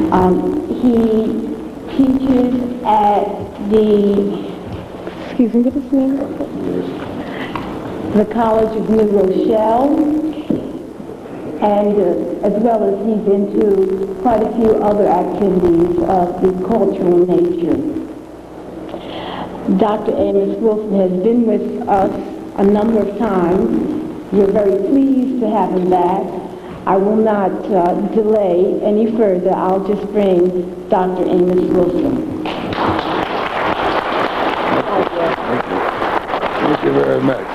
He teaches at the College of New Rochelle, and as well as he's into quite a few other activities of the cultural nature. Dr. Amos Wilson has been with us a number of times. We're very pleased to have him back. I will not delay any further. I'll just bring Dr. Amos Wilson. Thank you very much.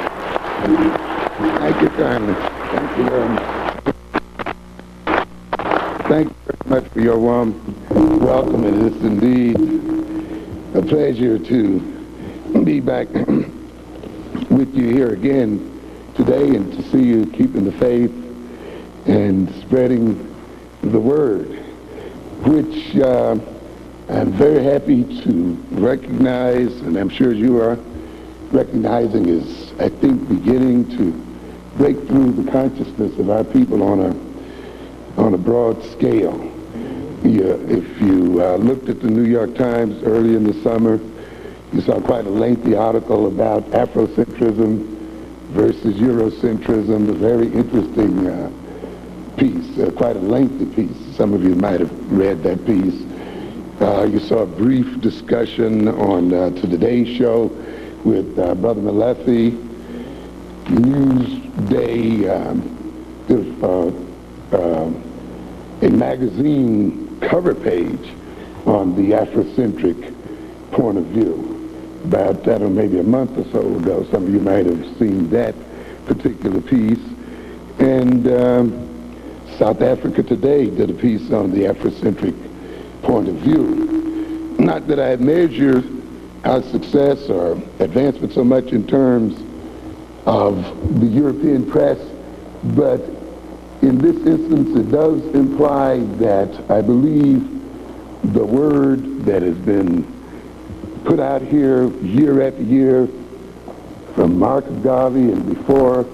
Thank you kindly. Thank you very much. Thank you very much for your warm welcome. It is indeed a pleasure to be back with you here again today and to see you keeping the faith and spreading the word, which I'm very happy to recognize, and I'm sure you are recognizing, is, I think, beginning to break through the consciousness of our people on a broad scale. If you looked at the New York Times early in the summer, you saw quite a lengthy article about Afrocentrism versus Eurocentrism, a very interesting piece, quite a lengthy piece. Some of you might have read that piece. You saw a brief discussion on Today's Show with Brother Malefi. Newsday, a magazine cover page on the Afrocentric point of view. About, I don't know, maybe a month or so ago, some of you might have seen that particular piece. And South Africa Today did a piece on the Afrocentric point of view. Not that I measure our success or advancement so much in terms of the European press, but in this instance it does imply that I believe the word that has been put out here year after year from Marcus Garvey and before,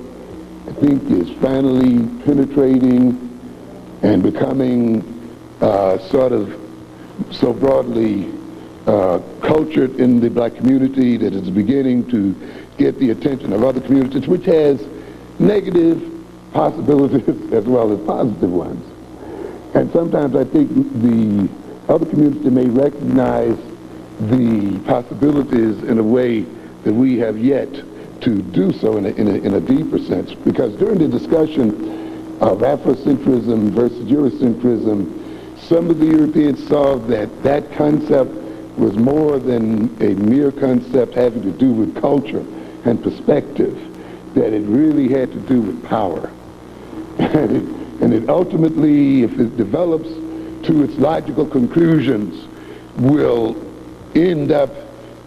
I think is finally penetrating and becoming sort of so broadly cultured in the black community that it's beginning to get the attention of other communities, which has negative possibilities as well as positive ones. And sometimes I think the other community may recognize the possibilities in a way that we have yet to do so in a deeper sense. Because during the discussion of Afrocentrism versus Eurocentrism, some of the Europeans saw that that concept was more than a mere concept having to do with culture and perspective, that it really had to do with power. And it ultimately, if it develops to its logical conclusions, will end up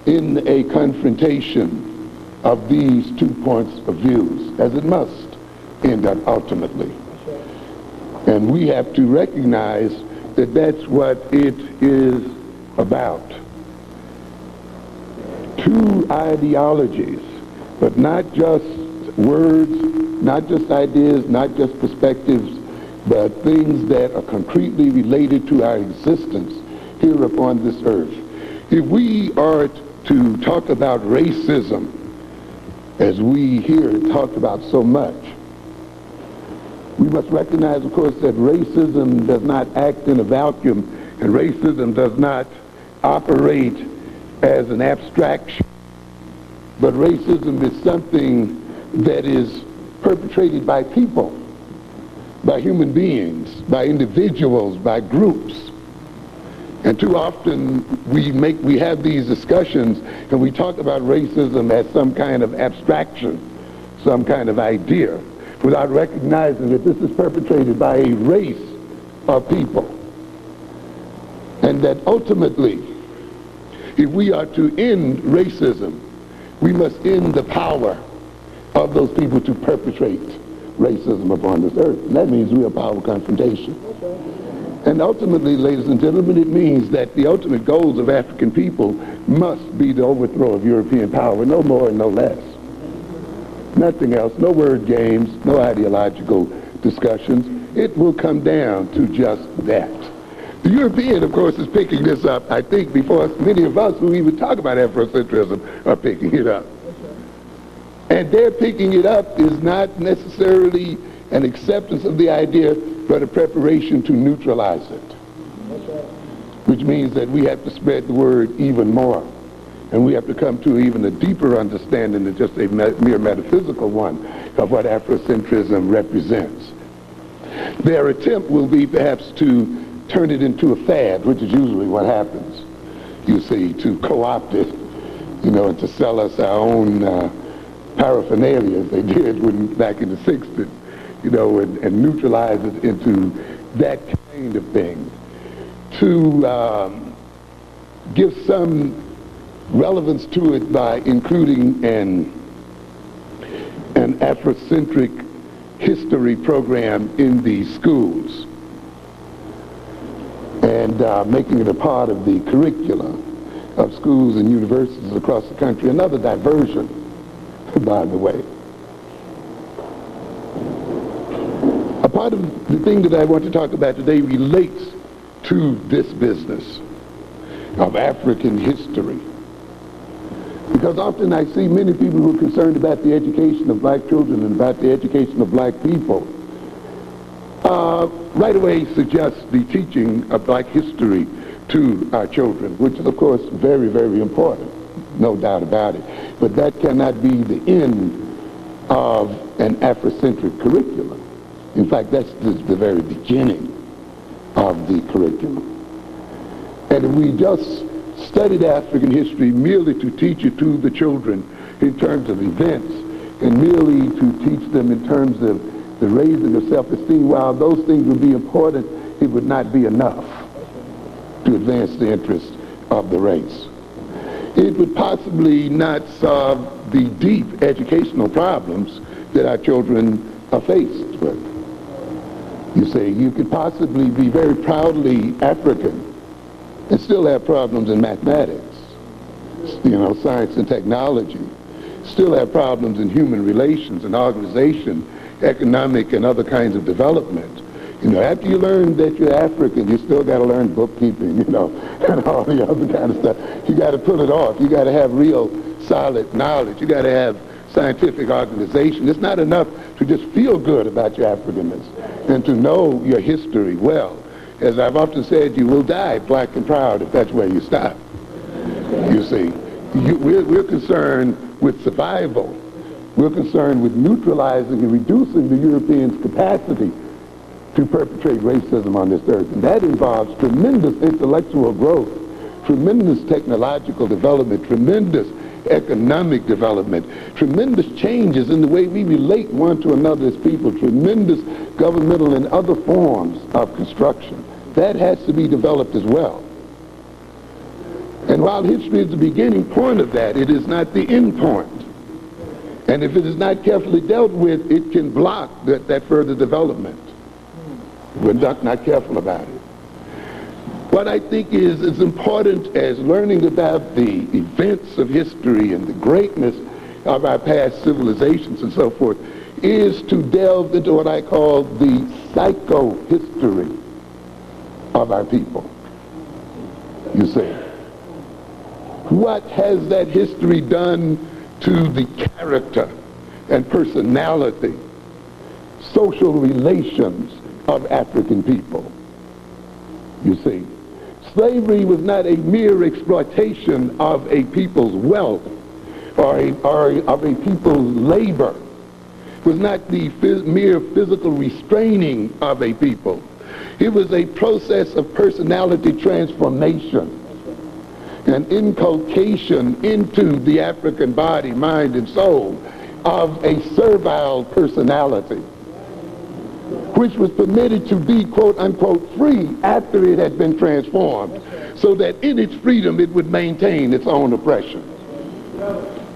in a confrontation of these 2 points of views, as it must end up ultimately. And we have to recognize that that's what it is about. Two ideologies, but not just words, not just ideas, not just perspectives, but things that are concretely related to our existence here upon this earth. If we are to talk about racism, as we hear it talked about so much, we must recognize, of course, that racism does not act in a vacuum, and racism does not operate as an abstraction, but racism is something that is perpetrated by people, by human beings, by individuals, by groups. And too often we have these discussions and we talk about racism as some kind of abstraction, some kind of idea, without recognizing that this is perpetrated by a race of people. And that ultimately, if we are to end racism, we must end the power of those people to perpetrate racism upon this earth. And that means real power confrontation. And ultimately, ladies and gentlemen, it means that the ultimate goals of African people must be the overthrow of European power, no more and no less. Nothing else, no word games, no ideological discussions. It will come down to just that. The European, of course, is picking this up, I think, before many of us who even talk about Afrocentrism are picking it up. And their picking it up is not necessarily an acceptance of the idea, but a preparation to neutralize it. Which means that we have to spread the word even more. And we have to come to even a deeper understanding than just a mere metaphysical one of what Afrocentrism represents. Their attempt will be perhaps to turn it into a fad, which is usually what happens, you see, to co-opt it, you know, and to sell us our own paraphernalia, as they did back in the 60s, you know, and neutralize it into that kind of thing. To give some relevance to it by including an Afrocentric history program in the schools and making it a part of the curricula of schools and universities across the country. Another diversion, by the way. A part of the thing that I want to talk about today relates to this business of African history. Because often I see many people who are concerned about the education of black children and about the education of black people right away suggest the teaching of black history to our children, which is of course very, very important, no doubt about it. But that cannot be the end of an Afrocentric curriculum. In fact, that's the very beginning of the curriculum. And if we just studied African history merely to teach it to the children in terms of events and merely to teach them in terms of the raising of self-esteem, while those things would be important, it would not be enough to advance the interests of the race. It would possibly not solve the deep educational problems that our children are faced with. You see, you could possibly be very proudly African and still have problems in mathematics, you know, science and technology, still have problems in human relations and organization, economic and other kinds of development. You know, after you learn that you're African, you still got to learn bookkeeping, you know, and all the other kind of stuff. You got to pull it off. You got to have real solid knowledge. You got to have scientific organization. It's not enough to just feel good about your Africanness and to know your history well. As I've often said, you will die black and proud if that's where you stop. You see, we're concerned with survival. We're concerned with neutralizing and reducing the Europeans' capacity to perpetrate racism on this earth. And that involves tremendous intellectual growth, tremendous technological development, tremendous economic development, tremendous changes in the way we relate one to another as people, tremendous governmental and other forms of construction. That has to be developed as well. And while history is the beginning point of that, it is not the end point. And if it is not carefully dealt with, it can block that further development. We're not careful about it. What I think is as important as learning about the events of history and the greatness of our past civilizations and so forth is to delve into what I call the psychohistory of our people. You see, what has that history done to the character and personality, social relations of African people? You see, slavery was not a mere exploitation of a people's wealth or of a people's labor. It was not the mere physical restraining of a people. It was a process of personality transformation, an inculcation into the African body, mind, and soul of a servile personality, which was permitted to be, quote unquote, free after it had been transformed, so that in its freedom it would maintain its own oppression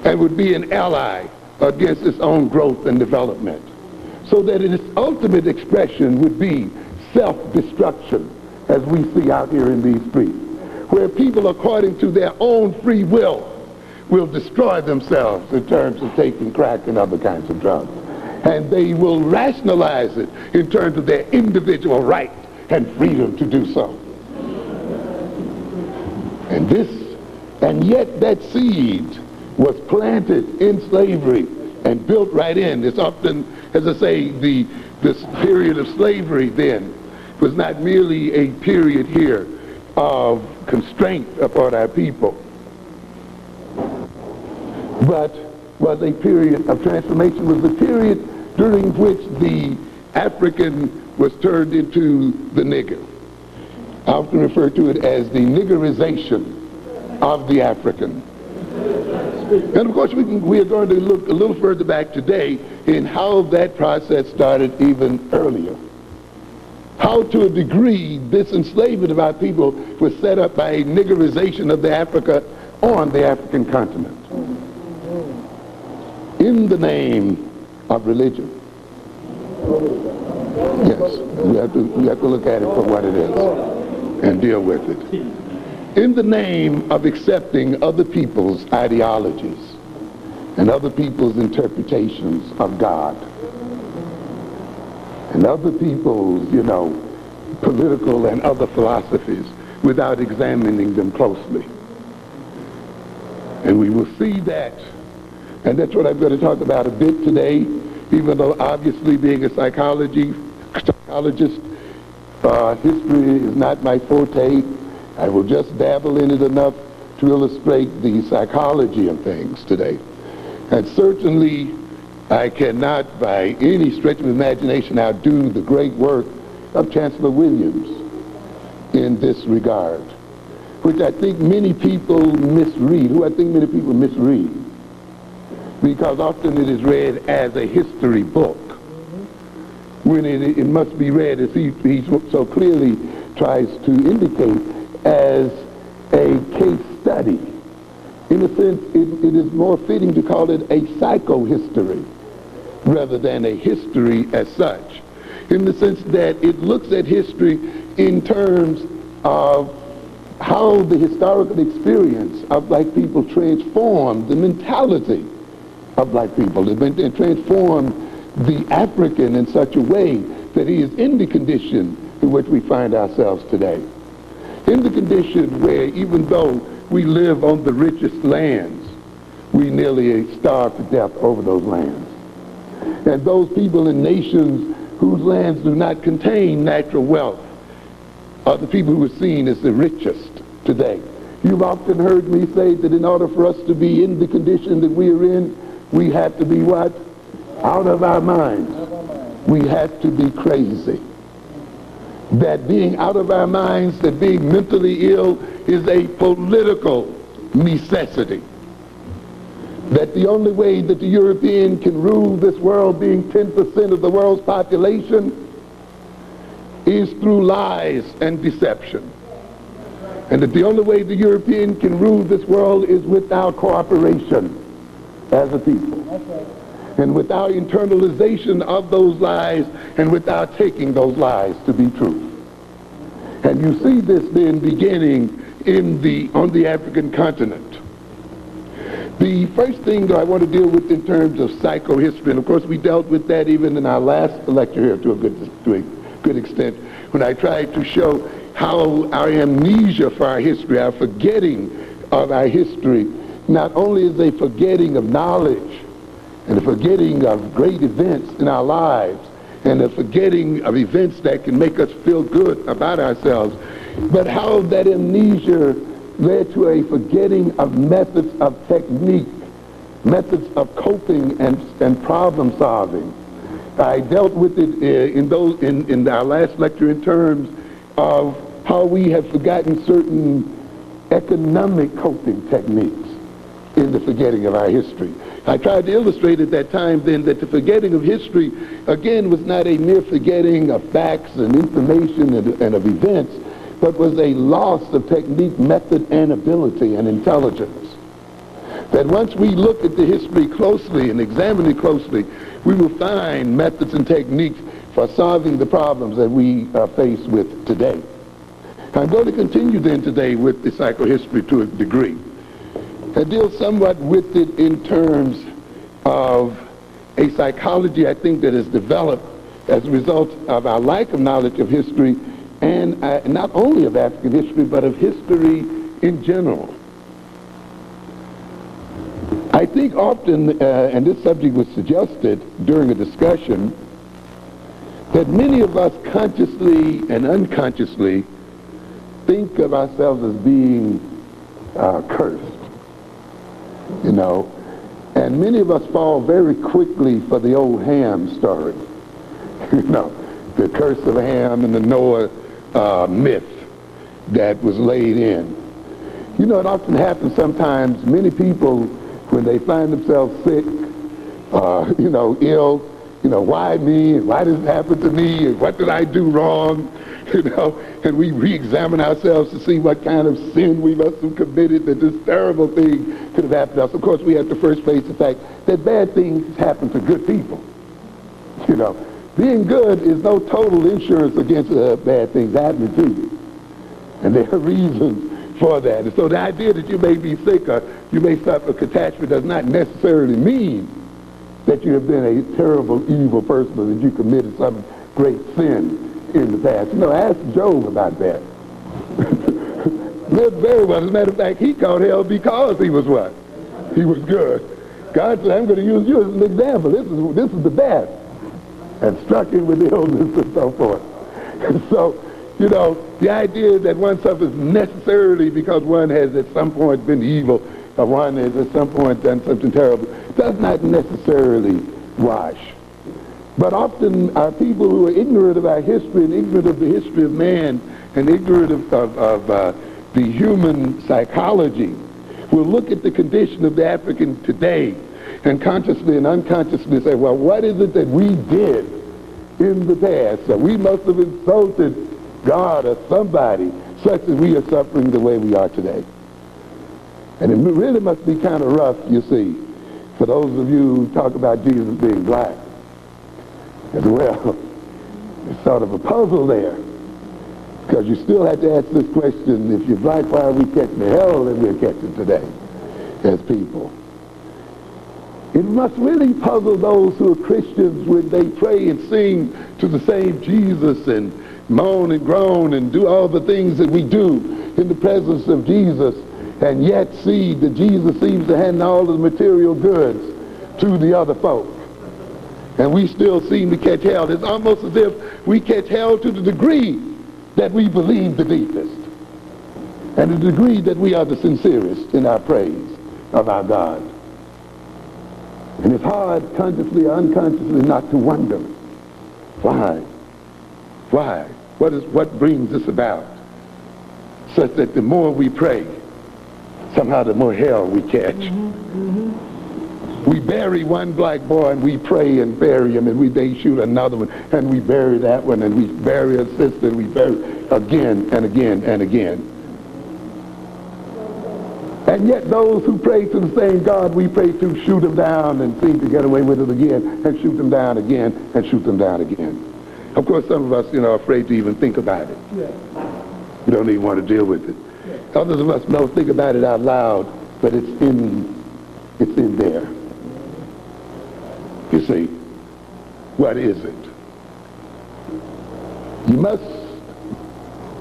and would be an ally against its own growth and development, so that its ultimate expression would be self-destruction, as we see out here in these streets, where people, according to their own free will destroy themselves in terms of taking crack and other kinds of drugs. And they will rationalize it in terms of their individual right and freedom to do so. And yet that seed was planted in slavery and built right in. It's often, as I say, this period of slavery then was not merely a period here of constraint upon our people, but was a period of transformation, was a period during which the African was turned into the nigger. I often refer to it as the niggerization of the African. And of course we are going to look a little further back today in how that process started even earlier. How to a degree this enslavement of our people was set up by a niggerization of the Africa on the African continent in the name of religion. Yes, we have to look at it for what it is and deal with it. In the name of accepting other people's ideologies and other people's interpretations of God and other people's, political and other philosophies without examining them closely. And we will see that, and that's what I'm going to talk about a bit today, even though obviously being a psychologist, history is not my forte. I will just dabble in it enough to illustrate the psychology of things today. And certainly I cannot by any stretch of imagination outdo the great work of Chancellor Williams in this regard, which I think many people misread, because often it is read as a history book, when it must be read, as he so clearly tries to indicate, as a case study. In a sense, it is more fitting to call it a psychohistory rather than a history as such, in the sense that it looks at history in terms of how the historical experience of black people transformed the mentality of black people. It transformed the African in such a way that he is in the condition in which we find ourselves today. In the condition where, even though we live on the richest lands, we nearly starve to death over those lands. And those people in nations whose lands do not contain natural wealth are the people who are seen as the richest today. You've often heard me say that in order for us to be in the condition that we are in, we have to be what? Out of our minds. We have to be crazy. That being out of our minds, that being mentally ill is a political necessity. That the only way that the European can rule this world, being 10% of the world's population, is through lies and deception. And that the only way the European can rule this world is with our cooperation as a people. And with our internalization of those lies, and without taking those lies to be truth. And you see this then beginning on the African continent. The first thing that I want to deal with in terms of psychohistory, and of course we dealt with that even in our last lecture here to a good extent, when I tried to show how our amnesia for our history, our forgetting of our history, not only is a forgetting of knowledge, and a forgetting of great events in our lives, and a forgetting of events that can make us feel good about ourselves, but how that amnesia led to a forgetting of methods of technique, methods of coping and problem solving. I dealt with it in our last lecture in terms of how we have forgotten certain economic coping techniques in the forgetting of our history. I tried to illustrate at that time then that the forgetting of history, again, was not a mere forgetting of facts and information and of events, but was a loss of technique, method, and ability and intelligence. That once we look at the history closely and examine it closely, we will find methods and techniques for solving the problems that we are faced with today. I'm going to continue then today with the psychohistory to a degree. I deal somewhat with it in terms of a psychology, I think, that has developed as a result of our lack of knowledge of history, and not only of African history, but of history in general. I think often, and this subject was suggested during a discussion, that many of us consciously and unconsciously think of ourselves as being cursed, you know, and many of us fall very quickly for the old Ham story, you know, the curse of Ham and the Noah myth that was laid in. You know, it often happens sometimes, many people, when they find themselves sick, you know, ill, you know, why me, and why did it happen to me, and what did I do wrong, you know, and we re-examine ourselves to see what kind of sin we must have committed that this terrible thing could have happened to us. Of course, we have to first face the fact that bad things happen to good people, you know. Being good is no total insurance against bad things happening to you, and there are reasons for that. And so the idea that you may be sick or you may suffer a catastrophe does not necessarily mean that you have been a terrible, evil person, or that you committed some great sin in the past. You know, ask Job about that. Lived very well. As a matter of fact, he caught hell because he was what? He was good. God said, I'm going to use you as an example. This is the best. And struck him with illness and so forth. And so, you know, the idea that one suffers necessarily because one has at some point been evil, or one has at some point done something terrible, does not necessarily wash. But often our people who are ignorant of our history and ignorant of the history of man and ignorant of the human psychology will look at the condition of the African today and consciously and unconsciously say, well, what is it that we did in the past? So we must have insulted God or somebody such that we are suffering the way we are today. And it really must be kind of rough, you see, for those of you who talk about Jesus being black. As well, it's sort of a puzzle there, because you still have to ask this question: if you're black, why are we catching the hell that we're catching today as people? It must really puzzle those who are Christians when they pray and sing to the same Jesus and moan and groan and do all the things that we do in the presence of Jesus, and yet see that Jesus seems to hand all the material goods to the other folk. And we still seem to catch hell. It's almost as if we catch hell to the degree that we believe the deepest, and the degree that we are the sincerest in our praise of our God. And it's hard, consciously or unconsciously, not to wonder, why? Why? What brings this about? Such that the more we pray, somehow the more hell we catch. We bury one black boy and we pray and bury him, and they shoot another one and we bury that one, and we bury a sister and we bury again and again and again. And yet those who pray to the same God we pray to shoot him down and seem to get away with it again, and shoot them down again and shoot them down again. Of course, some of us, you know, are afraid to even think about it. We don't even want to deal with it. Others of us don't think about it out loud, but it's in there. You see, what is it? You must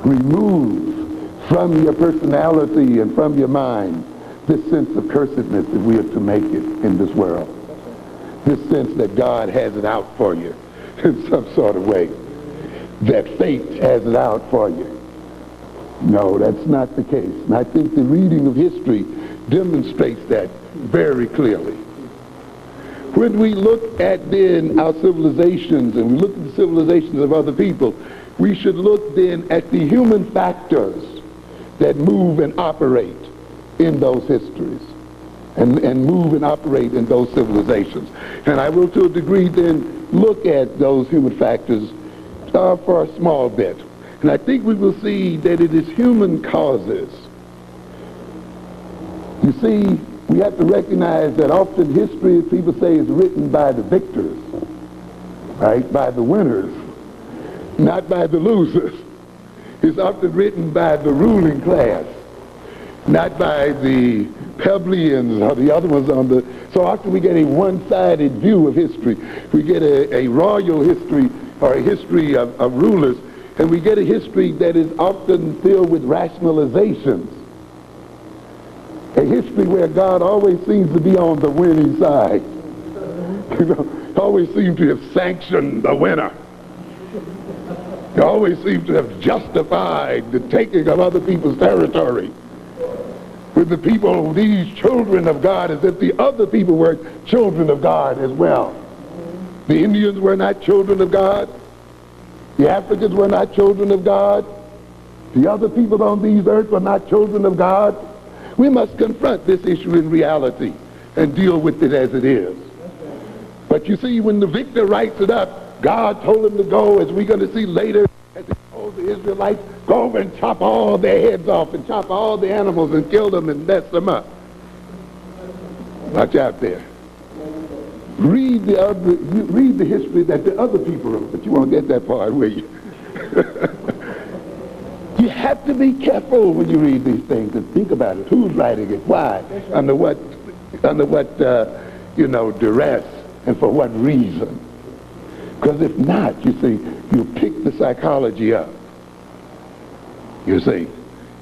remove from your personality and from your mind this sense of cursedness if we are to make it in this world. This sense that God has it out for you in some sort of way, that fate has it out for you. No, that's not the case. And I think the reading of history demonstrates that very clearly. When we look at then our civilizations and we look at the civilizations of other people, we should look then at the human factors that move and operate in those histories and move and operate in those civilizations. And I will, to a degree, then look at those human factors for a small bit. And I think we will see that it is human causes. You see, we have to recognize that often history, as people say, is written by the victors, right? By the winners, not by the losers. It's often written by the ruling class, not by the plebeians or the other ones on the... So often we get a one-sided view of history. We get a royal history or a history of rulers, and we get a history that is often filled with rationalizations A history where God always seems to be on the winning side. You know, always seems to have sanctioned the winner. He always seems to have justified the taking of other people's territory. With the people, these children of God, as if the other people were children of God as well. The Indians were not children of God. The Africans were not children of God. The other people on these earths were not children of God. We must confront this issue in reality and deal with it as it is. But you see, when the victor writes it up, God told him to go, as we're going to see later, as he told the Israelites, go over and chop all their heads off and chop all the animals and kill them and mess them up. Watch out there. Read the history that the other people wrote, but you won't get that part, will you? You have to be careful when you read these things and think about it. Who's writing it? Why? Under what duress, and for what reason? Because if not, you see, you pick the psychology up, you see,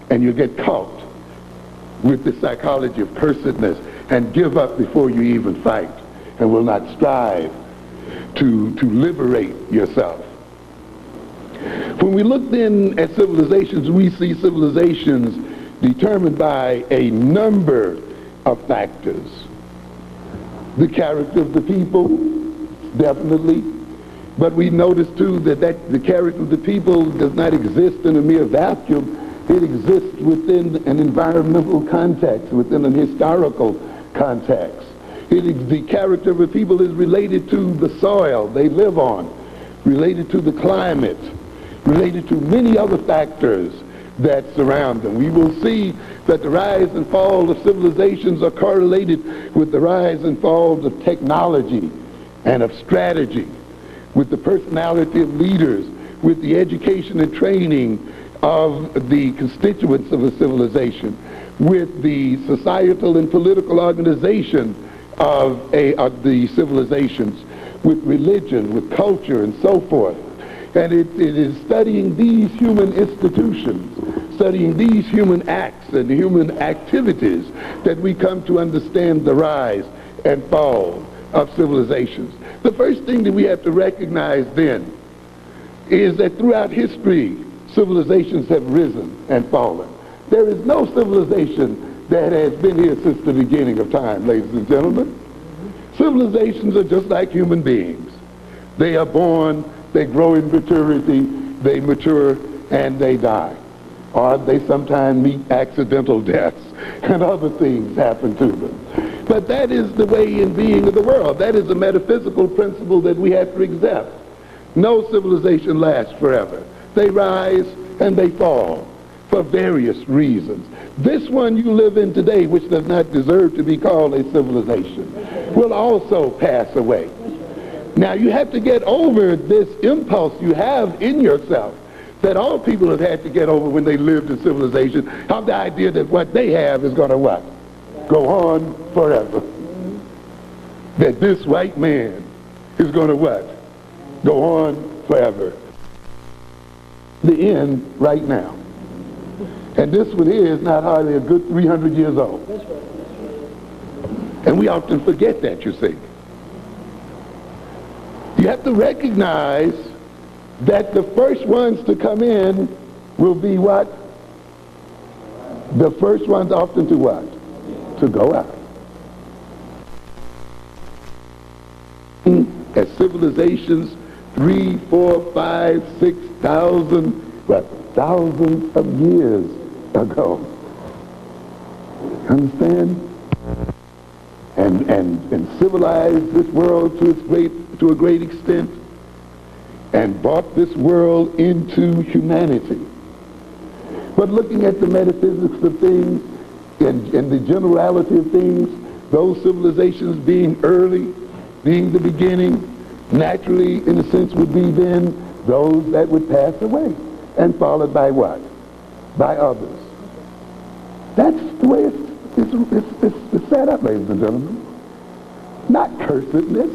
and you get caught with the psychology of cursedness and give up before you even fight and will not strive to liberate yourself. When we look then at civilizations, we see civilizations determined by a number of factors. The character of the people, definitely. But we notice too that the character of the people does not exist in a mere vacuum. It exists within an environmental context, within an historical context. The character of the people is related to the soil they live on, related to the climate, related to many other factors that surround them. We will see that the rise and fall of civilizations are correlated with the rise and fall of technology and of strategy, with the personality of leaders, with the education and training of the constituents of a civilization, with the societal and political organization of the civilizations, with religion, with culture, and so forth. And it is studying these human institutions, studying these human acts and human activities that we come to understand the rise and fall of civilizations. The first thing that we have to recognize then is that throughout history, civilizations have risen and fallen. There is no civilization that has been here since the beginning of time, ladies and gentlemen. Civilizations are just like human beings. They are born, they grow in maturity, they mature, and they die. Or they sometimes meet accidental deaths, and other things happen to them. But that is the way in being of the world. That is a metaphysical principle that we have to accept. No civilization lasts forever. They rise and they fall for various reasons. This one you live in today, which does not deserve to be called a civilization, will also pass away. Now you have to get over this impulse you have in yourself that all people have had to get over when they lived in civilization, of the idea that what they have is going to what? Go on forever. That this white man is going to what? Go on forever. The end right now. And this one here is not hardly a good 300 years old. And we often forget that, you see. You have to recognize that the first ones to come in will be what? The first ones often to what? To go out. As civilizations 3, 4, 5, 6,000, what, thousands of years ago. Understand? And civilized this world to a great extent, and brought this world into humanity. But looking at the metaphysics of things and the generality of things, those civilizations being early, being the beginning, naturally, in a sense, would be then those that would pass away, and followed by what? By others. That's the way it's set up, ladies and gentlemen. Not cursedness,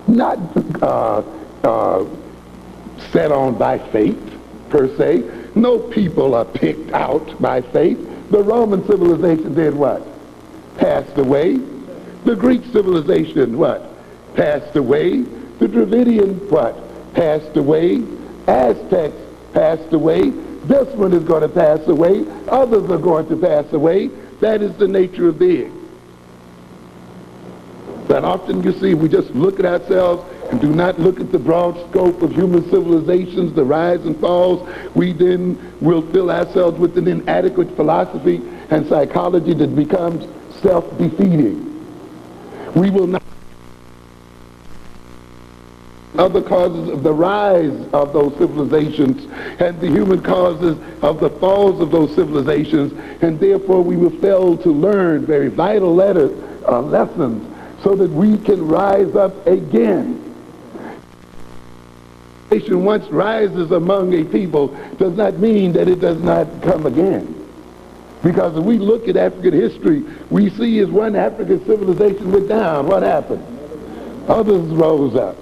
not set on by fate, per se. No people are picked out by fate. The Roman civilization did what? Passed away. The Greek civilization, what? Passed away. The Dravidian, what? Passed away. Aztecs passed away. This one is going to pass away. Others are going to pass away. That is the nature of being. But often you see, we just look at ourselves and do not look at the broad scope of human civilizations, the rise and falls. We then will fill ourselves with an inadequate philosophy and psychology that becomes self-defeating. We will not other causes of the rise of those civilizations and the human causes of the falls of those civilizations, and therefore we will fail to learn very vital lessons so that we can rise up again. Once rises among a people does not mean that it does not come again. Because if we look at African history, we see as one African civilization went down, what happened? Others rose up.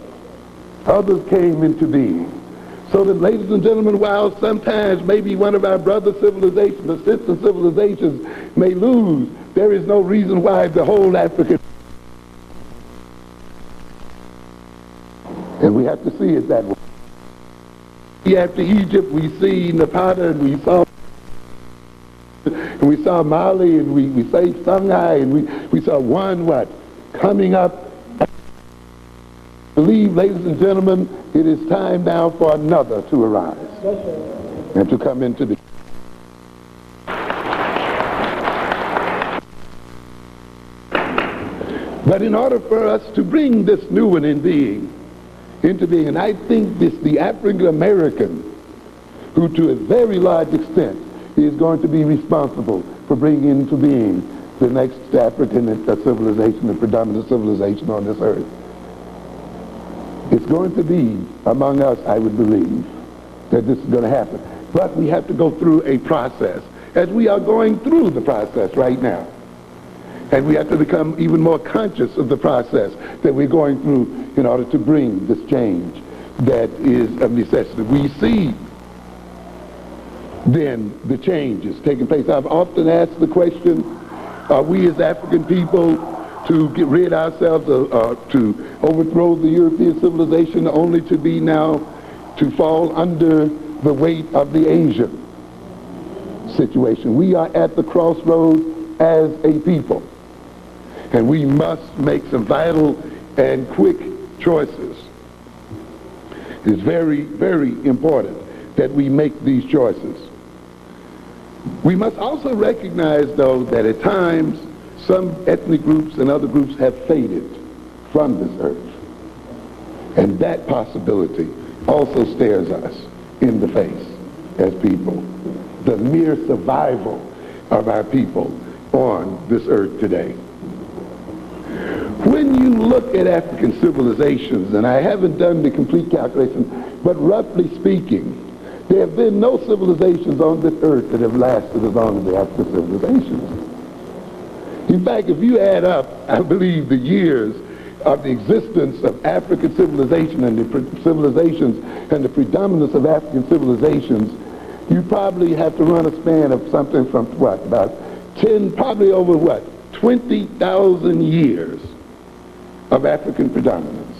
Others came into being. So that, ladies and gentlemen, while sometimes maybe one of our brother civilizations or sister civilizations may lose, there is no reason why the whole African... And we have to see it that way. After Egypt, we see Napata, and we saw Mali, and we say Songhai, and we saw one what? Coming up. I believe, ladies and gentlemen, it is time now for another to arise and to come into the... But in order for us to bring this new one into being, and I think this the African American, who to a very large extent is going to be responsible for bringing into being the next African civilization, the predominant civilization on this earth. It's going to be among us, I would believe, that this is going to happen. But we have to go through a process, as we are going through the process right now. And we have to become even more conscious of the process that we're going through in order to bring this change that is of necessity. We see then the changes taking place. I've often asked the question, are we as African people to get rid ourselves to overthrow the European civilization only to be now to fall under the weight of the Asian situation? We are at the crossroads as a people. And we must make some vital and quick choices. It's very, very important that we make these choices. We must also recognize, though, that at times some ethnic groups and other groups have faded from this earth. And that possibility also stares us in the face as people. The mere survival of our people on this earth today. When you look at African civilizations, and I haven't done the complete calculation, but roughly speaking, there have been no civilizations on this earth that have lasted as long as the African civilizations. In fact, if you add up, I believe, the years of the existence of African civilization and the civilizations and the predominance of African civilizations, you probably have to run a span of something from what, about 10, probably over what, 20,000 years of African predominance.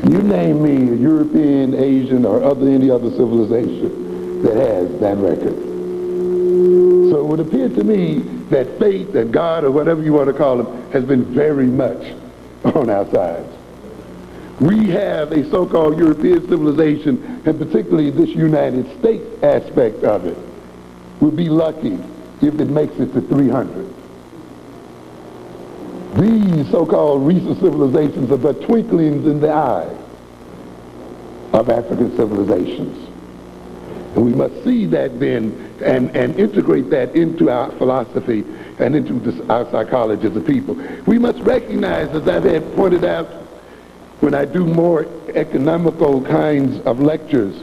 You name me a European, Asian, or any other civilization that has that record. So it would appear to me that fate and God, or whatever you want to call him, has been very much on our sides. We have a so-called European civilization, and particularly this United States aspect of it, will be lucky if it makes it to 300. These so-called recent civilizations are but twinklings in the eye of African civilizations. And we must see that then and integrate that into our philosophy and into our psychology as a people. We must recognize, as I've had pointed out when I do more economical kinds of lectures,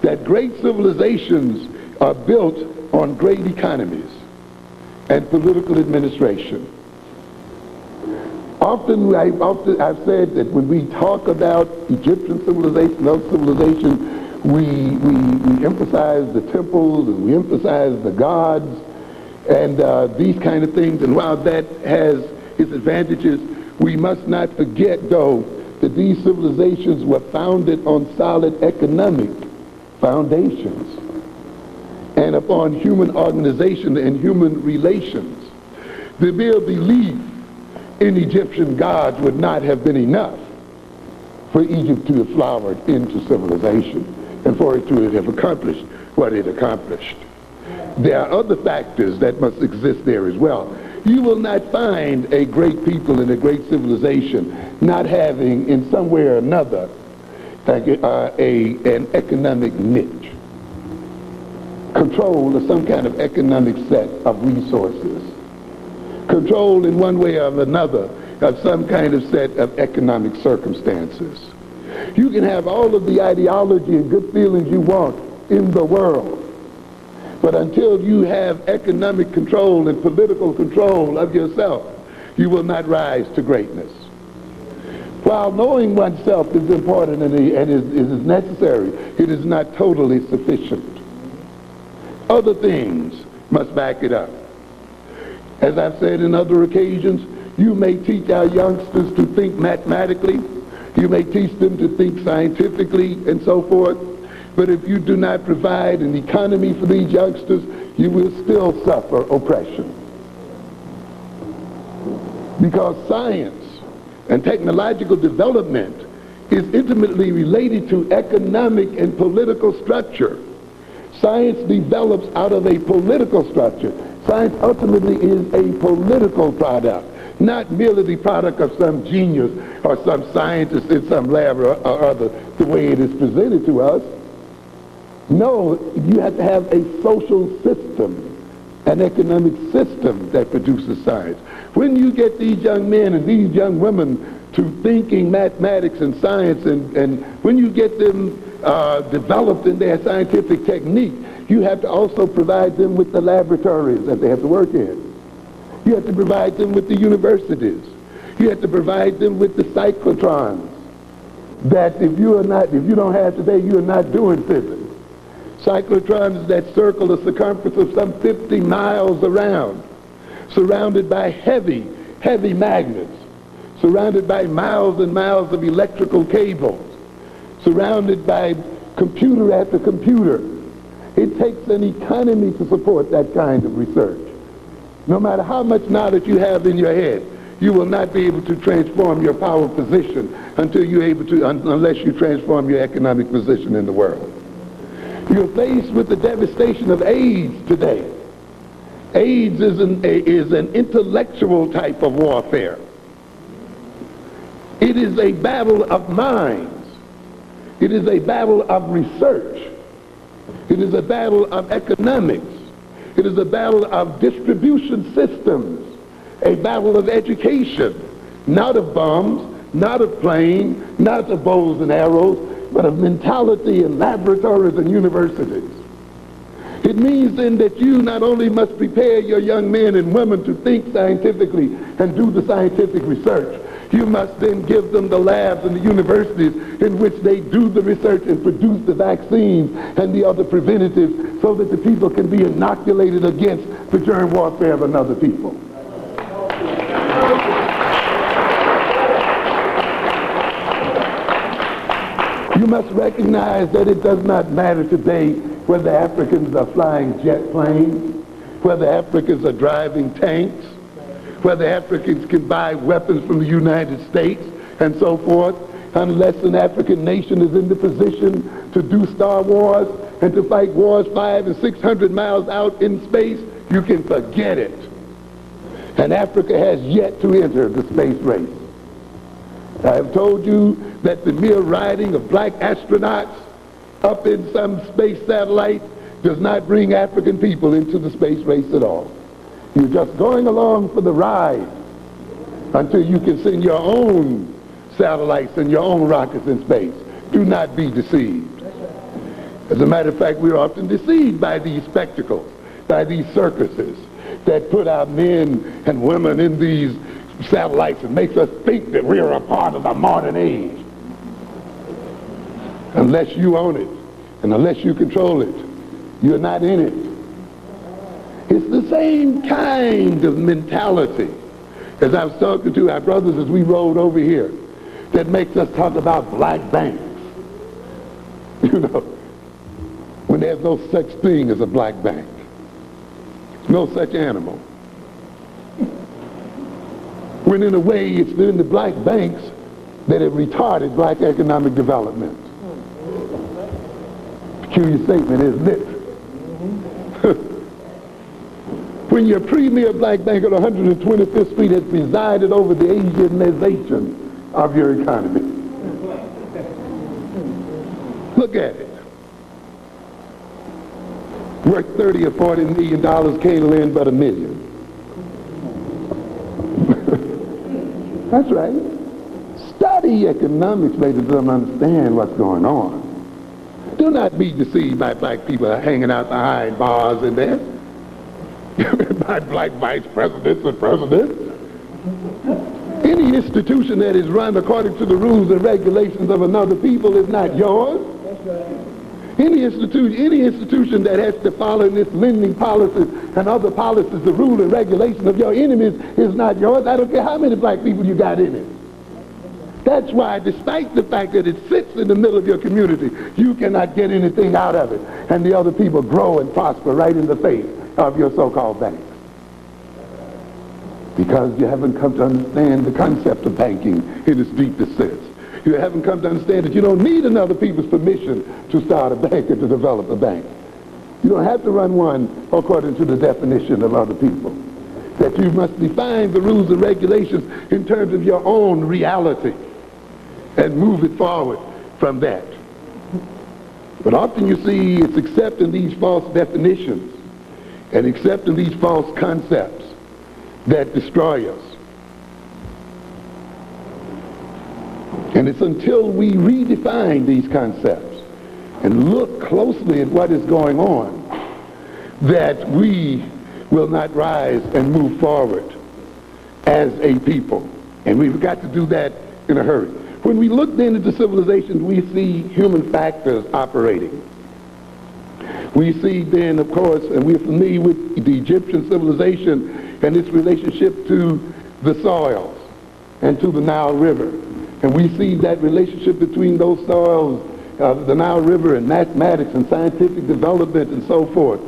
that great civilizations are built on great economies and political administration. Often I've said that when we talk about Egyptian civilization, those civilizations, We emphasize the temples, and we emphasize the gods, and these kind of things. And while that has its advantages, we must not forget, though, that these civilizations were founded on solid economic foundations and upon human organization and human relations. The mere belief in Egyptian gods would not have been enough for Egypt to have flowered into civilization and for it to have accomplished what it accomplished. There are other factors that must exist there as well. You will not find a great people and a great civilization not having, in some way or another, an economic niche. Control of some kind of economic set of resources. Control in one way or another of some kind of set of economic circumstances. You can have all of the ideology and good feelings you want in the world, but until you have economic control and political control of yourself, you will not rise to greatness. While knowing oneself is important and is necessary, it is not totally sufficient. Other things must back it up. As I've said in other occasions, you may teach our youngsters to think mathematically, you may teach them to think scientifically and so forth, but if you do not provide an economy for these youngsters, you will still suffer oppression. Because science and technological development is intimately related to economic and political structure. Science develops out of a political structure. Science ultimately is a political product, not merely the product of some genius or some scientist in some lab or other, the way it is presented to us. No, you have to have a social system, an economic system that produces science. When you get these young men and these young women to thinking mathematics and science, and when you get them developed in their scientific technique, you have to also provide them with the laboratories that they have to work in. You have to provide them with the universities. You have to provide them with the cyclotrons that if you don't have today, you are not doing physics. Cyclotrons that circle a circumference of some 50 miles around, surrounded by heavy magnets, surrounded by miles and miles of electrical cables, surrounded by computer after computer. It takes an economy to support that kind of research. No matter how much knowledge you have in your head, you will not be able to transform your power position unless you transform your economic position in the world. You're faced with the devastation of AIDS today. AIDS is an intellectual type of warfare. It is a battle of minds. It is a battle of research. It is a battle of economics. It is a battle of distribution systems, a battle of education, not of bombs, not of planes, not of bows and arrows, but of mentality and laboratories and universities. It means then that you not only must prepare your young men and women to think scientifically and do the scientific research, you must then give them the labs and the universities in which they do the research and produce the vaccines and the other preventatives so that the people can be inoculated against the germ warfare of another people. You must recognize that it does not matter today whether Africans are flying jet planes, whether Africans are driving tanks, whether Africans can buy weapons from the United States and so forth, unless an African nation is in the position to do Star Wars and to fight wars 500 and 600 miles out in space, you can forget it. And Africa has yet to enter the space race. I have told you that the mere riding of black astronauts up in some space satellite does not bring African people into the space race at all. You're just going along for the ride until you can send your own satellites and your own rockets in space. Do not be deceived. As a matter of fact, we're often deceived by these spectacles, by these circuses that put our men and women in these satellites and makes us think that we're a part of the modern age. Unless you own it, And unless you control it, you're not in it. It's the same kind of mentality as I was talking to our brothers as we rode over here that makes us talk about black banks. You know, when there's no such thing as a black bank. No such animal. When in a way it's been the black banks that have retarded black economic development. Peculiar statement, isn't it? When your premier black bank on 125th Street has presided over the Asianization of your economy. Look at it. Worth 30 or 40 million dollars, can't lend but $1 million. That's right. Study economics, ladies and gentlemen, understand what's going on. Do not be deceived by black people hanging out behind bars in there. By black vice presidents and presidents. Any institution that is run according to the rules and regulations of another people is not yours. Any institution that has to follow this lending policies and other policies, the rule and regulation of your enemies is not yours. I don't care how many black people you got in it. That's why, despite the fact that it sits in the middle of your community, you cannot get anything out of it. And the other people grow and prosper right in the face of your so-called banks. Because you haven't come to understand the concept of banking in its deepest sense. You haven't come to understand that you don't need another people's permission to start a bank and to develop a bank. You don't have to run one according to the definition of other people. That you must define the rules and regulations in terms of your own reality and move it forward from that. But often you see it's accepting these false definitions and accepting these false concepts that destroy us. And it's until we redefine these concepts and look closely at what is going on that we will not rise and move forward as a people. And we've got to do that in a hurry. When we look then into civilization, we see human factors operating. We see then, of course, and we're familiar with the Egyptian civilization and its relationship to the soils and to the Nile River. And we see that relationship between those soils, the Nile River, and mathematics and scientific development and so forth.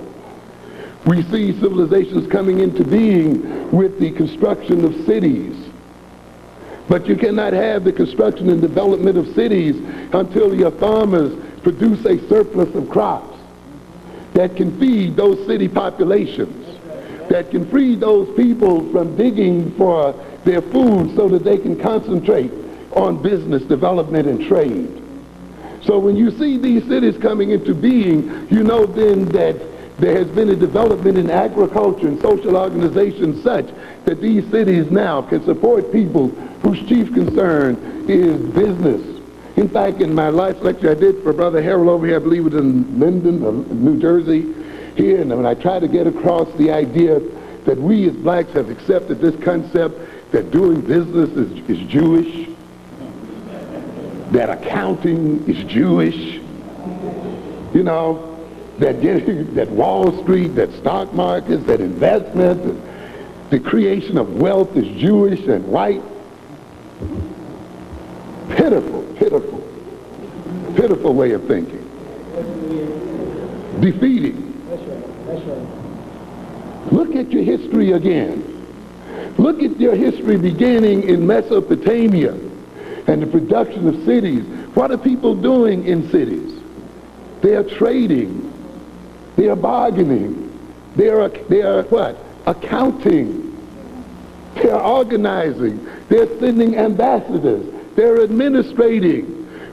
We see civilizations coming into being with the construction of cities. But you cannot have the construction and development of cities until your farmers produce a surplus of crops that can feed those city populations, that can free those people from digging for their food so that they can concentrate on business development and trade. So when you see these cities coming into being, you know then that there has been a development in agriculture and social organization such that these cities now can support people whose chief concern is business. In fact, in my last lecture I did for Brother Harold over here, I believe it was in Linden, New Jersey, here, and when I tried to get across the idea that we as blacks have accepted this concept that doing business is Jewish, that accounting is Jewish, you know, that Wall Street, that stock markets, that investment, the creation of wealth is Jewish and white. Pitiful, pitiful, pitiful way of thinking. Defeating. That's right. Look at your history again. Look at your history beginning in Mesopotamia and the production of cities. What are people doing in cities? They are trading. They are bargaining. They are what? Accounting. They are organizing. They're sending ambassadors. They're administrating.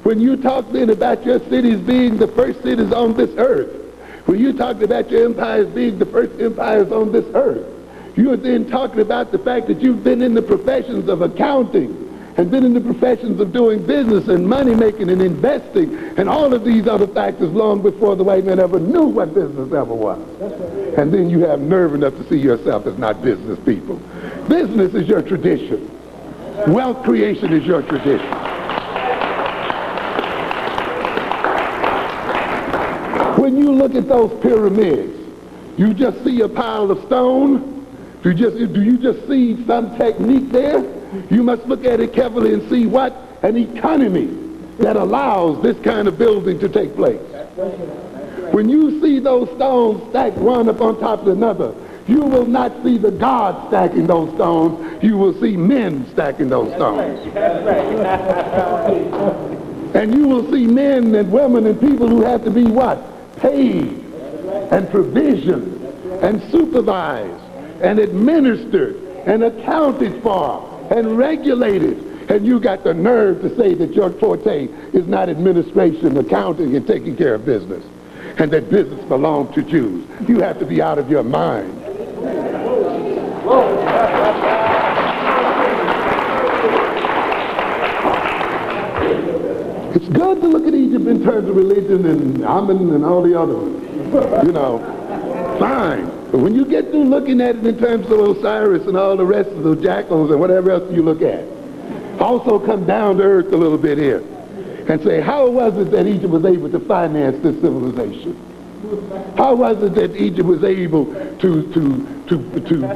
When you talk then about your cities being the first cities on this earth, when you talk about your empires being the first empires on this earth, you are then talking about the fact that you've been in the professions of accounting and been in the professions of doing business and money making and investing and all of these other factors long before the white man ever knew what business ever was. And then you have nerve enough to see yourself as not business people. Business is your tradition. Wealth creation is your tradition. When you look at those pyramids, you just see a pile of stone? Do you just see some technique there? You must look at it carefully and see what an economy that allows this kind of building to take place. When you see those stones stacked one upon top of another, you will not see the God stacking those stones. You will see men stacking those stones. And you will see men and women and people who have to be what? Paid and provisioned and supervised and administered and accounted for and regulated. And you got the nerve to say that your forte is not administration, accounting, and taking care of business, and that business belongs to Jews. You have to be out of your mind. It's good to look at Egypt in terms of religion and Amen and all the other ones. You know, fine. But when you get through looking at it in terms of Osiris and all the rest of the jackals and whatever else you look at, also come down to earth a little bit here and say, how was it that Egypt was able to finance this civilization? How was it that Egypt was able to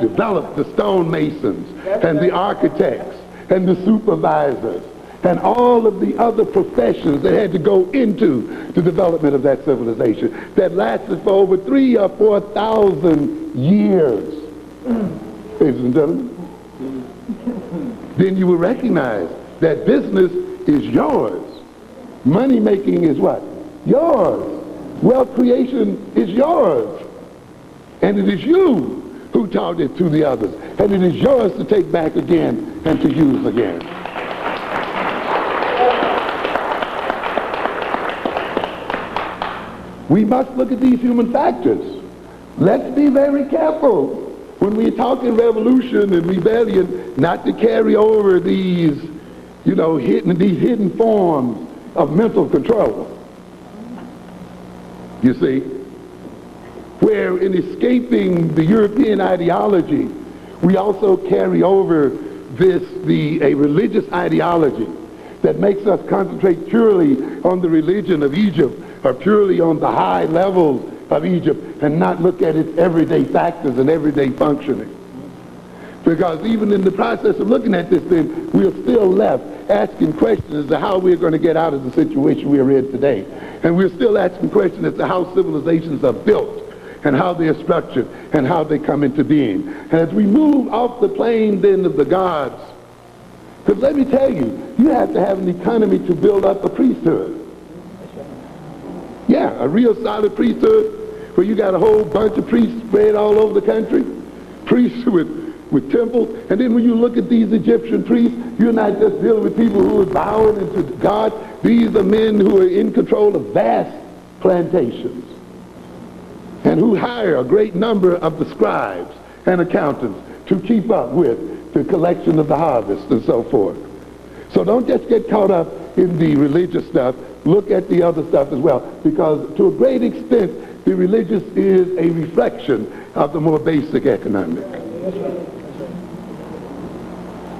develop the stonemasons and the architects and the supervisors and all of the other professions that had to go into the development of that civilization that lasted for over 3,000 or 4,000 years? Ladies and gentlemen, then you will recognize that business is yours. Money making is what? Yours. Wealth creation is yours. And it is you who taught it to the others. And it is yours to take back again and to use again. We must look at these human factors. Let's be very careful when we talk in revolution and rebellion not to carry over these, these hidden forms of mental control. You see, where in escaping the European ideology, we also carry over a religious ideology that makes us concentrate purely on the religion of Egypt or purely on the high levels of Egypt and not look at its everyday factors and everyday functioning. Because even in the process of looking at this thing, we're still left asking questions as to how we're going to get out of the situation we are in today. And we're still asking questions as to how civilizations are built and how they are structured and how they come into being. And as we move off the plane then of the gods, because let me tell you, you have to have an economy to build up a priesthood. Yeah, a real solid priesthood where you got a whole bunch of priests spread all over the country, priests with temples. And then when you look at these Egyptian priests, you're not just dealing with people who are bowing into God. These are men who are in control of vast plantations and who hire a great number of the scribes and accountants to keep up with the collection of the harvest and so forth. So don't just get caught up in the religious stuff. Look at the other stuff as well, because to a great extent, the religious is a reflection of the more basic economic.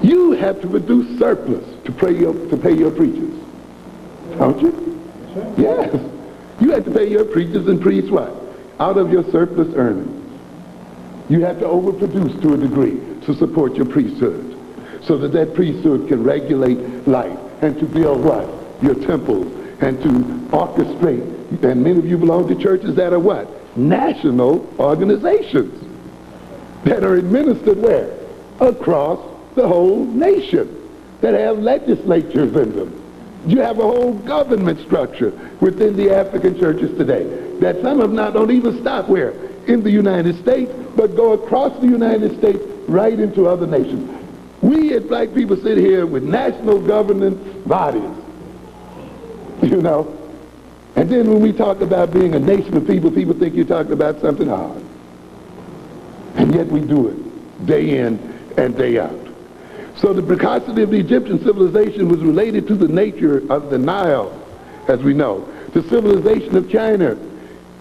You have to produce surplus to pay your preachers, don't you? Yes. You have to pay your preachers and priests what? Out of your surplus earnings. You have to overproduce to a degree to support your priesthood, so that that priesthood can regulate life and to build what? Your temples, and to orchestrate. And many of you belong to churches that are what? National organizations that are administered where? Across the whole nation, that have legislatures in them. You have a whole government structure within the African churches today that some of them don't even stop where? In the United States, but go across the United States right into other nations. We as black people sit here with national governance bodies, and then when we talk about being a nation of people, people think you're talking about something hard. And yet we do it day in and day out. So the precocity of the Egyptian civilization was related to the nature of the Nile, as we know. The civilization of China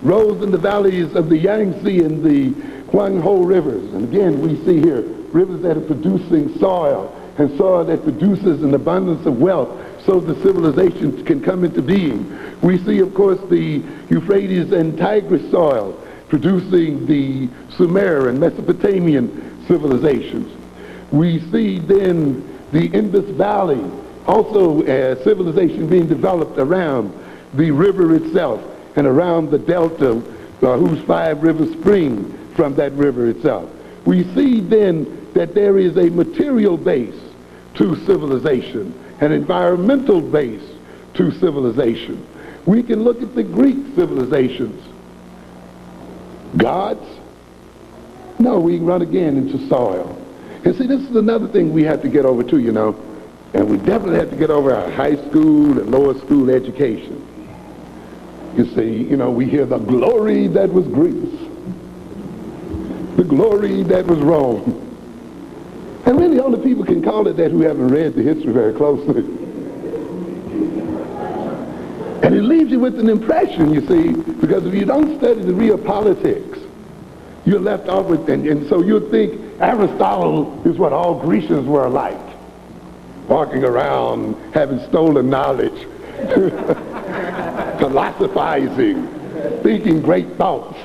rose in the valleys of the Yangtze and the Huanghe rivers. And again, we see here rivers that are producing soil, and soil that produces an abundance of wealth, so the civilizations can come into being. We see, of course, the Euphrates and Tigris soil producing the Sumer and Mesopotamian civilizations. We see then the Indus Valley, also a civilization being developed around the river itself and around the delta whose 5 rivers spring from that river itself. We see then that there is a material base to civilization, an environmental base to civilization. We can look at the Greek civilizations. Gods? No, we run again into soil. And see, this is another thing we have to get over too, you know, and we definitely have to get over our high school and lower school education. You see, you know, we hear the glory that was Greece, the glory that was Rome. And really only people can call it that who haven't read the history very closely. And it leaves you with an impression, you see, because if you don't study the real politics, you're left off with, and so you think Aristotle is what all Grecians were like, walking around having stolen knowledge, philosophizing, thinking great thoughts.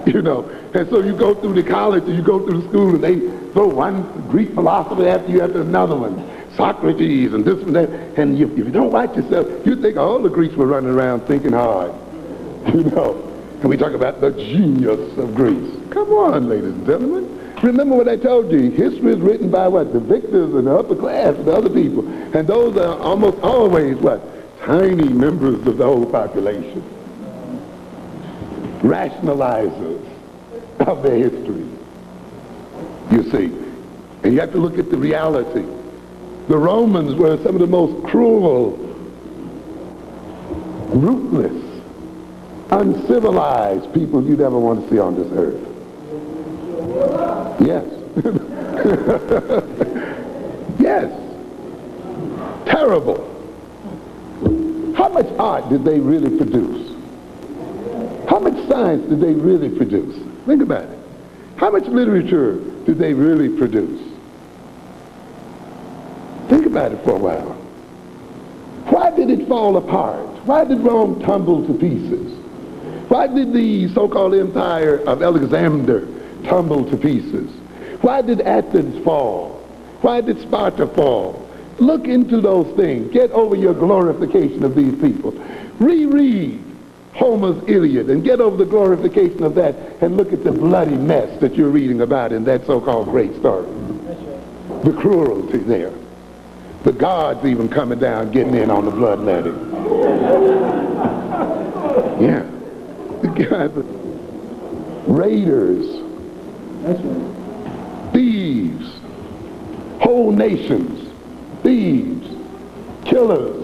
You know, and so you go through the college and you go through the school and they throw one Greek philosopher after you after another one, Socrates and this and that, and if you don't watch yourself, you think all the Greeks were running around thinking hard, you know. And we talk about the genius of Greece. Come on, ladies and gentlemen. Remember what I told you, history is written by what? The victors and the upper class, the other people. And those are almost always what? Tiny members of the whole population. Rationalizers of their history, you see. And you have to look at the reality. The Romans were some of the most cruel, ruthless, uncivilized people you'd ever want to see on this earth. Yes. Yes. Terrible. How much art did they really produce? How much science did they really produce? Think about it. How much literature did they really produce? Think about it for a while. Why did it fall apart? Why did Rome tumble to pieces? Why did the so-called empire of Alexander tumble to pieces? Why did Athens fall? Why did Sparta fall? Look into those things. Get over your glorification of these people. Reread Homer's Iliad and get over the glorification of that and look at the bloody mess that you're reading about in that so-called great story. The cruelty there. The gods even coming down getting in on the bloodletting. Yeah. The gods, raiders, thieves, whole nations, thieves, killers,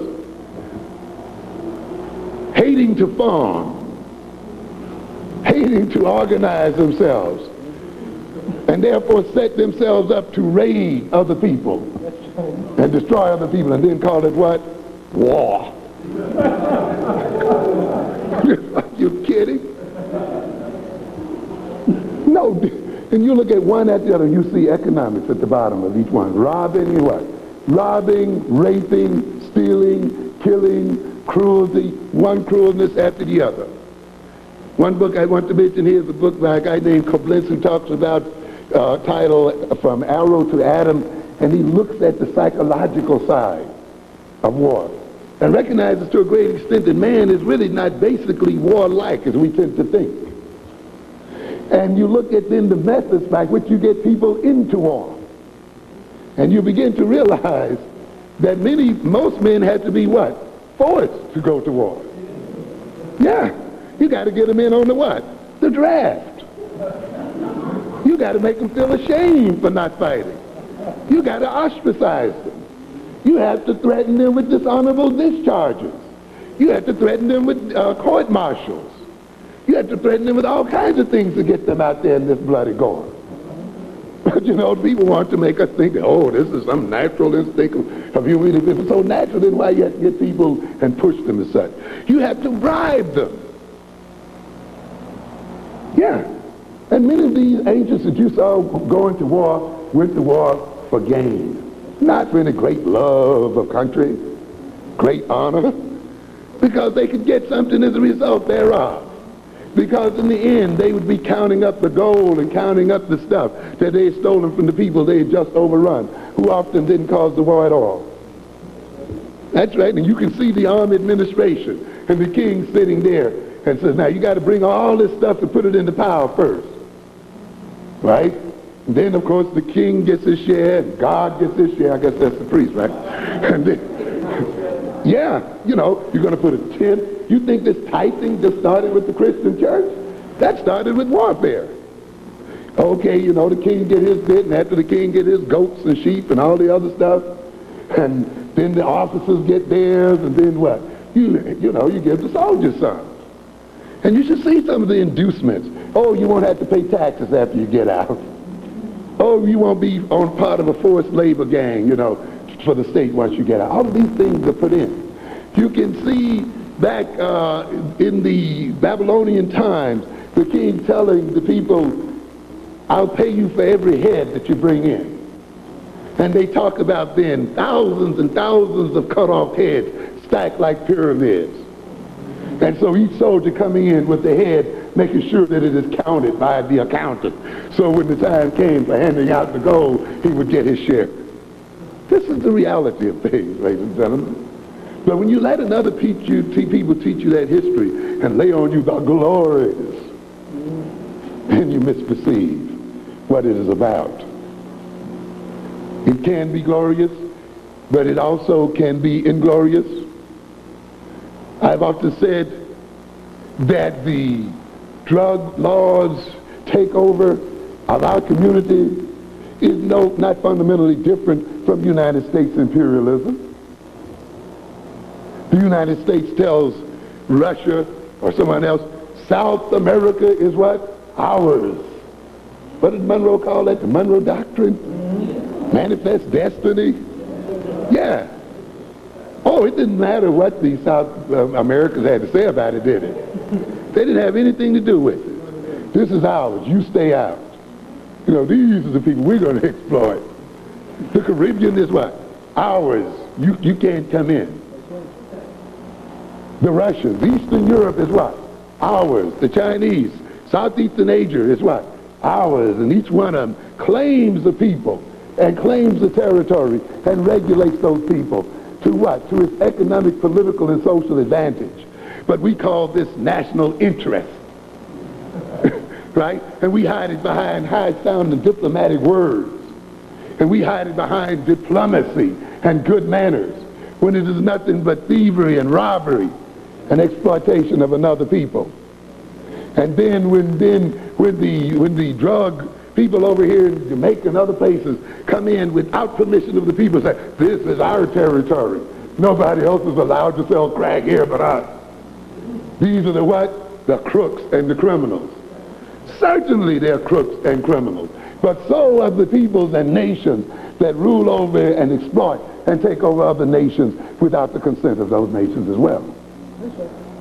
hating to farm, hating to organize themselves, and therefore set themselves up to raid other people and destroy other people, and then call it what? War. Are you kidding? No. And you look at one at the other, and you see economics at the bottom of each one. Robbing and what? Robbing, raping, stealing, killing, cruelty, one cruelness after the other. One book I want to mention here is a book by a guy named Koblenz who talks about title From Arrow to Adam, and he looks at the psychological side of war and recognizes to a great extent that man is really not basically warlike as we tend to think. And you look at then the methods by which you get people into war, and you begin to realize that most men had to be what? Forced to go to war. Yeah, you got to get them in on the what? The draft. You got to make them feel ashamed for not fighting. You got to ostracize them. You have to threaten them with dishonorable discharges. You have to threaten them with court martials. You have to threaten them with all kinds of things to get them out there in this bloody gore. But you know, people want to make us think that, oh, this is some natural instinct of human. If it's so natural, then why you have to get people and push them as such? You have to bribe them. Yeah. And many of these ancients that you saw going to war went to war for gain. not for any great love of country, great honor, because they could get something as a result thereof. Because in the end, they would be counting up the gold and counting up the stuff that they had stolen from the people they had just overrun, who often didn't cause the war at all. That's right, and you can see the army administration and the king sitting there and says, now you got to bring all this stuff and put it in the pile first. Right? And then, of course, the king gets his share, and God gets his share. I guess that's the priest, right? And then, yeah, you know, you're going to put a tenth. You think this tithing just started with the Christian church? That started with warfare. Okay, you know, the king get his bit, and after the king get his goats and sheep and all the other stuff, and then the officers get theirs, and then what? You know, you give the soldiers some. And you should see some of the inducements. Oh, you won't have to pay taxes after you get out. Oh, you won't be on part of a forced labor gang, you know, for the state once you get out. All of these things are put in. You can see back in the Babylonian times, the king telling the people, I'll pay you for every head that you bring in. And they talk about then thousands and thousands of cut off heads stacked like pyramids. And so each soldier coming in with the head, making sure that it is counted by the accountant. So when the time came for handing out the gold, he would get his share. This is the reality of things, ladies and gentlemen. But when you let another people teach you that history and lay on you the glories, then you misperceive what it is about. It can be glorious, but it also can be inglorious. I've often said that the drug laws takeover of our community is not fundamentally different from United States imperialism. The United States tells Russia or someone else, South America is what? Ours. What did Monroe call that? The Monroe Doctrine? Manifest destiny? Yeah. Oh, it didn't matter what the South Americans had to say about it, did it? They didn't have anything to do with it. This is ours. You stay out. You know, these are the people we're going to exploit. The Caribbean is what? Ours. You can't come in. The Russians, Eastern Europe is what? Ours. The Chinese, Southeastern Asia is what? Ours. And each one of them claims the people and claims the territory and regulates those people to what? To its economic, political, and social advantage. But we call this national interest. Right? And we hide it behind high-sounding diplomatic words. And we hide it behind diplomacy and good manners, when it is nothing but thievery and robbery and exploitation of another people. And then when the drug people over here in Jamaica and other places come in without permission of the people, say, this is our territory. Nobody else is allowed to sell crack here but us. These are the what? The crooks and the criminals. Certainly they're crooks and criminals. But so are the peoples and nations that rule over and exploit and take over other nations without the consent of those nations as well.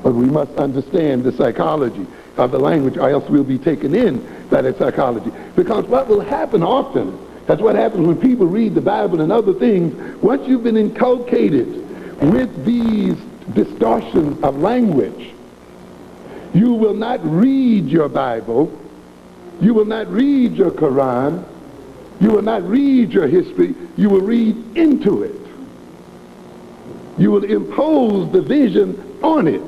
But we must understand the psychology of the language, or else we'll be taken in by that psychology. Because what will happen often, that's what happens when people read the Bible and other things, once you've been inculcated with these distortions of language, you will not read your Bible, you will not read your Quran, you will not read your history, you will read into it. You will impose the vision on it.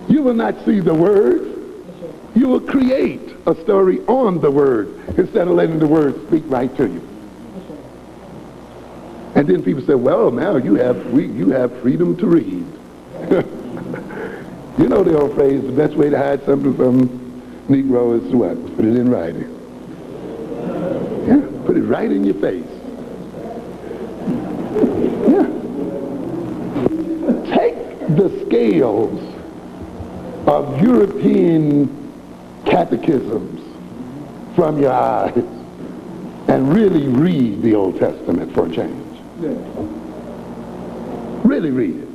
You will not see the word. You will create a story on the word instead of letting the word speak right to you. And then people say, well, now you have freedom to read. You know the old phrase, the best way to hide something from Negro is what? Put it in writing. Yeah, put it right in your face. Yeah. Take the scales of European catechisms from your eyes and really read the Old Testament for a change. Yeah. Really read it.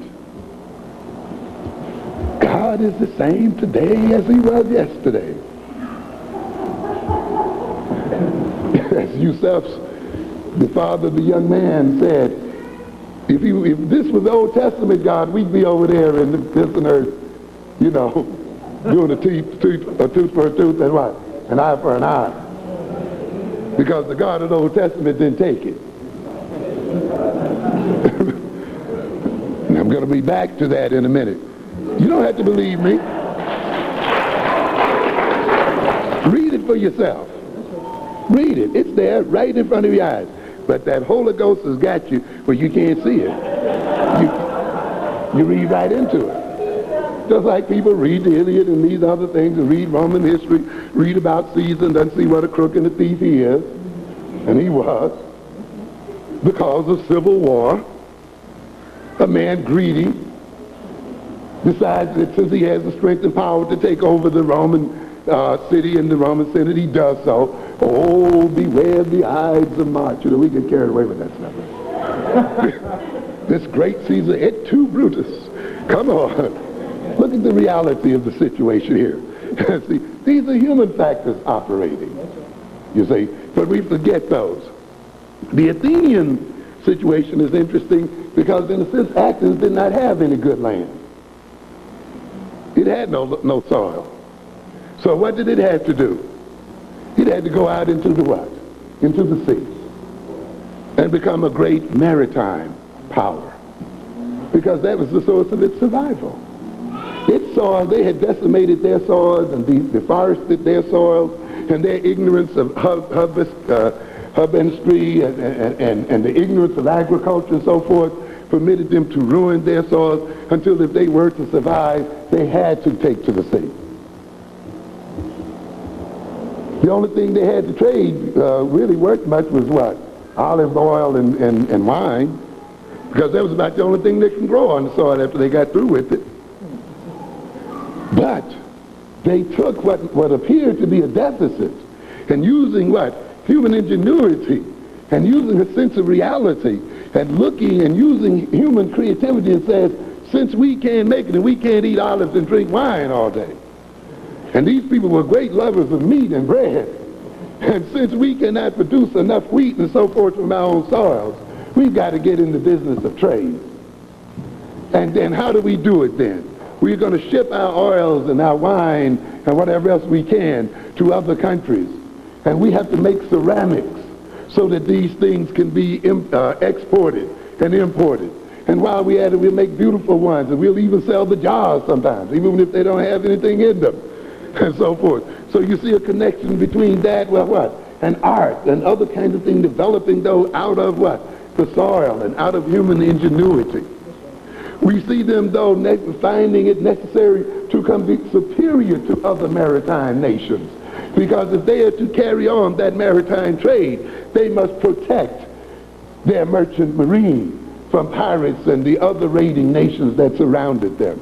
God is the same today as he was yesterday. As Yusuf's The father of the young man said, if this was the Old Testament, God, we'd be over there in this and earth, you know, doing a tooth for a tooth and what? An eye for an eye. Because the God of the Old Testament didn't take it. And I'm going to be back to that in a minute. You don't have to believe me. Read it for yourself. Read it. It's there right in front of your eyes. But that Holy Ghost has got you where you can't see it. You read right into it. Just like people read the Iliad and these other things and read Roman history, read about Caesar and doesn't see what a crook and a thief he is. And he was. Because of civil war, a man greedy decides that since he has the strength and power to take over the Roman city and the Roman Senate, he does so. Oh, beware the Ides of March. You know, we get carried away with that stuff. This great Caesar, et tu, Brutus. Come on. Look at the reality of the situation here. See, these are human factors operating, you see, but we forget those. The Athenian situation is interesting because, in a sense, Athens did not have any good land. It had no soil. So what did it have to do? It had to go out into the what? Into the sea. And become a great maritime power. Because that was the source of its survival. Its soil, they had decimated their soils and deforested their soils, and their ignorance of husbandry and the ignorance of agriculture and so forth permitted them to ruin their soils until if they were to survive, they had to take to the sea. The only thing they had to trade really worth much was what? Olive oil and wine, because that was about the only thing they can grow on the soil after they got through with it. But they took what appeared to be a deficit and using what? Human ingenuity and using a sense of reality and looking and using human creativity and says, since we can't make it and we can't eat olives and drink wine all day, and these people were great lovers of meat and bread, and since we cannot produce enough wheat and so forth from our own soils, we've got to get in the business of trade. And then how do we do it then? We're going to ship our oils and our wine and whatever else we can to other countries. And we have to make ceramics so that these things can be exported and imported. And while we're at it, we'll make beautiful ones, and we'll even sell the jars sometimes, even if they don't have anything in them, and so forth. So you see a connection between that, well, what? And art and other kinds of things developing, though, out of what? The soil and out of human ingenuity. We see them, though, finding it necessary to be superior to other maritime nations. Because if they are to carry on that maritime trade, they must protect their merchant marine from pirates and the other raiding nations that surrounded them.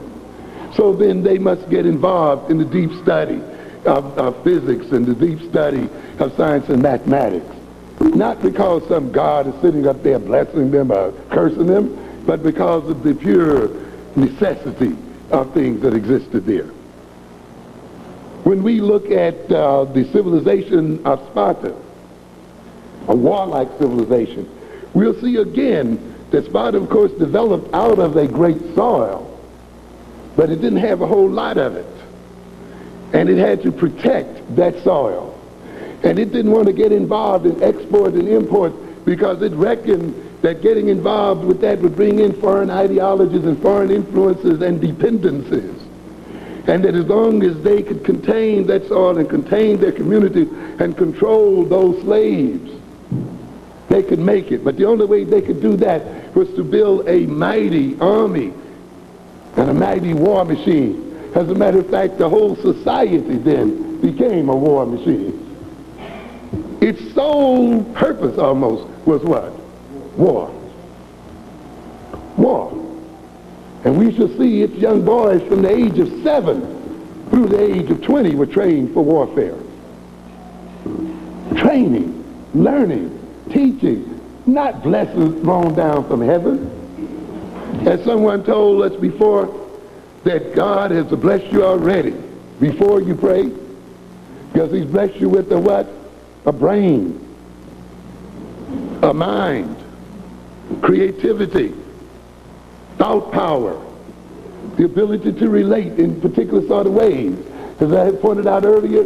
So then they must get involved in the deep study of physics and the deep study of science and mathematics. Not because some God is sitting up there blessing them or cursing them, but because of the pure necessity of things that existed there. When we look at the civilization of Sparta, a warlike civilization, we'll see again that Sparta, of course, developed out of a great soil, but it didn't have a whole lot of it. And it had to protect that soil. And it didn't want to get involved in export and import because it reckoned that getting involved with that would bring in foreign ideologies and foreign influences and dependencies. And that as long as they could contain that soil and contain their community and control those slaves, they could make it. But the only way they could do that was to build a mighty army and a mighty war machine. As a matter of fact, the whole society then became a war machine. Its sole purpose almost was what? War. War. And we shall see its young boys from the age of 7 through the age of 20 were trained for warfare. Training, learning, teaching, not blessings thrown down from heaven. As someone told us before, that God has blessed you already before you pray, because he's blessed you with a what? A brain. a mind, creativity, thought power, the ability to relate in particular sort of ways. As I had pointed out earlier,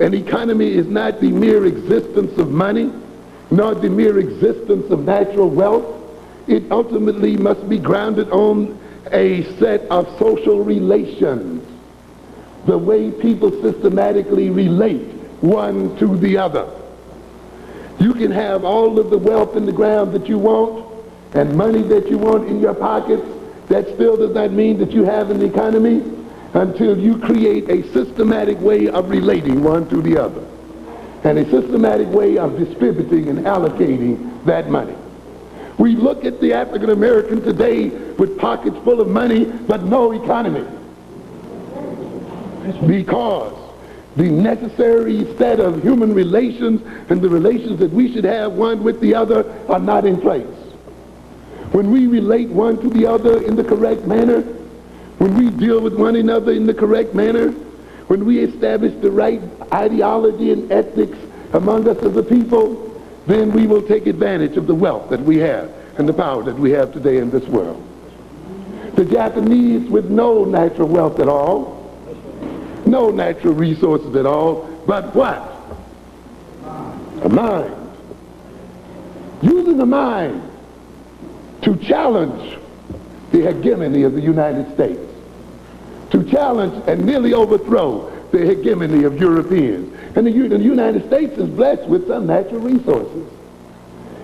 an economy is not the mere existence of money, nor the mere existence of natural wealth. It ultimately must be grounded on a set of social relations, the way people systematically relate one to the other. You can have all of the wealth in the ground that you want and money that you want in your pockets. That still does not mean that you have an economy until you create a systematic way of relating one to the other and a systematic way of distributing and allocating that money. We look at the African American today with pockets full of money but no economy, because the necessary set of human relations and the relations that we should have one with the other are not in place. When we relate one to the other in the correct manner, when we deal with one another in the correct manner, when we establish the right ideology and ethics among us as a people, then we will take advantage of the wealth that we have and the power that we have today in this world. The Japanese, with no natural wealth at all, no natural resources at all, but what? A mind. Using the mind to challenge the hegemony of the United States, to challenge and nearly overthrow the hegemony of Europeans. And the United States is blessed with some natural resources.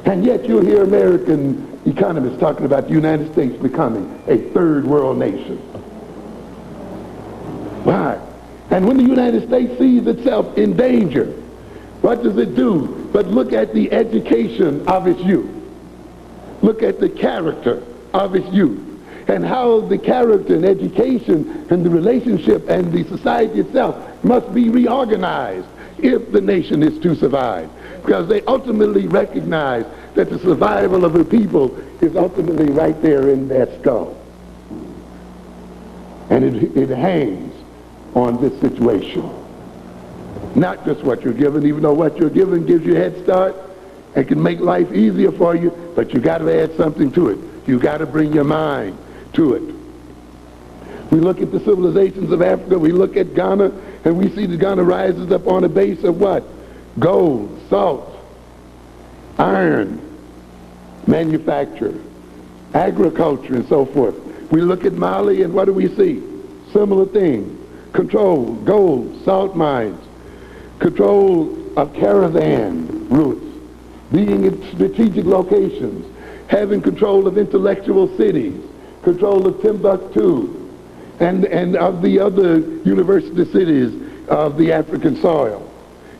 And yet you'll hear American economists talking about the United States becoming a third world nation. Why? And when the United States sees itself in danger, what does it do but look at the education of its youth? Look at the character of its youth and how the character and education and the relationship and the society itself must be reorganized if the nation is to survive. Because they ultimately recognize that the survival of the people is ultimately right there in their skull. And it hangs on this situation. Not just what you're given, even though what you're given gives you a head start and can make life easier for you, but you got to add something to it. You got to bring your mind to it. We look at the civilizations of Africa, we look at Ghana, and we see that Ghana rises up on a base of what? Gold, salt, iron, manufacture, agriculture, and so forth. We look at Mali, and what do we see? Similar things. Control, gold, salt mines, control of caravan routes, being in strategic locations, having control of intellectual cities, control of Timbuktu, and of the other university cities of the African soil,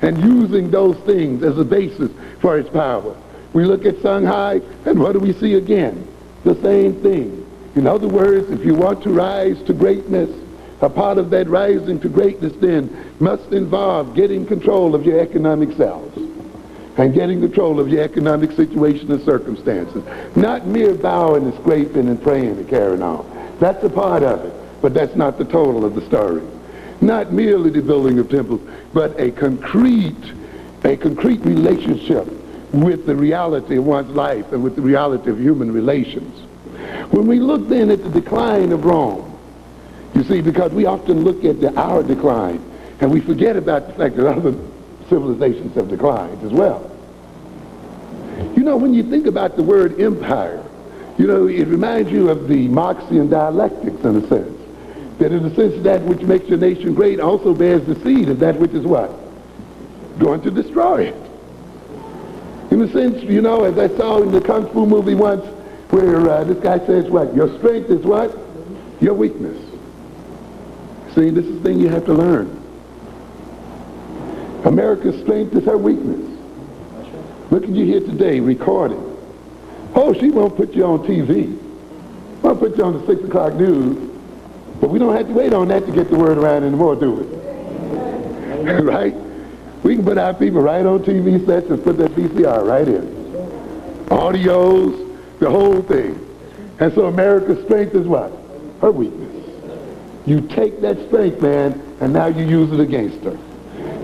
and using those things as a basis for its power. We look at Shanghai, and what do we see again? The same thing. In other words, if you want to rise to greatness, a part of that rising to greatness then must involve getting control of your economic selves and getting control of your economic situation and circumstances. Not mere bowing and scraping and praying and carrying on. That's a part of it, but that's not the total of the story. Not merely the building of temples, but a concrete relationship with the reality of one's life and with the reality of human relations. When we look then at the decline of Rome, you see, because we often look at our decline and we forget about the fact that other civilizations have declined as well. You know, when you think about the word empire, you know, it reminds you of the Marxian dialectics in a sense. That in a sense that which makes your nation great also bears the seed of that which is what? Going to destroy it. In a sense, you know, as I saw in the Kung Fu movie once, where this guy says what? Your strength is what? Your weakness. See, this is the thing you have to learn. America's strength is her weakness. Look at you here today, recording. Oh, she won't put you on TV. Won't put you on the 6 o'clock news. But we don't have to wait on that to get the word around anymore, do we? Right? We can put our people right on TV sets and put that VCR right in. Audios, the whole thing. And so America's strength is what? Her weakness. You take that strength, man, and now you use it against her.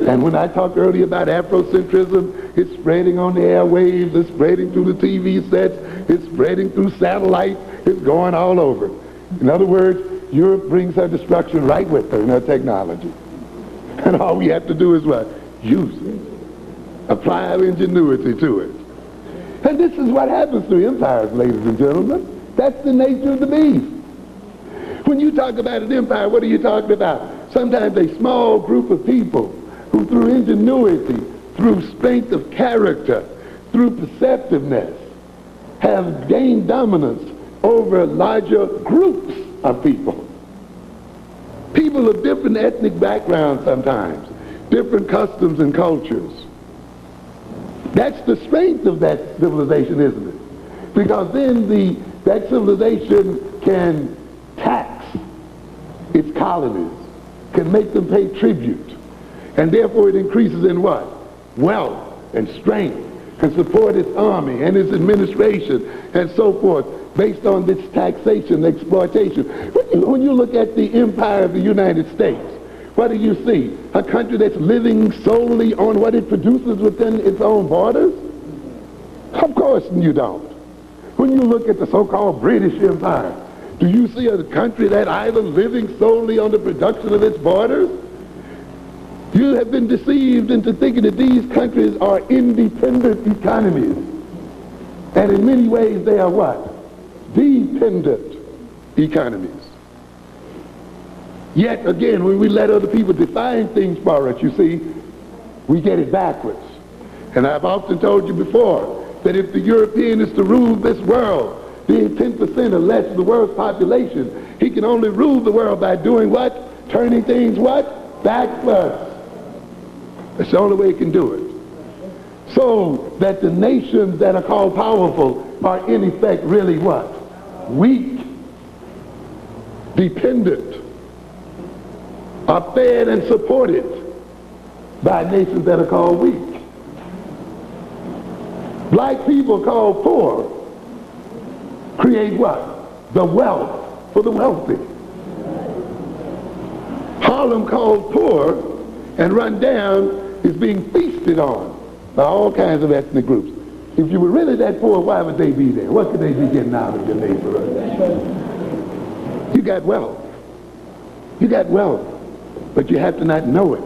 And when I talked earlier about Afrocentrism, it's spreading on the airwaves, it's spreading through the TV sets, it's spreading through satellites, it's going all over. In other words, Europe brings her destruction right with her in her technology. And all we have to do is what? Use it. Apply our ingenuity to it. And this is what happens to empires, ladies and gentlemen. That's the nature of the beast. When you talk about an empire, what are you talking about? Sometimes a small group of people who through ingenuity, through strength of character, through perceptiveness, have gained dominance over larger groups of people. People of different ethnic backgrounds sometimes, different customs and cultures. That's the strength of that civilization, isn't it? Because then that civilization can tax its colonies, can make them pay tribute, and therefore it increases in what? Wealth and strength, can support its army and its administration and so forth, based on this taxation, exploitation. When you look at the empire of the United States, what do you see? A country that's living solely on what it produces within its own borders? Of course you don't. When you look at the so-called British Empire, do you see a country that either living solely on the production of its borders? You have been deceived into thinking that these countries are independent economies. And in many ways they are what? Dependent economies. Yet again, when we let other people define things for us, you see, we get it backwards. And I've often told you before that if the European is to rule this world, being 10% or less of the world's population, he can only rule the world by doing what? Turning things what? Backwards. That's the only way he can do it. So that the nations that are called powerful are in effect really what? Weak, dependent, are fed and supported by nations that are called weak. Black people called poor create what? The wealth for the wealthy. Harlem called poor and run down is being feasted on by all kinds of ethnic groups. If you were really that poor, why would they be there? What could they be getting out of your neighborhood? You got wealth. You got wealth. But you have to not know it.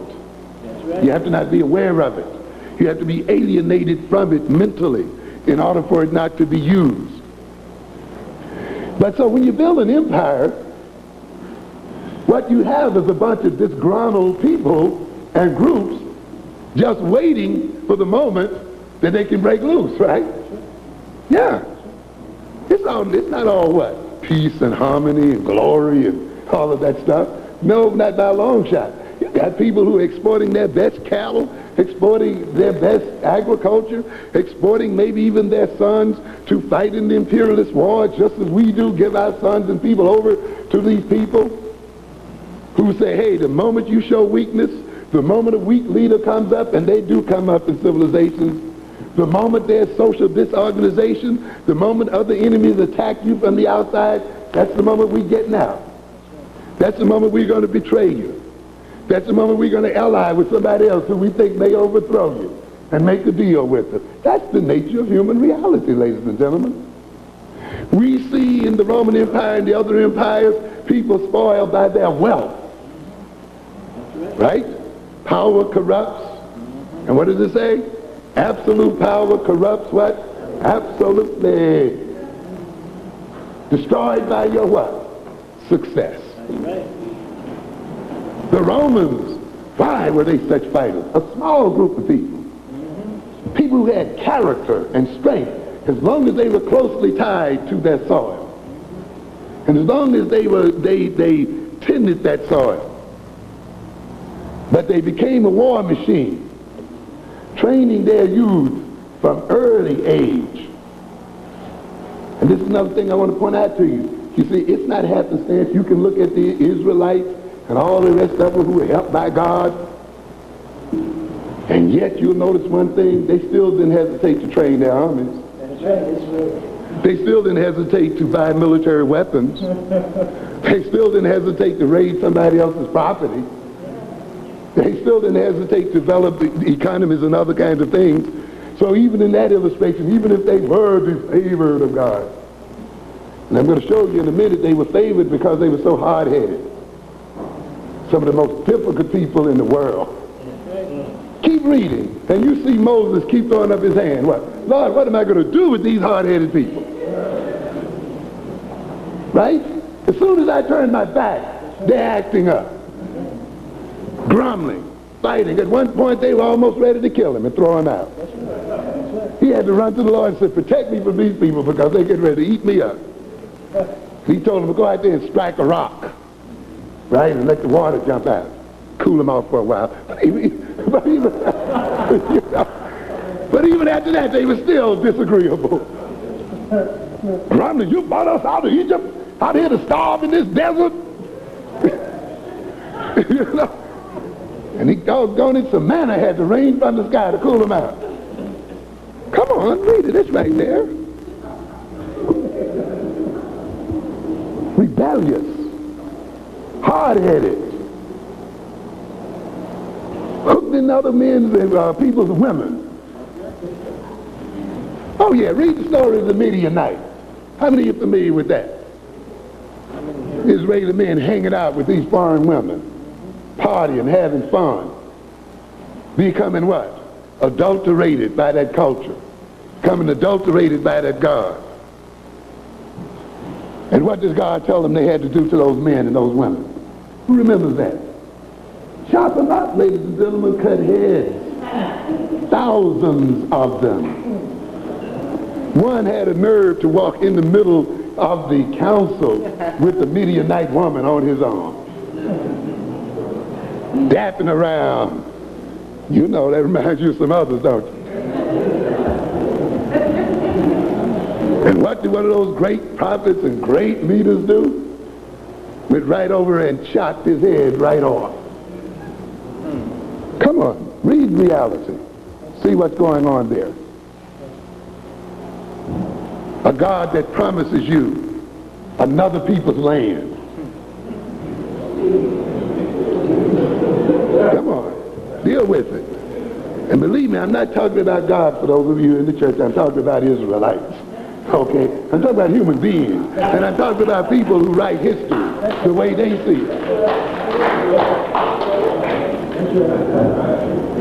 You have to not be aware of it. You have to be alienated from it mentally in order for it not to be used. But so when you build an empire, what you have is a bunch of disgruntled people and groups just waiting for the moment that they can break loose, right? Yeah. It's not all what? Peace and harmony and glory and all of that stuff. No, not by a long shot. You got people who are exporting their best cattle, exporting their best agriculture, exporting maybe even their sons to fight in the imperialist war, just as we do, give our sons and people over to these people who say, hey, the moment you show weakness, the moment a weak leader comes up, and they do come up in civilizations, the moment there's social disorganization, the moment other enemies attack you from the outside, that's the moment we're getting out. That's the moment we're going to betray you. That's the moment we're going to ally with somebody else who we think may overthrow you and make a deal with them. That's the nature of human reality, ladies and gentlemen. We see in the Roman Empire and the other empires people spoiled by their wealth. Right? Power corrupts. And what does it say? Absolute power corrupts what? Absolutely. Destroyed by your what? Success. The Romans, why were they such fighters? A small group of people. People who had character and strength, as long as they were closely tied to their soil. And as long as they tended that soil. But they became a war machine, training their youth from early age. And this is another thing I want to point out to you. You see, it's not happenstance. You can look at the Israelites and all the rest of them who were helped by God, and yet you'll notice one thing, they still didn't hesitate to train their armies. They still didn't hesitate to buy military weapons. They still didn't hesitate to raid somebody else's property. They still didn't hesitate to develop the economies and other kinds of things. So even in that illustration, even if they were the favored of God, and I'm going to show you in a minute, they were favored because they were so hard-headed. Some of the most difficult people in the world. Keep reading, and you see Moses keep throwing up his hand. What? Lord, what am I going to do with these hard-headed people? Right? As soon as I turn my back, they're acting up. Grumbling, fighting. At one point, they were almost ready to kill him and throw him out. He had to run to the Lord and say, protect me from these people because they get ready to eat me up. He told him to go out there and strike a rock, right, and let the water jump out. Cool them off for a while. But even after that, they were still disagreeable. Grumbling, you brought us out of Egypt, out here to starve in this desert. You know? And he doggone it, some manna had to rain from the sky to cool them out. Come on, read it. It's right there. Rebellious, hard-headed, hooked in other men's and people's women. Oh yeah, read the story of the Midianite. How many of you are familiar with that? Israeli men hanging out with these foreign women, partying, having fun, becoming what? Adulterated by that culture, becoming adulterated by that God. And what does God tell them they had to do to those men and those women? Who remembers that? Chop them up, ladies and gentlemen, cut heads. Thousands of them. One had a nerve to walk in the middle of the council with the Midianite woman on his arm. Dapping around. You know, that reminds you of some others, don't you? And what did one of those great prophets and great leaders do? Went right over and chopped his head right off. Come on, read reality. See what's going on there. A God that promises you another people's land. Come on, deal with it. And believe me, I'm not talking about God for those of you in the church. I'm talking about Israelites. Okay? I'm talking about human beings. And I'm talking about people who write history the way they see it.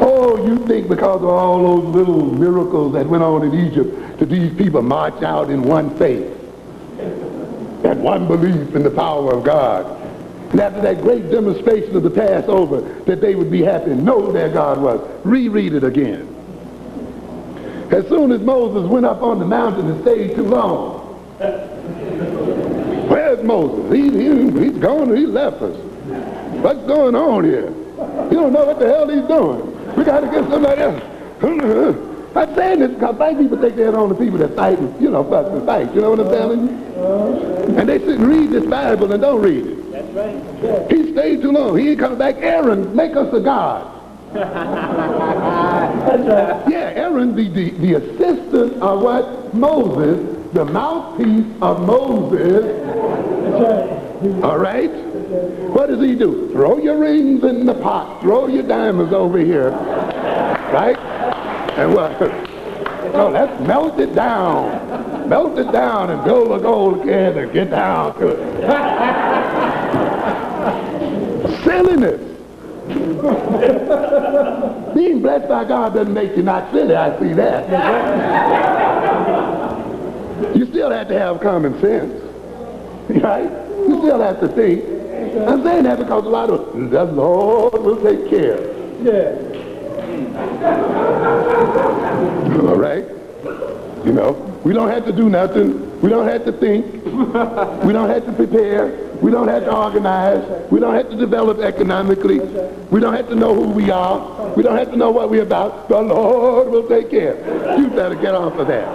Oh, you think because of all those little miracles that went on in Egypt that these people march out in one faith and one belief in the power of God. And after that great demonstration of the Passover that they would be happy and know their God was. Reread it again. As soon as Moses went up on the mountain and stayed too long. Where's Moses? He's gone, he left us. What's going on here? You don't know what the hell he's doing. We got to get somebody else. I'm saying this because white people think they're the only people that fight and, fuss and fight. You know what I'm telling you? And they sit and read this Bible and don't read it. That's right. He stayed too long. He ain't coming back. Aaron, make us a god. That's right. Yeah, Aaron, the assistant of what? Moses, the mouthpiece of Moses. That's right. All right? What does he do? Throw your rings in the pot. Throw your diamonds over here. Right? And what? So let's melt it down. Melt it down and build a gold can and get down to it. Silliness. Being blessed by God doesn't make you not silly. I see that. You still have to have common sense. Right? You still have to think. I'm saying that because a lot of the Lord will take care. Yeah. All right? We don't have to do nothing. We don't have to think. We don't have to prepare. We don't have to organize. We don't have to develop economically. We don't have to know who we are. We don't have to know what we're about. The Lord will take care. You better get off of that.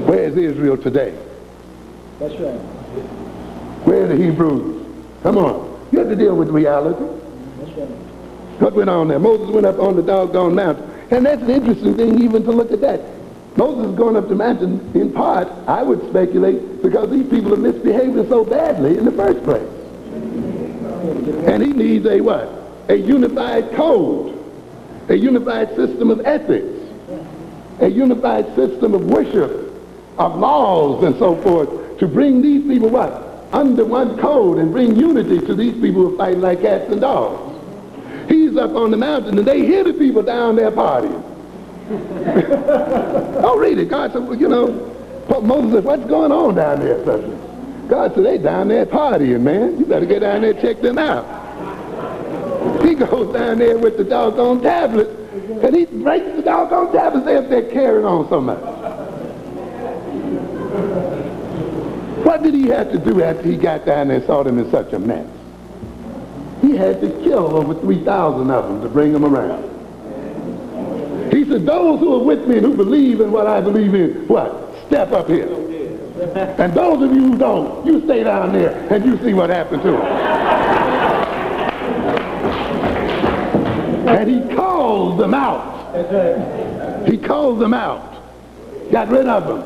Where is Israel today? That's right. Where are the Hebrews? Come on. You have to deal with reality. That's right. What went on there? Moses went up on the doggone mountain. And that's an interesting thing even to look at that. Moses is going up the mountain in part, I would speculate, because these people are misbehaving so badly in the first place. And he needs a what? A unified code, a unified system of ethics, a unified system of worship, of laws and so forth, to bring these people what? Under one code, and bring unity to these people who are fighting like cats and dogs. He's up on the mountain and they hear the people down there partying. Oh, read it. God said, well, you know, Moses said, what's going on down there, such? God said, they down there partying, man. You better get down there and check them out. He goes down there with the doggone tablet, and he breaks the doggone tablet if they're carrying on so much. What did he have to do after he got down there and saw them in such a mess? He had to kill over 3,000 of them to bring them around. He said, those who are with me and who believe in what I believe in, what? Step up here. And those of you who don't, you stay down there and you see what happened to them. And he called them out. He called them out. Got rid of them.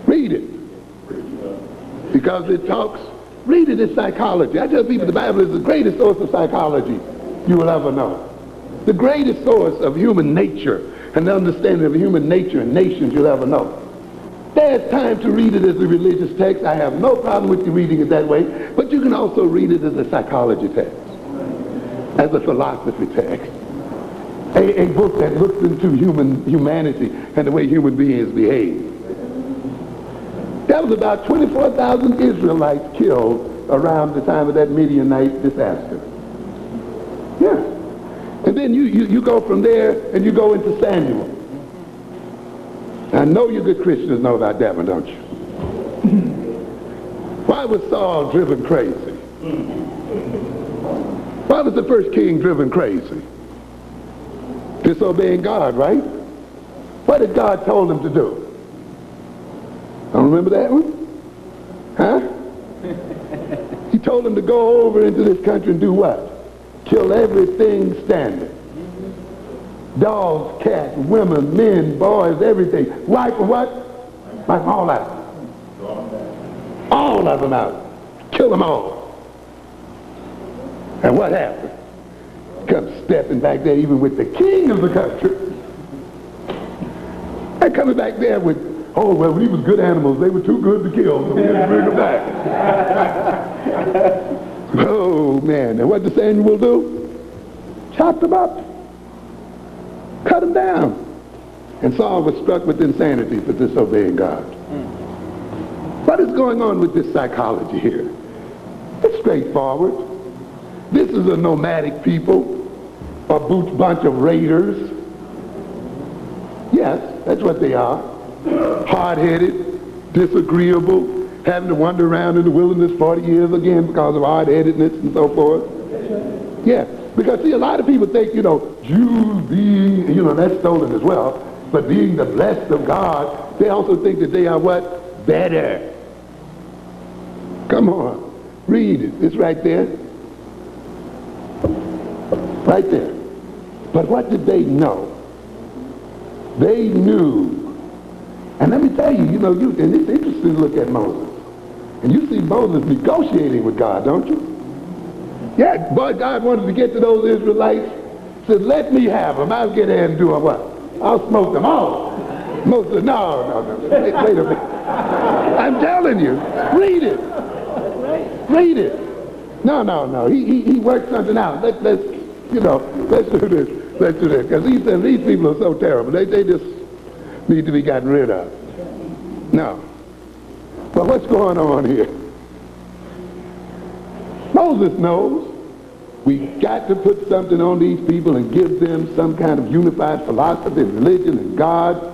Read it. Because it talks, read it, it's psychology. I tell people the Bible is the greatest source of psychology you will ever know. The greatest source of human nature and the understanding of human nature and nations you'll ever know. There's time to read it as a religious text. I have no problem with you reading it that way, but you can also read it as a psychology text, as a philosophy text, a book that looks into humanity and the way human beings behave. That was about 24,000 Israelites killed around the time of that Midianite disaster. Yeah. And then you go from there and you go into Samuel. I know you good Christians know about that one, don't you? Why was Saul driven crazy? Why was the first king driven crazy? Disobeying God, right? What did God told him to do? Don't remember that one? Huh? He told him to go over into this country and do what? Kill everything standing. Dogs, cats, women, men, boys, everything. Wipe them what? Wipe them all out. All of them out. Kill them all. And what happened? Come stepping back there even with the king of the country. And coming back there with, oh, well, he was good animals. They were too good to kill, so we had to bring them back. Oh, man. And what did Samuel do? Chopped them up. Cut them down. And Saul was struck with insanity for disobeying God. What is going on with this psychology here? It's straightforward. This is a nomadic people, a bunch of raiders. Yes, that's what they are. Hard-headed, disagreeable, having to wander around in the wilderness 40 years again because of hard-headedness and so forth. Yeah, because see, a lot of people think, Jews being, that's stolen as well, but being the blessed of God, they also think that they are what? Better. Come on, read it. It's right there. Right there. But what did they know? They knew. And let me tell you, and it's interesting to look at Moses. And you see Moses negotiating with God, don't you? Yeah, but God wanted to get to those Israelites. Said, let me have them. I'll get in and do what? I'll smoke them all. Moses said, no. Wait a minute. I'm telling you. Read it. Read it. No. He worked something out. Let's do this. Let's do this. Because these people are so terrible. They just need to be gotten rid of. No. But what's going on here? Moses knows we got to put something on these people and give them some kind of unified philosophy and religion and God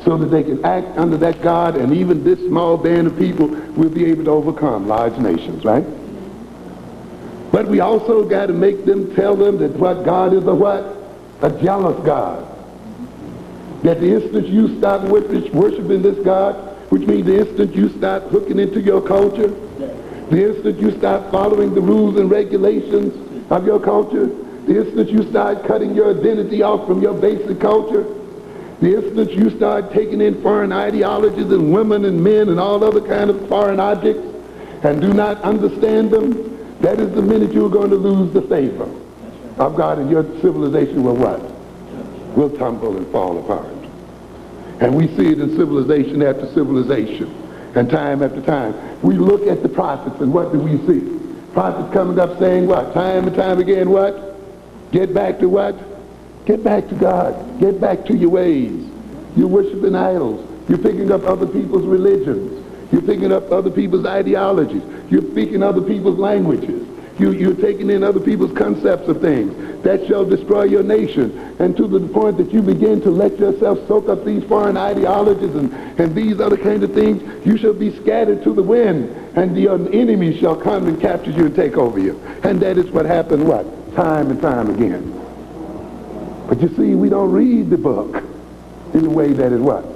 so that they can act under that God, and even this small band of people will be able to overcome large nations, right? But we also got to make them tell them that what God is a jealous God. That the instant you stop worshiping this God, which means the instant you start hooking into your culture, the instant you start following the rules and regulations of your culture, the instant you start cutting your identity off from your basic culture, The instant you start taking in foreign ideologies and women and men and all other kind of foreign objects and do not understand them, that is the minute you're going to lose the favor of God, and your civilization will what? Will tumble and fall apart. And we see it in civilization after civilization and time after time. We look at the prophets, and what do we see? Prophets coming up saying what? Time and time again, what? Get back to what? Get back to God. Get back to your ways. You're worshiping idols. You're picking up other people's religions. You're picking up other people's ideologies. You're speaking other people's languages. You're taking in other people's concepts of things. That shall destroy your nation. And to the point that you begin to let yourself soak up these foreign ideologies and these other kinds of things, you shall be scattered to the wind, and your enemies shall come and capture you and take over you. And that is what happened, what? Time and time again. But you see, we don't read the book in the way that it what?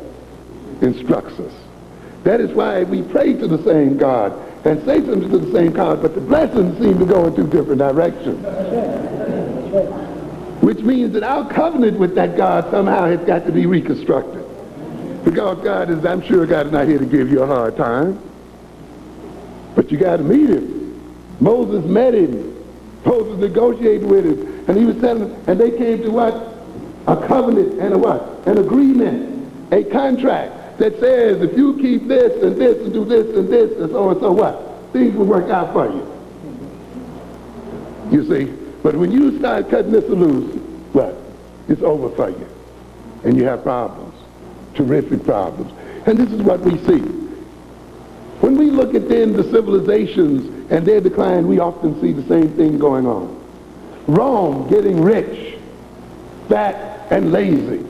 Instructs us. That is why we pray to the same God and say something to the same God, but the blessings seem to go in two different directions. Which means that our covenant with that God somehow has got to be reconstructed. Because God is, I'm sure God is not here to give you a hard time. But you got to meet him. Moses met him. Moses negotiated with him. And he was telling them, and they came to what? A covenant and a what? An agreement. A contract that says if you keep this and this and do this and this and so what? Things will work out for you. You see? But when you start cutting this loose, what? It's over for you. And you have problems. Terrific problems. And this is what we see. When we look at then the civilizations and their decline, we often see the same thing going on. Rome getting rich, fat, and lazy.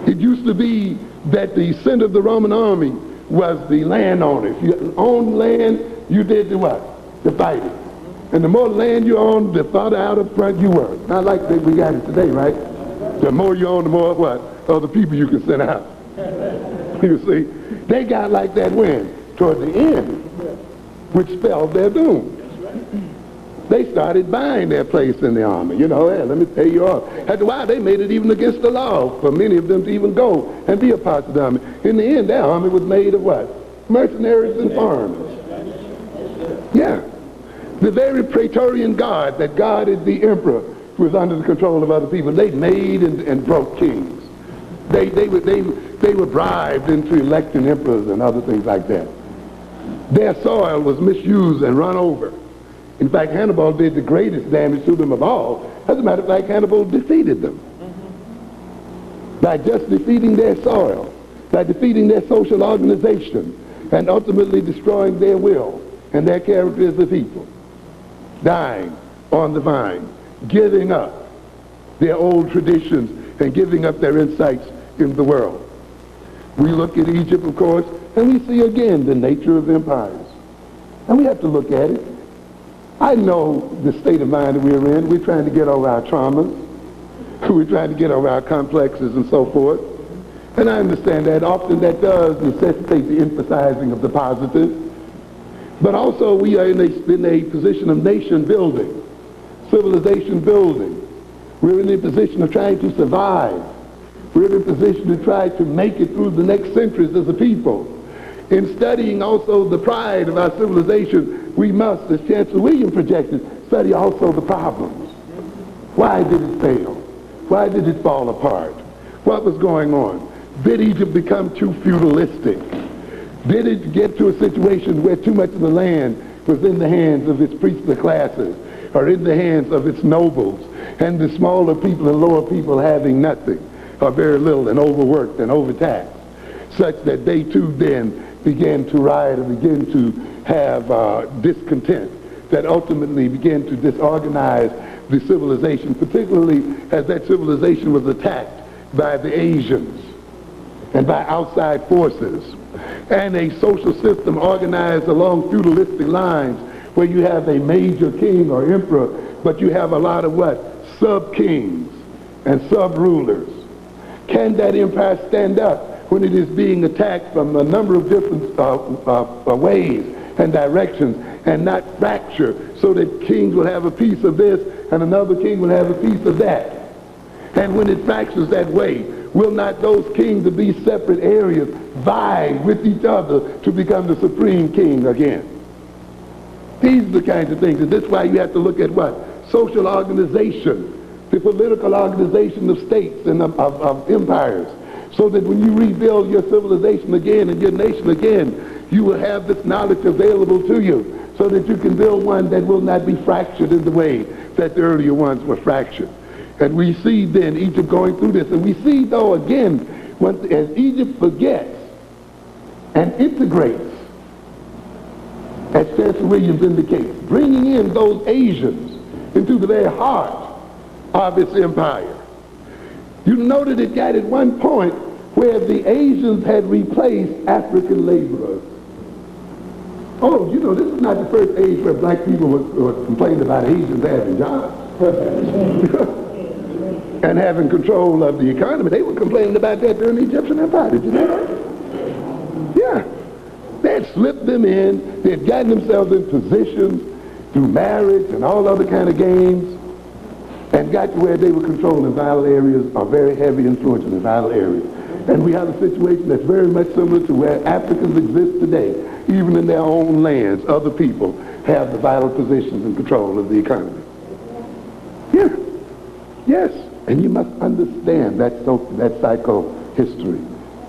It used to be that the center of the Roman army was the landowner. If you owned land, you did the what? The fighting. And the more land you owned, the farther out up front you were. Not like we got it today, right? The more you own, the more what? Other people you can send out. You see? They got like that when? Toward the end, which spelled their doom. They started buying their place in the army. You know, hey, let me pay you off. After a while, they made it even against the law for many of them to even go and be a part of the army. In the end, their army was made of what? Mercenaries and foreigners. Yeah. The very Praetorian Guard that guarded the emperor was under the control of other people. They made and broke kings. They were bribed into electing emperors and other things like that. Their soil was misused and run over. In fact, Hannibal did the greatest damage to them of all. As a matter of fact, Hannibal defeated them. By just defeating their soil, by defeating their social organization, and ultimately destroying their will and their character as a people. Dying on the vine, giving up their old traditions and giving up their insights in the world. We look at Egypt, of course, and we see again the nature of empires. And we have to look at it. I know the state of mind that we're in. We're trying to get over our traumas. We're trying to get over our complexes and so forth. And I understand that often that does necessitate the emphasizing of the positive. But also we are in a position of nation building, civilization building. We're in a position of trying to survive. We're in a position to try to make it through the next centuries as a people. In studying also the pride of our civilization, we must, as Chancellor William projected, study also the problems. Why did it fail? Why did it fall apart? What was going on? Did Egypt become too feudalistic? Did it get to a situation where too much of the land was in the hands of its priestly classes or in the hands of its nobles, and the smaller people and lower people having nothing or very little and overworked and overtaxed, such that they too then began to riot and begin to have discontent that ultimately began to disorganize the civilization, particularly as that civilization was attacked by the Asians and by outside forces, and a social system organized along feudalistic lines where you have a major king or emperor, but you have a lot of what? Sub-kings and sub-rulers. Can that empire stand up when it is being attacked from a number of different ways and directions and not fracture so that kings will have a piece of this and another king will have a piece of that? And when it fractures that way, will not those kings of these separate areas vie with each other to become the supreme king again? These are the kinds of things, and that's why you have to look at what? Social organization, the political organization of states and of empires, so that when you rebuild your civilization again and your nation again, you will have this knowledge available to you, so that you can build one that will not be fractured in the way that the earlier ones were fractured. And we see then Egypt going through this, and we see though again, as Egypt forgets and integrates, as Chancellor Williams indicates, bringing in those Asians into the very heart of its empire. You noted it got at one point where the Asians had replaced African laborers. Oh, you know, this is not the first age where black people were complaining about Asians having jobs and having control of the economy. They were complaining about that during the Egyptian Empire. Did you know that? Yeah. They had slipped them in. They had gotten themselves in positions through marriage and all other kind of games, and got to where they were controlling vital areas, or very heavy influence in the vital areas. And we have a situation that's very much similar to where Africans exist today. Even in their own lands, other people have the vital positions and control of the economy. Yeah. Yes. And you must understand that psycho-history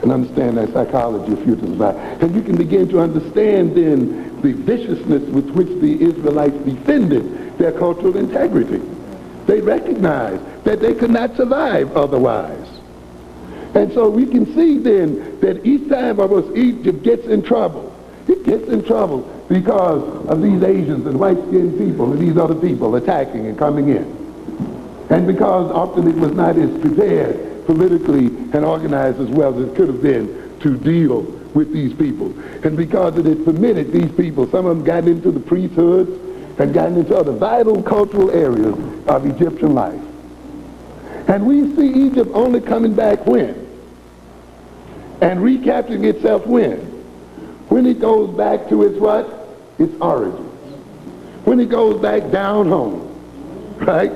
and understand that psychology of futures about. And you can begin to understand then the viciousness with which the Israelites defended their cultural integrity. They recognized that they could not survive otherwise. And so we can see then that each time almost Egypt gets in trouble, it gets in trouble because of these Asians and white-skinned people and these other people attacking and coming in. And because often it was not as prepared politically and organized as well as it could have been to deal with these people. And because it had permitted these people, some of them got into the priesthoods and gotten into other vital cultural areas of Egyptian life. And we see Egypt only coming back when? And recapturing itself when? When it goes back to its what? Its origins. When it goes back down home, right?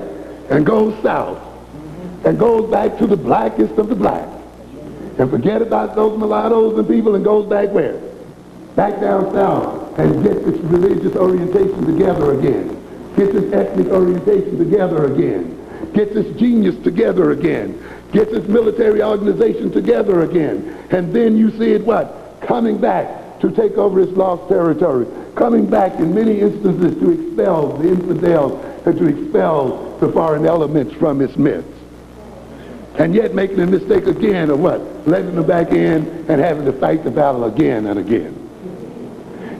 And goes south. And goes back to the blackest of the black. And forget about those mulattoes and people and goes back where? Back down south and gets its religious orientation together again. Gets its ethnic orientation together again. Gets its genius together again. Gets its military organization together again. And then you see it what? Coming back to take over its lost territory. Coming back in many instances to expel the infidels and to expel the foreign elements from its midst. And yet making a mistake again of what? Letting them back in and having to fight the battle again and again.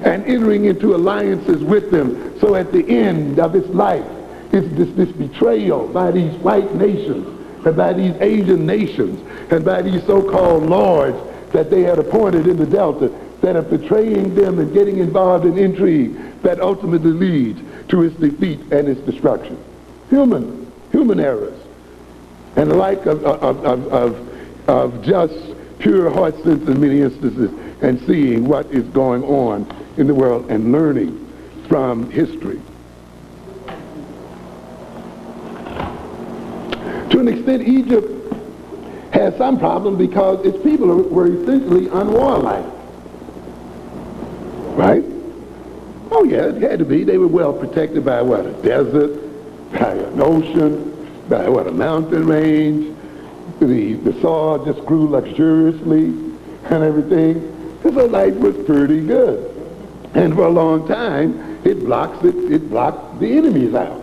And entering into alliances with them, so at the end of its life, it's this betrayal by these white nations and by these Asian nations and by these so-called lords that they had appointed in the Delta that are betraying them and getting involved in intrigue that ultimately leads to its defeat and its destruction. Human errors. And the like of just pure heart sense in many instances, and seeing what is going on in the world and learning from history. To an extent, Egypt has some problem because its people were essentially unwarlike. Right? Oh yeah, it had to be. They were well protected by what? A desert, by an ocean, by what? A mountain range. The soil just grew luxuriously and everything. And so life was pretty good. And for a long time, it blocked the enemies out.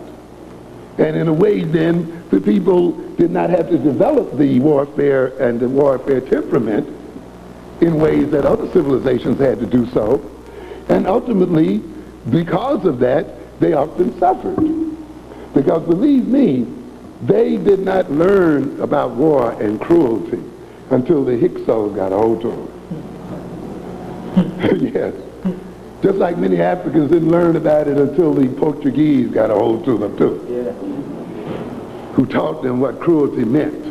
And in a way then, the people did not have to develop the warfare and the warfare temperament in ways that other civilizations had to do so. And ultimately, because of that, they often suffered. Because believe me, they did not learn about war and cruelty until the Hyksos got a hold of them. Yes. Just like many Africans didn't learn about it until the Portuguese got a hold of them too. Yeah. Who taught them what cruelty meant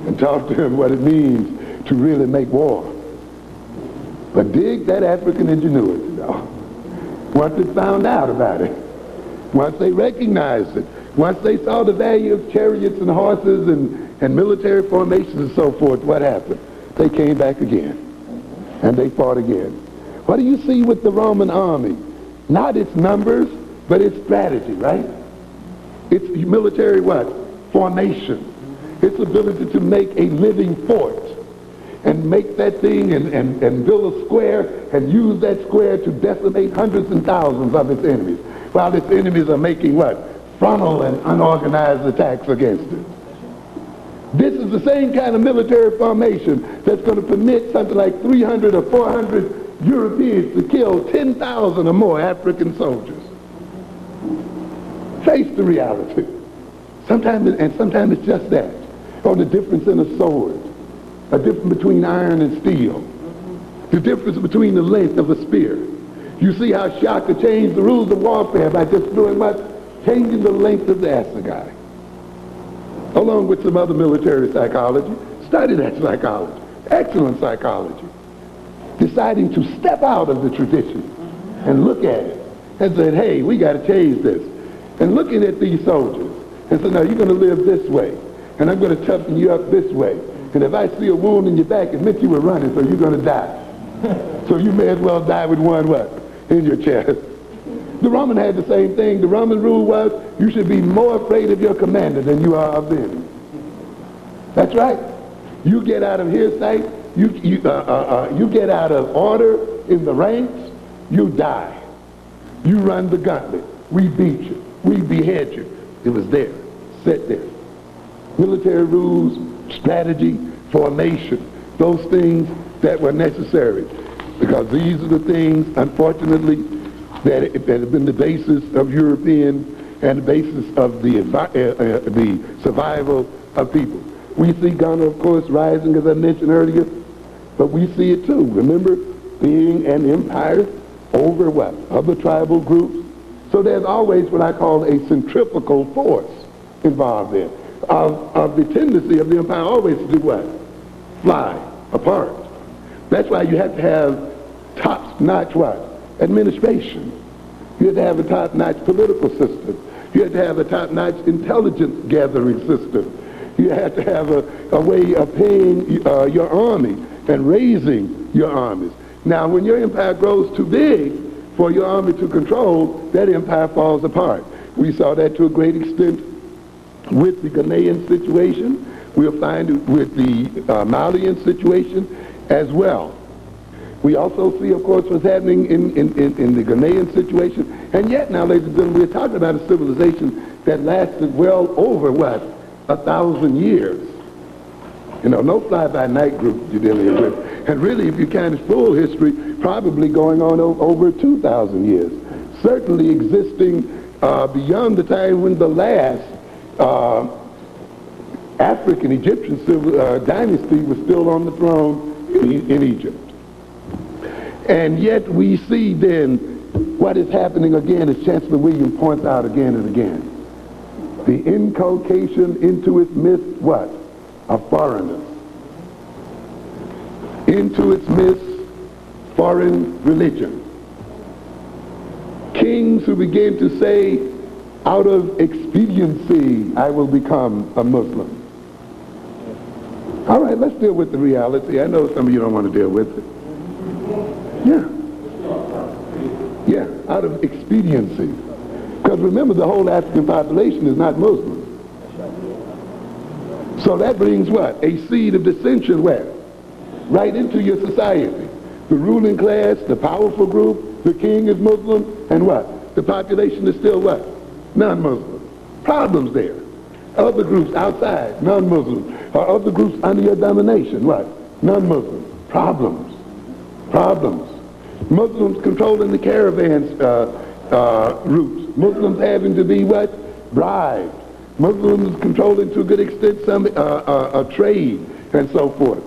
and taught them what it means to really make war. But dig that African ingenuity, though. Once they found out about it, once they recognized it, once they saw the value of chariots and horses and military formations and so forth, what happened? They came back again, and they fought again. What do you see with the Roman army? Not its numbers, but its strategy, right? Its military what? Formation. Its ability to make a living fort and make that thing and build a square and use that square to decimate hundreds and thousands of its enemies, while its enemies are making what? Frontal and unorganized attacks against it. This is the same kind of military formation that's going to permit something like 300 or 400 Europeans to kill 10,000 or more African soldiers. Face the reality. Sometimes it's just that. Or the difference in a sword. A difference between iron and steel. The difference between the length of a spear. You see how Shaka changed the rules of warfare by just doing what? Changing the length of the assegai. Along with some other military psychology. Study that psychology. Excellent psychology. Deciding to step out of the tradition and look at it and said, hey, we got to change this. And looking at these soldiers and said, no, you're going to live this way. And I'm going to toughen you up this way. And if I see a wound in your back, it meant you were running, so you're going to die. So you may as well die with one what? In your chest. The Roman had the same thing. The Roman rule was you should be more afraid of your commander than you are of them. That's right. You get out of his sight, you get out of order in the ranks, you die. You run the gauntlet. We beat you. We behead you. It was there. Set there. Military rules, strategy, formation, those things that were necessary. Because these are the things, unfortunately, that have been the basis of European and the basis of the survival of people. We see Ghana, of course, rising, as I mentioned earlier, but we see it too. Remember, being an empire over what? Other tribal groups. So there's always what I call a centrifugal force involved there. Of the tendency of the empire always to do what? Fly apart. That's why you have to have top-notch what? Administration. You have to have a top-notch political system. You have to have a top-notch intelligence gathering system. You have to have a way of paying your army and raising your armies. Now, when your empire grows too big for your army to control, that empire falls apart. We saw that to a great extent with the Ghanaian situation. We'll find it with the Malian situation as well. We also see, of course, what's happening in the Ghanaian situation. And yet now, ladies and gentlemen, we're talking about a civilization that lasted well over, what, 1,000 years. You know, no fly-by-night group you're dealing with. And really, if you count its full history, probably going on over 2,000 years. Certainly existing beyond the time when the last African Egyptian dynasty was still on the throne in Egypt. And yet we see then what is happening again, as Chancellor William points out again and again. The inculcation into its midst, what? Of foreigners. Into its midst, foreign religion. Kings who begin to say, out of expediency, I will become a Muslim. All right, let's deal with the reality. I know some of you don't want to deal with it. Yeah, out of expediency. Because remember, the whole African population is not Muslim. So that brings what? A seed of dissension where? Right into your society. The ruling class, the powerful group, the king is Muslim, and what? The population is still what? Non-Muslim. Problems there. Other groups outside, non-Muslim. Or other groups under your domination, what? Non-Muslim. Problems. Problems. Muslims controlling the caravans routes. Muslims having to be what? Bribed. Muslims controlling to a good extent some trade and so forth.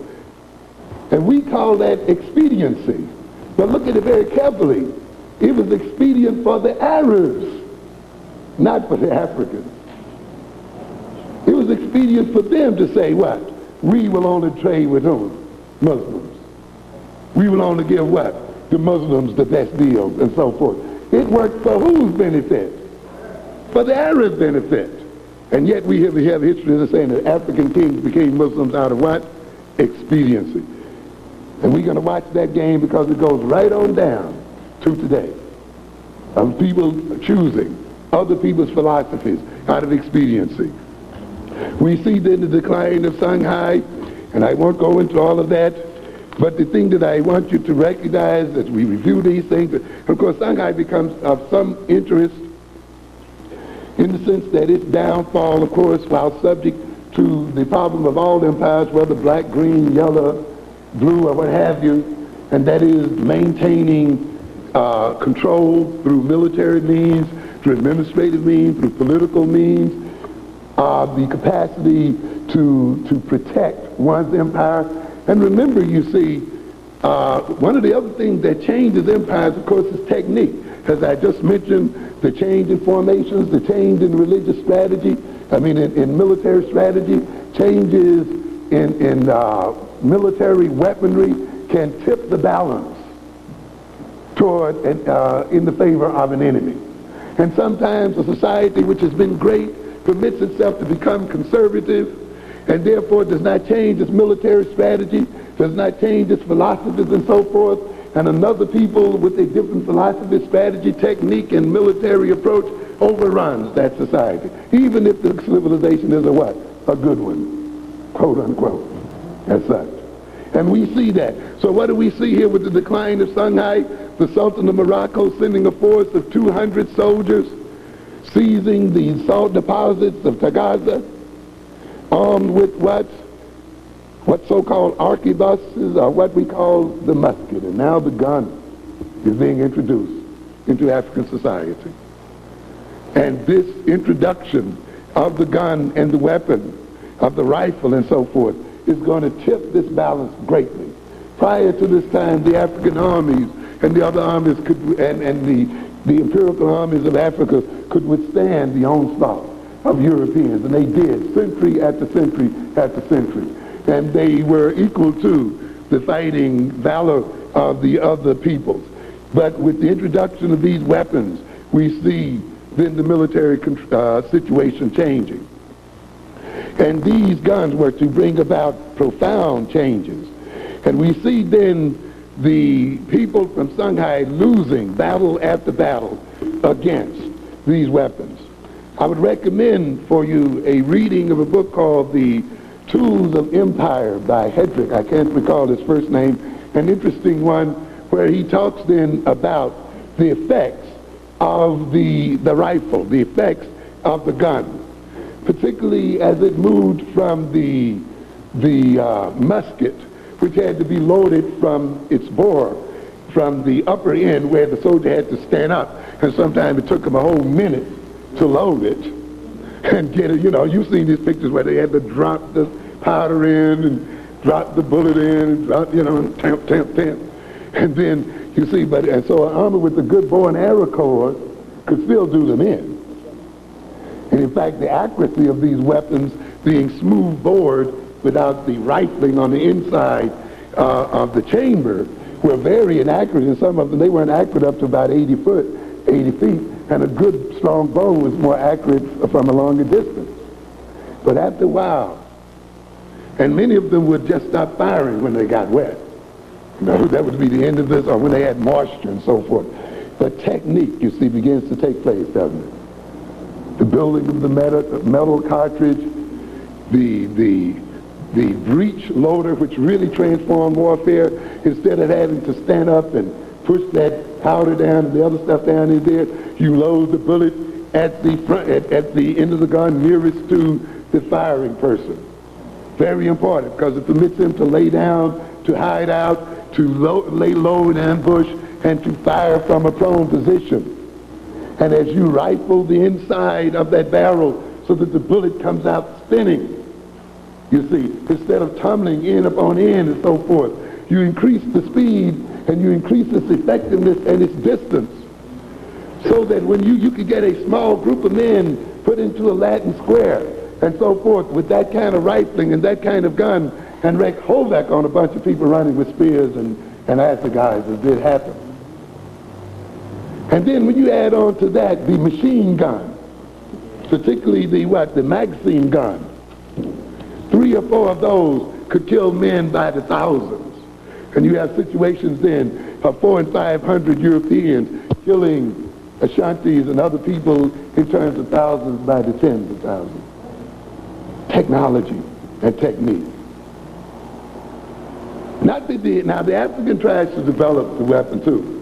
And we call that expediency. But look at it very carefully. It was expedient for the Arabs, not for the Africans. It was expedient for them to say what? We will only trade with whom? Muslims. We will only give what? The Muslims the best deals and so forth. It worked for whose benefit? For the Arab benefit. And yet we have history that's saying that African kings became Muslims out of what? Expediency. And we're going to watch that game because it goes right on down to today, of people choosing other people's philosophies out of expediency. We see then the decline of Shanghai, and I won't go into all of that, but the thing that I want you to recognize as we review these things, of course Shanghai becomes of some interest in the sense that its downfall, of course, while subject to the problem of all empires, whether black, green, yellow, blue, or what have you, and that is maintaining control through military means, through administrative means, through political means, the capacity to protect one's empire. And remember, you see, one of the other things that changes empires, of course, is technique. As I just mentioned, the change in formations, the change in religious strategy, in military strategy, changes in military weaponry can tip the balance toward in the favor of an enemy. And sometimes a society which has been great permits itself to become conservative and therefore does not change its military strategy, does not change its philosophies and so forth, and another people with a different philosophy, strategy, technique, and military approach overruns that society, even if the civilization is a what? A good one, quote unquote, as such. And we see that. So what do we see here with the decline of Shanghai? The Sultan of Morocco sending a force of 200 soldiers, seizing the salt deposits of Tagaza, armed with what so-called arquebuses, or what we call the musket. And now the gun is being introduced into African society. And this introduction of the gun and the weapon, of the rifle and so forth, is going to tip this balance greatly. Prior to this time, the African armies and the other armies could, and the imperial armies of Africa could withstand the onslaught of Europeans, and they did, century after century after century. And they were equal to the fighting valor of the other peoples. But with the introduction of these weapons, we see then the military situation changing. And these guns were to bring about profound changes. And we see then the people from Shanghai losing battle after battle against these weapons. I would recommend for you a reading of a book called The Tools of Empire by Hedrick. I can't recall his first name. An interesting one where he talks then about the effects of the rifle, the effects of the gun, particularly as it moved from the musket, which had to be loaded from its bore, from the upper end where the soldier had to stand up, and sometimes it took him a whole minute to load it and get it. You know, you've seen these pictures where they had to drop the powder in and drop the bullet in and drop, and tamp, tamp, tamp. And then, you see, and so an army with a good bow and arrow cord could still do them in. And in fact, the accuracy of these weapons being smooth bored without the rifling on the inside of the chamber were very inaccurate. And some of them, they weren't accurate up to about 80 feet. And a good strong bow was more accurate from a longer distance. But after a while, and many of them would just stop firing when they got wet. That would be the end of this, or when they had moisture and so forth. But technique, you see, begins to take place, doesn't it? The building of the metal cartridge, the breech loader, which really transformed warfare. Instead of having to stand up and push that powder down and the other stuff down in there, you load the bullet at the front, at the end of the gun nearest to the firing person. Very important, because it permits them to lay down, to hide out, to lay low in ambush, and to fire from a prone position. And as you rifle the inside of that barrel so that the bullet comes out spinning, you see, instead of tumbling in upon end and so forth, you increase the speed and you increase its effectiveness and its distance, so that when you could get a small group of men put into a Latin square and so forth with that kind of rifling and that kind of gun and wreak havoc on a bunch of people running with spears and assegais, as did happen. And then when you add on to that the machine gun, particularly the magazine gun. 3 or 4 of those could kill men by the thousands. And you have situations then of 400 and 500 Europeans killing Ashantis and other people in terms of thousands by the tens of thousands. Technology and technique. Now the African tribes to develop the weapon too.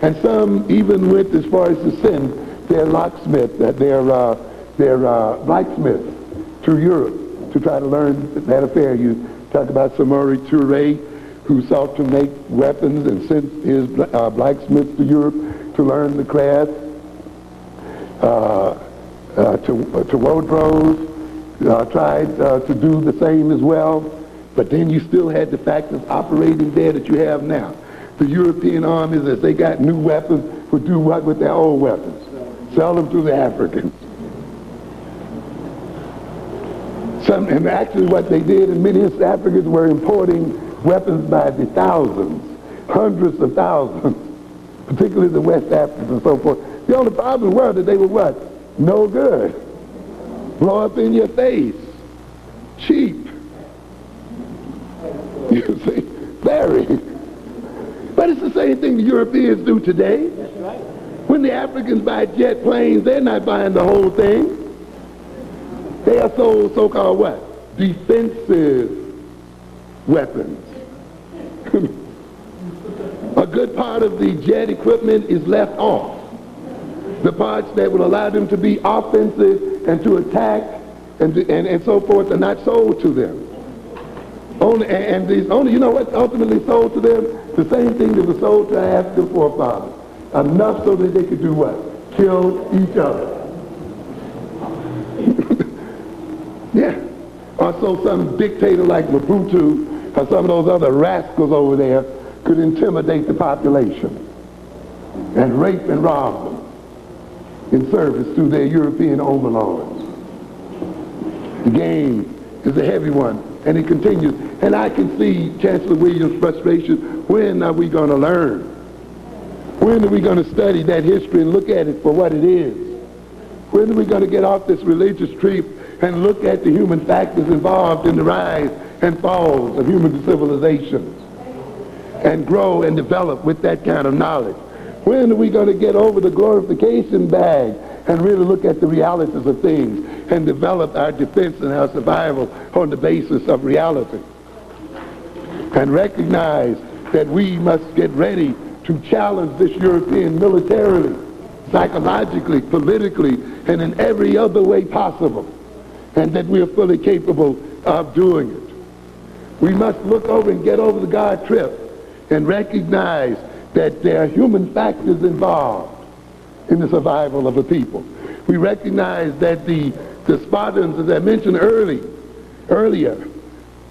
And some even went as far as to send their locksmith, their blacksmith to Europe to try to learn that affair. You talk about Samori Touré, who sought to make weapons and sent his blacksmiths to Europe to learn the craft. To Woodrow tried to do the same as well. But then you still had the factors operating there that you have now. The European armies, as they got new weapons, would do what with their old weapons? Sell them to the Africans. And actually what they did, and many Africans were importing weapons by the thousands, hundreds of thousands, particularly the West Africans and so forth. The only problem was that they were what? No good. Blow up in your face. Cheap. You see? Very. But it's the same thing the Europeans do today. That's right. When the Africans buy jet planes, they're not buying the whole thing. They are so-called what? Defensive weapons. A good part of the jet equipment is left off. The parts that will allow them to be offensive and to attack and so forth are not sold to them. You know what ultimately sold to them? The same thing that was sold to our African forefathers. Enough so that they could do what? Kill each other. Yeah. Or so some dictator like Mobutu or some of those other rascals over there could intimidate the population and rape and rob them in service to their European overlords. The game is a heavy one, and it continues. And I can see Chancellor Williams' frustration. When are we going to learn? When are we going to study that history and look at it for what it is? When are we going to get off this religious trip and look at the human factors involved in the rise and falls of human civilizations and grow and develop with that kind of knowledge? When are we going to get over the glorification bag and really look at the realities of things and develop our defense and our survival on the basis of reality? And recognize that we must get ready to challenge this European militarily, psychologically, politically, and in every other way possible, and that we are fully capable of doing it. We must look over and get over the God trip and recognize that there are human factors involved in the survival of a people. We recognize that the Spartans, as I mentioned earlier,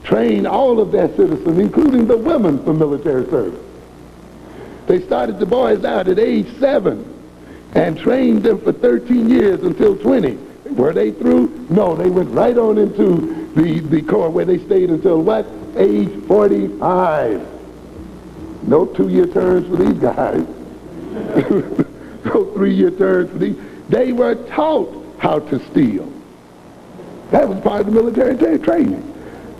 trained all of their citizens, including the women, for military service. They started the boys out at age 7 and trained them for 13 years until 20. Were they through? No, they went right on into the Corps, where they stayed until what? Age 45. No 2-year terms for these guys. No 3-year terms for these. They were taught how to steal. That was part of the military training.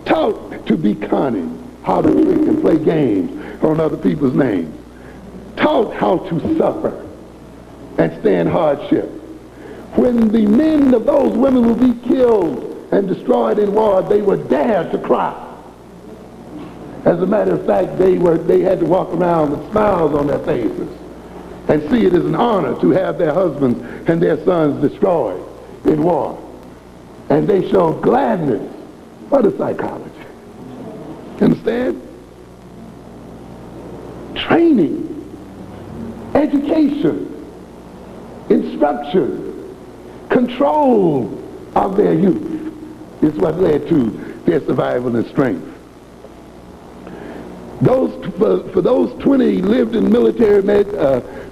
Taught to be cunning, how to trick and play games on other people's names. Taught how to suffer and stand hardship. When the men of those women would be killed and destroyed in war, they were dared to cry. As a matter of fact, they had to walk around with smiles on their faces and see it as an honor to have their husbands and their sons destroyed in war. And they showed gladness. What a psychology. Understand? Training, education, instruction, control of their youth is what led to their survival and strength. For those 20 lived in military,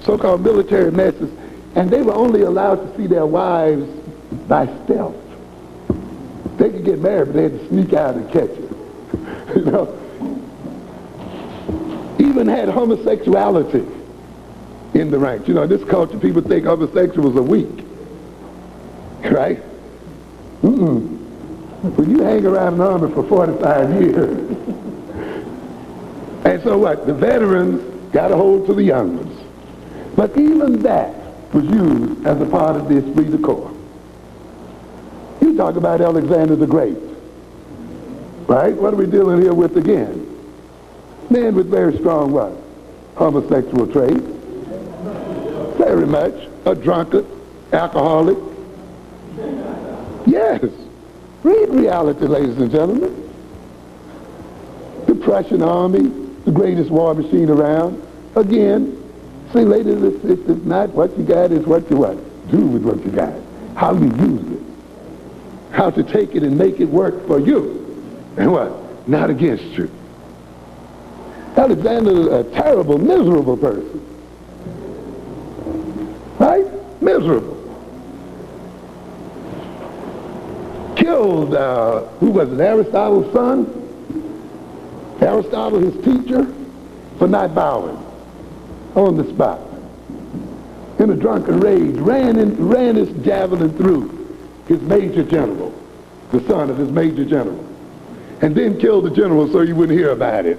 so-called military messes, and they were only allowed to see their wives by stealth. They could get married, but they had to sneak out and catch it. You know, even had homosexuality in the ranks. You know, in this culture, people think homosexuals are weak. Right? When you hang around an army for 45 years, and so what? The veterans got a hold to the young ones. But even that was used as a part of the esprit de corps. You talk about Alexander the Great. Right? What are we dealing here with again? Men with very strong what? Homosexual traits. Very much. A drunkard, alcoholic. Yes. Read reality, ladies and gentlemen. The Prussian army, the greatest war machine around. Again, see, ladies, it's not what you got, it's what you what? Do with what you got. How you use it. How to take it and make it work for you. And what? Not against you. Alexander is a terrible, miserable person. Right? Miserable. Killed, who was it, Aristotle's son? Aristotle, his teacher, for not bowing on the spot. In a drunken rage, ran his javelin through his major general, the son of his major general, and then killed the general so you wouldn't hear about it.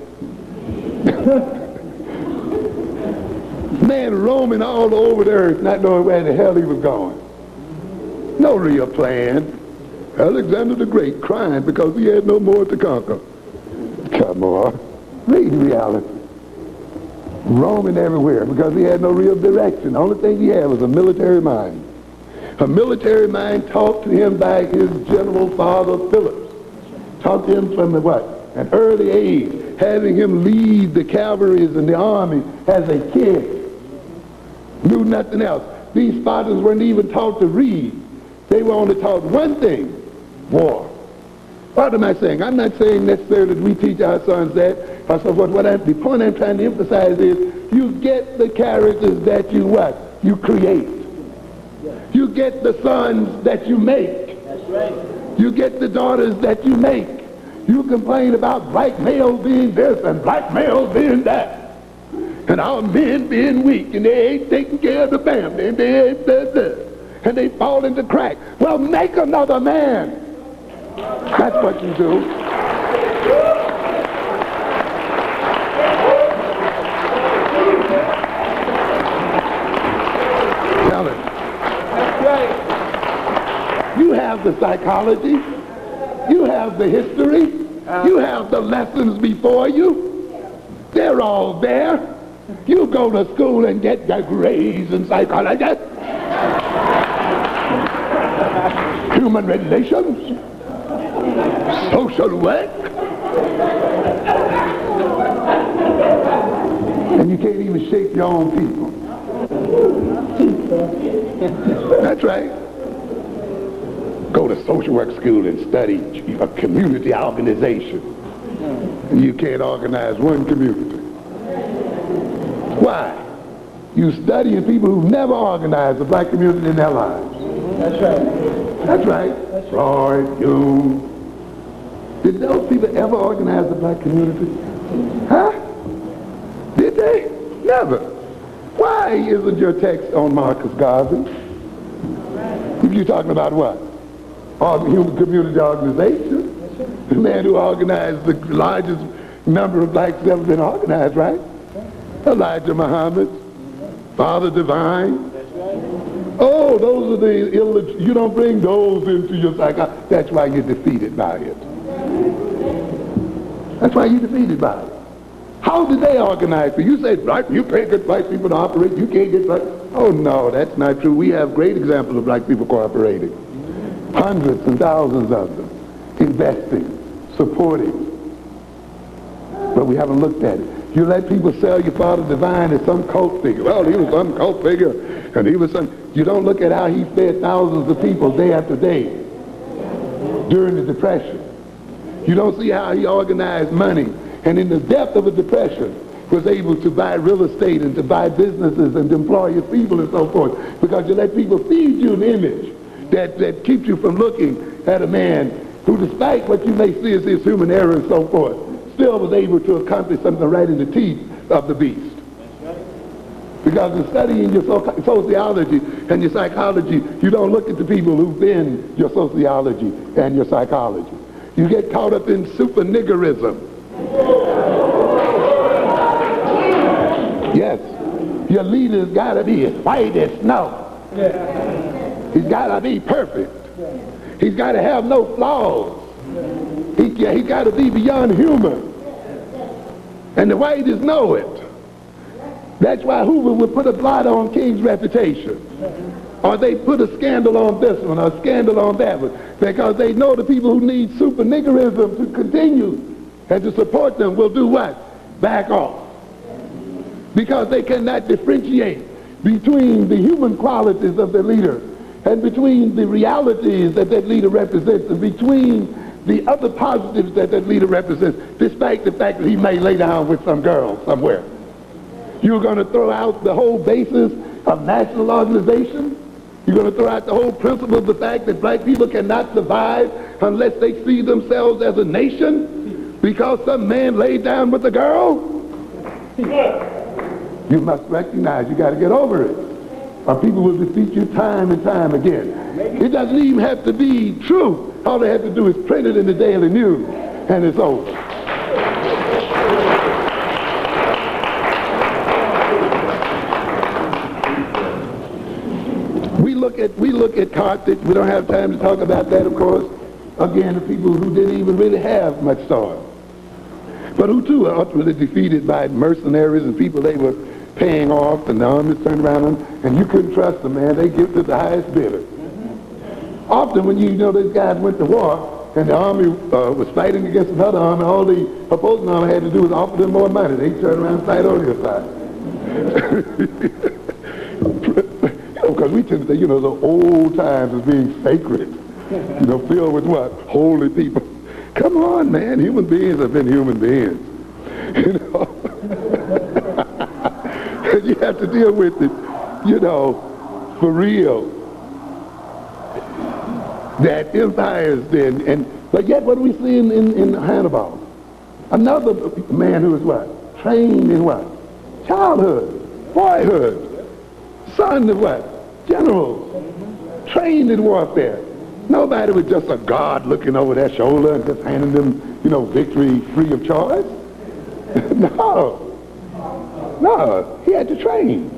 Man roaming all over the earth, not knowing where the hell he was going. No real plan. Alexander the Great crying because he had no more to conquer. Come on. Read reality. Roaming everywhere because he had no real direction. The only thing he had was a military mind. A military mind taught to him by his general father Phillips. Taught him from an early age, having him lead the cavalries and the army as a kid. Knew nothing else. These Spartans weren't even taught to read. They were only taught one thing, war. What am I saying? I'm not saying necessarily that we teach our sons that. Or so forth. The point I'm trying to emphasize is you get the characters that you what? You create. You get the sons that you make. That's right. You get the daughters that you make. You complain about black males being this and black males being that. And our men being weak and they ain't taking care of the family and they ain't this. And they fall into crack. Well, make another man. That's what you do. Tell it. That's right. You have the psychology. You have the history. You have the lessons before you. They're all there. You go to school and get degrees in psychology, human relations, social work, and you can't even shape your own people. That's right. Go to social work school and study a community organization. You can't organize one community. Why? You studying people who've never organized a black community in their lives. That's right. That's right. Freud, Jung. Did those people ever organize a black community? Huh? Did they? Never. Why isn't your text on Marcus Garvey? If you're talking about what? Human community organization. The man who organized the largest number of blacks ever been organized, right? Elijah Muhammad, Father Divine. Oh, those are the you don't bring those into your psychology. That's why you're defeated by it. That's why you're defeated by it. How did they organize? You say, black, you can't get black people to operate. You can't get black. Oh, no, that's not true. We have great examples of black people cooperating. Hundreds and thousands of them. Investing, supporting. But we haven't looked at it. You let people sell your Father Divine as some cult figure. Well, he was some cult figure, and he was some... You don't look at how he fed thousands of people day after day during the Depression. You don't see how he organized money, and in the depth of a depression, was able to buy real estate and to buy businesses and to employ his people and so forth, because you let people feed you an image that keeps you from looking at a man who, despite what you may see as his human error and so forth, still was able to accomplish something right in the teeth of the beast. Because in studying your sociology and your psychology, you don't look at the people who've been your sociology and your psychology. You get caught up in super niggerism. Yes, your leader's got to be as white as snow. He's got to be perfect. He's got to have no flaws. He's got to be beyond human. And the whites know it. That's why Hoover would put a blot on King's reputation. Or they put a scandal on this one or a scandal on that one. Because they know the people who need super niggerism to continue and to support them will do what? Back off. Because they cannot differentiate between the human qualities of their leader and between the realities that that leader represents and between the other positives that that leader represents, despite the fact that he may lay down with some girl somewhere. You're going to throw out the whole basis of national organization. You're going to throw out the whole principle of the fact that black people cannot survive unless they see themselves as a nation because some man laid down with a girl. You must recognize you got to get over it, or people will defeat you time and time again. It doesn't even have to be true. All they have to do is print it in the Daily News, and it's over. We look at Carthage. We don't have time to talk about that, of course. Again, the people who didn't even really have much soil, but who too are ultimately defeated by mercenaries and people they were paying off, and the armies turned around and you couldn't trust them, man. They give to the highest bidder. Often when you know these guys went to war and the army was fighting against another army, all the opposing army had to do was offer them more money. They turned around and fight on the other side. Because we tend to think, the old times as being sacred, filled with what? Holy people. Come on, man. Human beings have been human beings. And you have to deal with it, for real. That empires then, but yet what do we see in Hannibal? Another man who is what? Trained in what? Childhood, boyhood, son of what? Generals, trained in warfare. Nobody was just a guard looking over their shoulder and just handing them, victory free of charge. No, he had to train.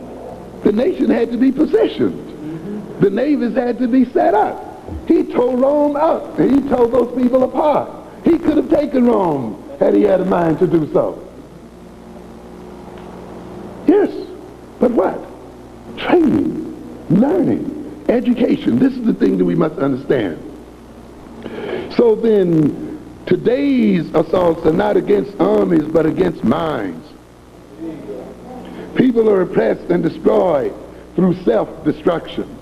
The nation had to be positioned. The navies had to be set up. He tore Rome up, and he tore those people apart. He could have taken Rome had he had a mind to do so. Yes, but what? Training, learning, education. This is the thing that we must understand. So then, today's assaults are not against armies, but against minds. People are oppressed and destroyed through self-destruction.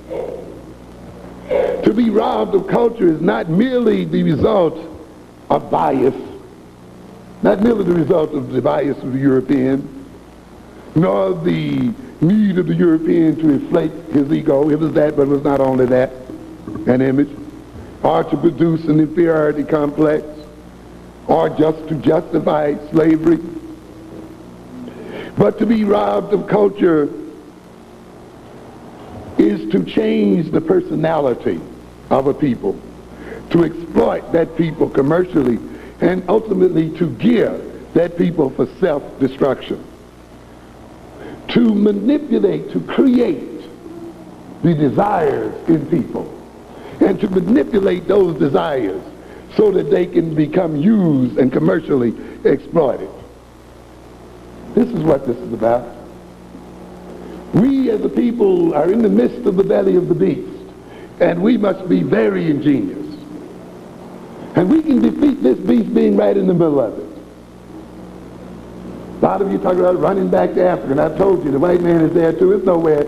To be robbed of culture is not merely the result of bias, not merely the result of the bias of the European, nor the need of the European to inflate his ego. It was that, but it was not only that, an image, or to produce an inferiority complex, or just to justify slavery. But to be robbed of culture is to change the personality of a people, to exploit that people commercially, and ultimately to gear that people for self-destruction, to manipulate, to create the desires in people, and to manipulate those desires so that they can become used and commercially exploited. This is what this is about. We as a people are in the midst of the belly of the beast, and we must be very ingenious. And we can defeat this beast being right in the middle of it. A lot of you talk about running back to Africa, and I've told you the white man is there too. There's nowhere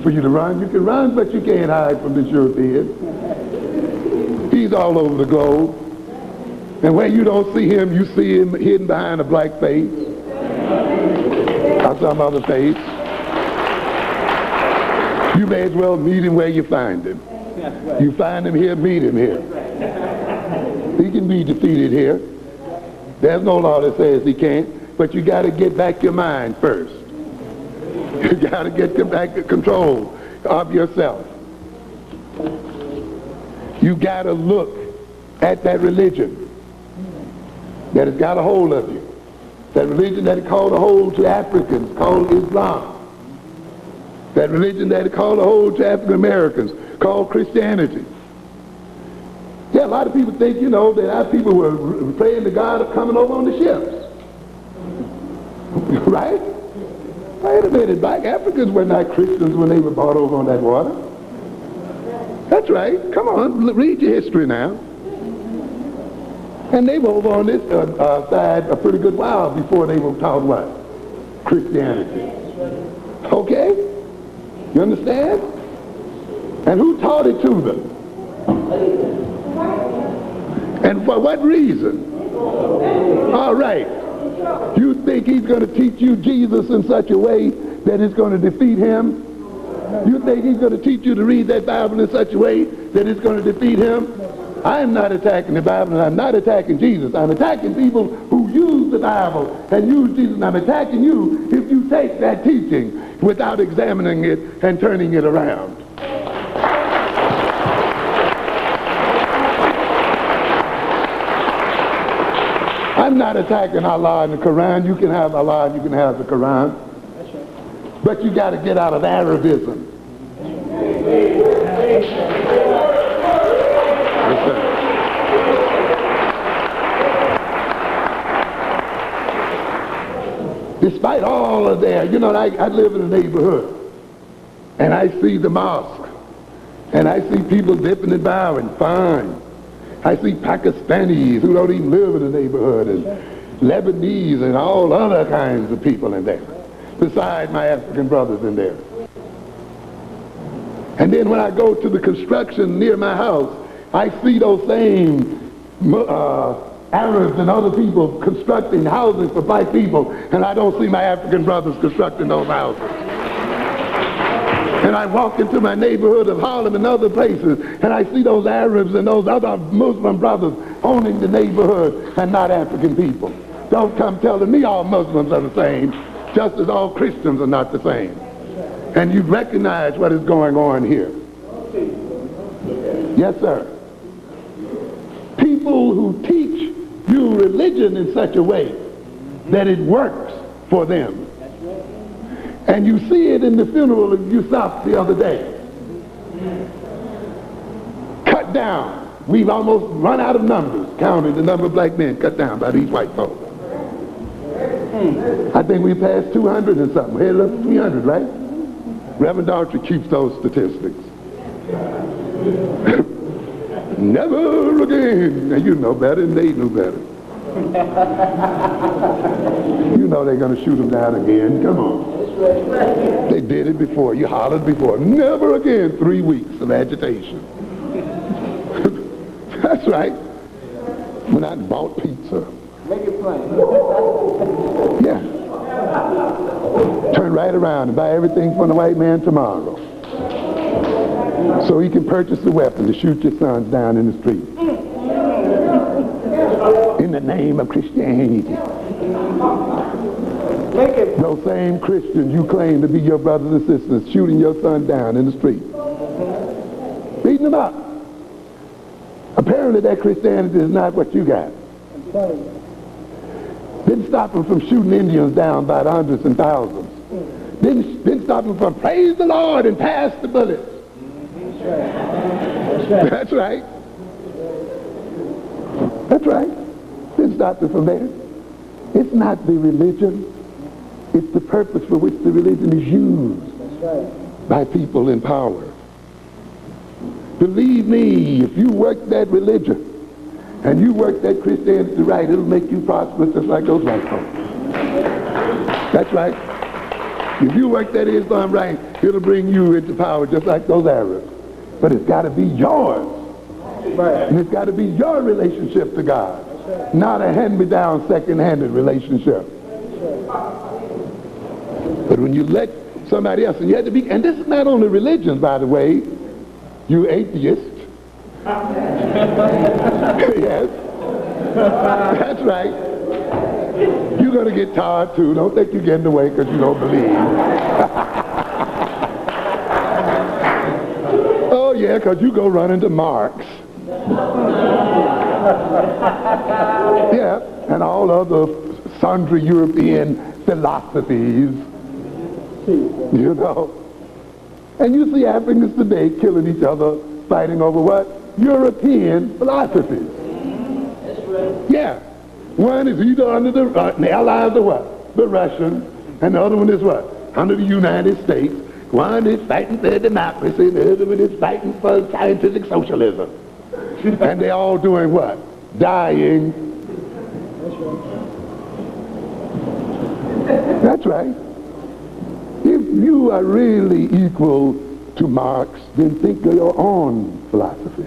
for you to run. You can run, but you can't hide from this European. He's all over the globe. And where you don't see him, you see him hidden behind a black face or some other face. You may as well meet him where you find him. You find him here, meet him here. He can be defeated here. There's no law that says he can't, but you got to get back your mind first. You got to get back control of yourself. You got to look at that religion that has got a hold of you. That religion that has called a hold to Africans, called Islam. That religion that has called a hold to African Americans, called Christianity. Yeah, a lot of people think, that our people were praying to God of coming over on the ships. Right? Wait a minute, black Africans were not Christians when they were brought over on that water. That's right. Come on, read your history now. And they were over on this side a pretty good while before they were taught what? Christianity. Okay? You understand? And who taught it to them? And for what reason? All right. You think he's going to teach you Jesus in such a way that it's going to defeat him? You think he's going to teach you to read that Bible in such a way that it's going to defeat him? I'm not attacking the Bible, and I'm not attacking Jesus. I'm attacking people who use the Bible and use Jesus. And I'm attacking you if you take that teaching without examining it and turning it around. I'm not attacking Allah and the Quran. You can have Allah and you can have the Quran. But you got to get out of Arabism. Despite all of that, I live in a neighborhood, and I see the mosque, and I see people dipping and bowing, fine. I see Pakistanis who don't even live in the neighborhood, and Lebanese and all other kinds of people in there, besides my African brothers in there. And then when I go to the construction near my house, I see those same Arabs and other people constructing houses for black people, and I don't see my African brothers constructing those houses. And I walk into my neighborhood of Harlem and other places, and I see those Arabs and those other Muslim brothers owning the neighborhood and not African people. Don't come telling me all Muslims are the same, just as all Christians are not the same. And you recognize what is going on here. Yes, sir. People who teach you religion in such a way that it works for them. And you see it in the funeral of Yusuf the other day. Cut down. We've almost run out of numbers, counting the number of black men cut down by these white folks. I think we passed 200 and something. Headed up to 300, right? Reverend Daughtry keeps those statistics. Never again. And you know better, and they knew better. You know they're going to shoot them down again. Come on. They did it before. You hollered before. Never again. 3 weeks of agitation. That's right. Went out and bought pizza. Make it plain. Yeah. Turn right around and buy everything from the white man tomorrow, so he can purchase a weapon to shoot your sons down in the street. In the name of Christianity. Those same Christians you claim to be your brothers and sisters shooting your son down in the street. Beating them up. Apparently that Christianity is not what you got. Didn't stop them from shooting Indians down by the hundreds and thousands. Didn't stop them from praise the Lord and pass the bullets. That's right. That's right. Didn't stop them from there. It's not the religion. It's the purpose for which the religion is used by people in power. Believe me, if you work that religion and you work that Christianity right, it'll make you prosperous just like those white folks. That's right. If you work that Islam right, it'll bring you into power just like those Arabs. But it's got to be yours. And it's got to be your relationship to God, not a hand-me-down, second-handed relationship. But when you let somebody else, and you have to be, and this is not only religion, by the way, you atheist. Yes. That's right. You're going to get tired too. Don't think you're getting away because you don't believe. Oh yeah, because you go run into Marx. Yeah, and all other sundry European philosophies, you know. And you see Africans today killing each other, fighting over what? European philosophies. Yeah. One is either under the allies of what? The Russian, and the other one is what? Under the United States. One is fighting for democracy, and the other one is fighting for scientific socialism. And they all doing what? Dying. That's right. If you are really equal to Marx, then think of your own philosophy.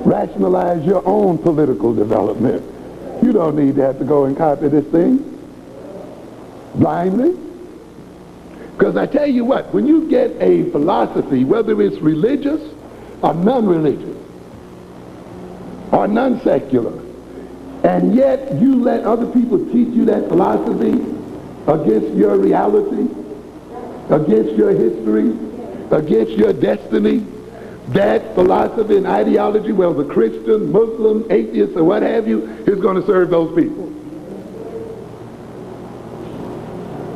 Rationalize your own political development. You don't need to have to go and copy this thing blindly. Because I tell you what, when you get a philosophy, whether it's religious or non-religious or non-secular, and yet you let other people teach you that philosophy against your reality, against your history, against your destiny, that philosophy and ideology, whether Christian, Muslim, atheist, or what have you, is going to serve those people.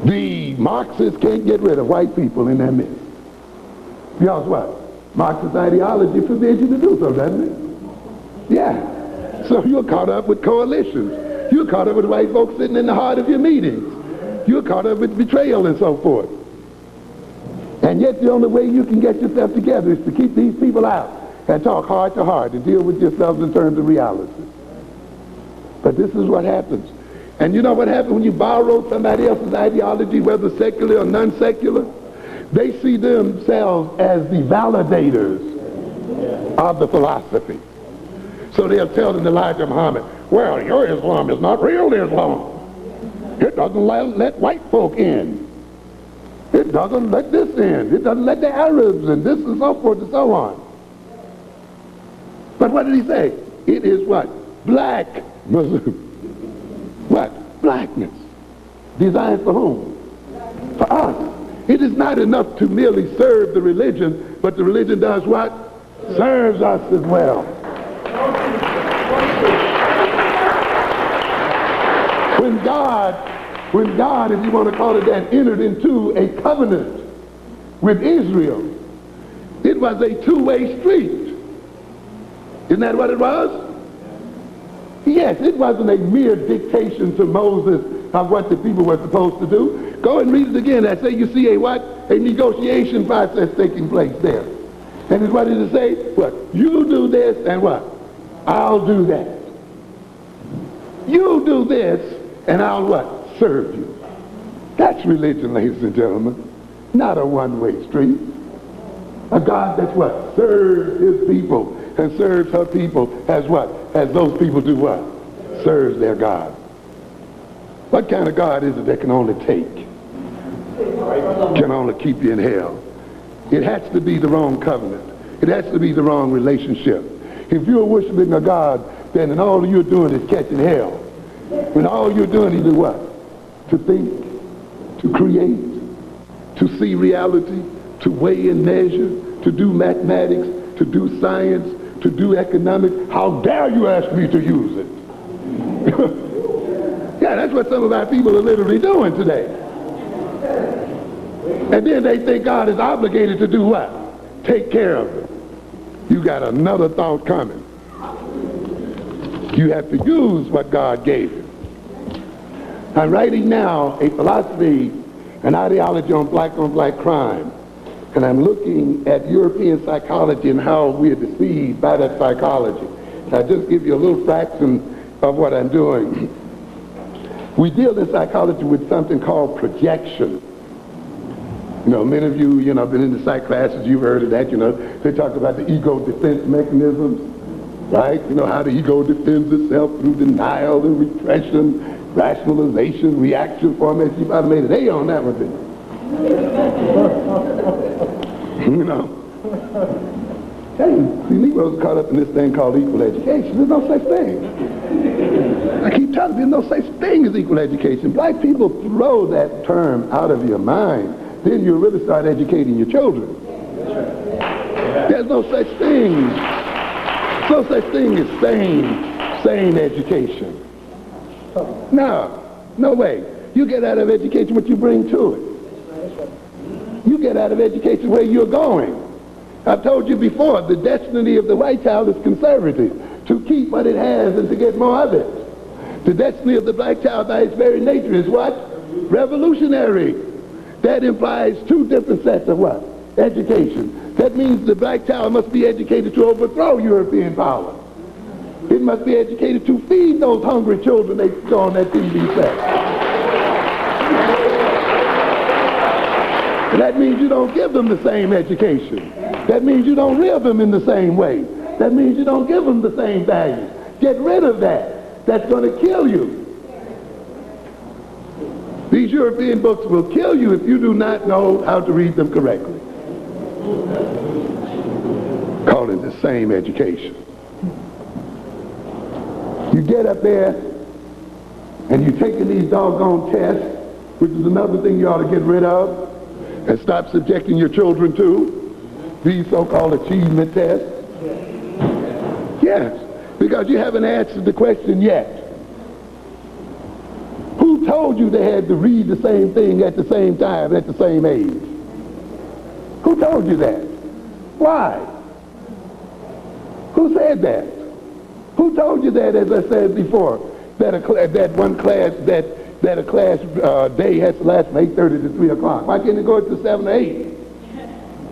The Marxists can't get rid of white people in their midst. Because what? Marxist ideology forbids you to do so, doesn't it? Yeah. So you're caught up with coalitions. You're caught up with white folks sitting in the heart of your meetings. You're caught up with betrayal and so forth. And yet the only way you can get yourself together is to keep these people out and talk heart to heart and deal with yourselves in terms of reality. But this is what happens. And you know what happens when you borrow somebody else's ideology, whether secular or non-secular? They see themselves as the validators of the philosophy. So they'll tell them Elijah Muhammad, well, your Islam is not real Islam. It doesn't let white folk in. It doesn't let this in. It doesn't let the Arabs in. This and so forth and so on. But what did he say? It is what? Black Muslim. What? Blackness. Designed for whom? For us. It is not enough to merely serve the religion, but the religion does what? Serves us as well. When God, if you want to call it that, entered into a covenant with Israel, it was a two-way street. Isn't that what it was? Yes, it wasn't a mere dictation to Moses of what the people were supposed to do. Go and read it again. I say you see a what? A negotiation process taking place there. And what did it say? What? You do this and what? I'll do that. You do this and I'll what? Serve you. That's religion, ladies and gentlemen. Not a one-way street. A God that's what? Serves his people and serves her people as what? As those people do what? Serves their God. What kind of God is it that can only take? Can only keep you in hell? It has to be the wrong covenant. It has to be the wrong relationship. If you're worshiping a God, then all you're doing is catching hell. When all you're doing is what? To think, to create, to see reality, to weigh and measure, to do mathematics, to do science, to do economics. How dare you ask me to use it? Yeah, that's what some of our people are literally doing today. And then they think God is obligated to do what? Take care of it. You got another thought coming. You have to use what God gave you. I'm writing now a philosophy, an ideology on black crime. And I'm looking at European psychology and how we are deceived by that psychology. I'll just give you a little fraction of what I'm doing. We deal in psychology with something called projection. You know, many of you, been in the psych classes, you've heard of that, they talk about the ego defense mechanisms, right? You know, how the ego defends itself through denial and repression, rationalization, reaction, formation. You probably made an A on that one, didn't you? Tell you, see, Negroes are caught up in this thing called equal education. There's no such thing. I keep telling you, there's no such thing as equal education. Black people throw that term out of your mind. Then you really start educating your children. There's no such thing. No such thing as sane education. No way. You get out of education what you bring to it. You get out of education where you're going. I've told you before, the destiny of the white child is conservative, to keep what it has and to get more of it. The destiny of the black child by its very nature is what? Revolutionary. That implies two different sets of what? Education. That means the black child must be educated to overthrow European power. It must be educated to feed those hungry children they saw on that TV set. And that means you don't give them the same education. That means you don't rear them in the same way. That means you don't give them the same values. Get rid of that. That's going to kill you. These European books will kill you if you do not know how to read them correctly. Call it the same education. You get up there and you're taking these doggone tests, which is another thing you ought to get rid of and stop subjecting your children to, these so-called achievement tests. Yes, because you haven't answered the question yet. Who told you they had to read the same thing at the same time, at the same age? Who told you that? Why? Who said that? Who told you that, as I said before, that a class day has to last from 8:30 to 3 o'clock? Why can't it go to 7 or 8?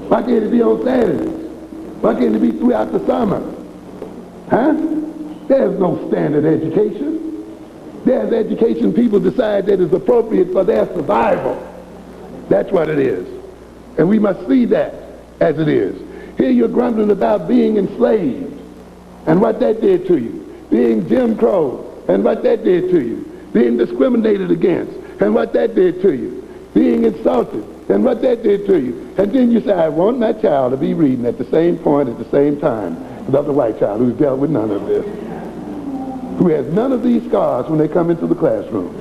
Why can't it be on Saturdays? Why can't it be throughout the summer? Huh? There's no standard education. There's education people decide that is appropriate for their survival. That's what it is. And we must see that as it is. Here you're grumbling about being enslaved and what that did to you. Being Jim Crow and what that did to you. Being discriminated against and what that did to you. Being insulted and what that did to you. And then you say, I want my child to be reading at the same point, at the same time, with the white child who's dealt with none of this. Who has none of these scars when they come into the classroom.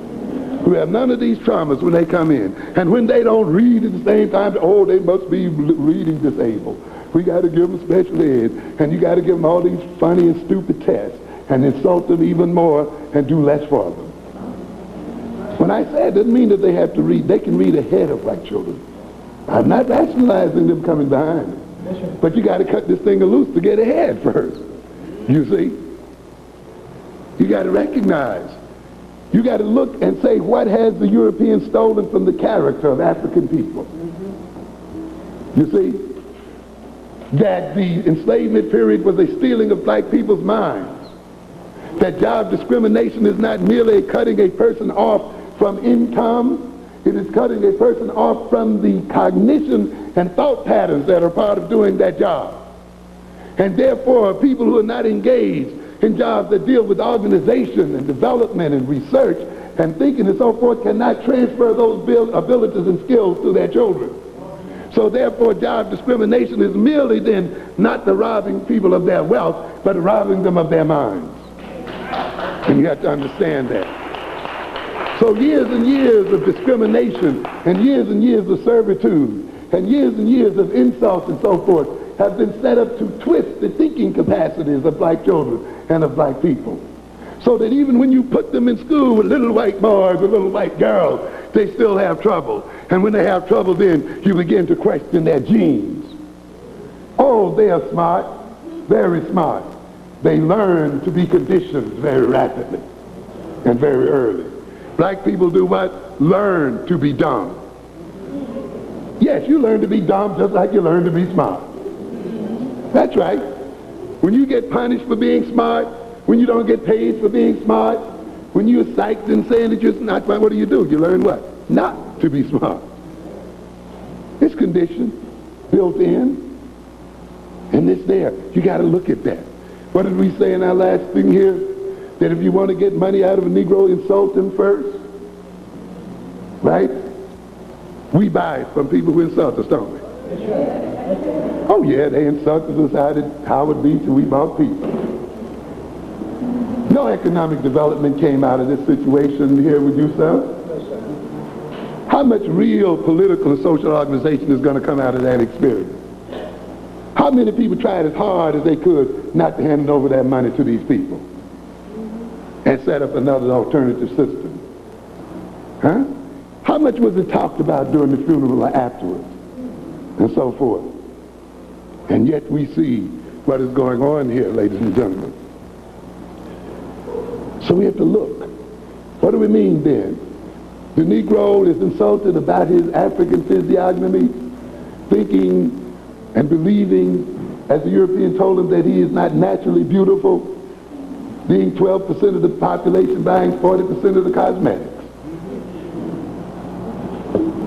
Who have none of these traumas when they come in. And when they don't read at the same time, oh, they must be reading disabled. We got to give them special ed. And you got to give them all these funny and stupid tests. And insult them even more and do less for them. When I say it doesn't mean that they have to read. They can read ahead of black children. I'm not rationalizing them coming behind. But you got to cut this thing loose to get ahead first. You see? You got to recognize. You got to look and say, what has the European stolen from the character of African people? You see? That the enslavement period was a stealing of black people's minds. That job discrimination is not merely cutting a person off from income. It is cutting a person off from the cognition and thought patterns that are part of doing that job. And therefore, people who are not engaged in jobs that deal with organization and development and research and thinking and so forth cannot transfer those abilities and skills to their children. So therefore, job discrimination is merely then not the robbing people of their wealth, but robbing them of their minds. And you have to understand that. So years and years of discrimination and years of servitude and years of insults and so forth have been set up to twist the thinking capacities of black children and of black people. So that even when you put them in school with little white boys or little white girls, they still have trouble. And when they have trouble, then you begin to question their genes. Oh, they are smart, very smart. They learn to be conditioned very rapidly and very early. Black people do what? Learn to be dumb. Yes, you learn to be dumb just like you learn to be smart. That's right. When you get punished for being smart, when you don't get paid for being smart, when you're psyched and saying that you're not smart, what do? You learn what? Not to be smart. It's conditioned, built in, and it's there. You got to look at that. What did we say in our last thing here? That if you want to get money out of a Negro, insult him first. Right? We buy it from people who insult us, don't we? Oh yeah, they insulted us out at Howard Beach and we bought pizza. No economic development came out of this situation here with you, sir. How much real political and social organization is going to come out of that experience? How many people tried as hard as they could not to hand over that money to these people and set up another alternative system? Huh? How much was it talked about during the funeral or afterwards and so forth? And yet we see what is going on here, ladies and gentlemen. So we have to look. What do we mean then? The Negro is insulted about his African physiognomy, thinking and believing, as the European told him, that he is not naturally beautiful, being 12% of the population buying 40% of the cosmetics.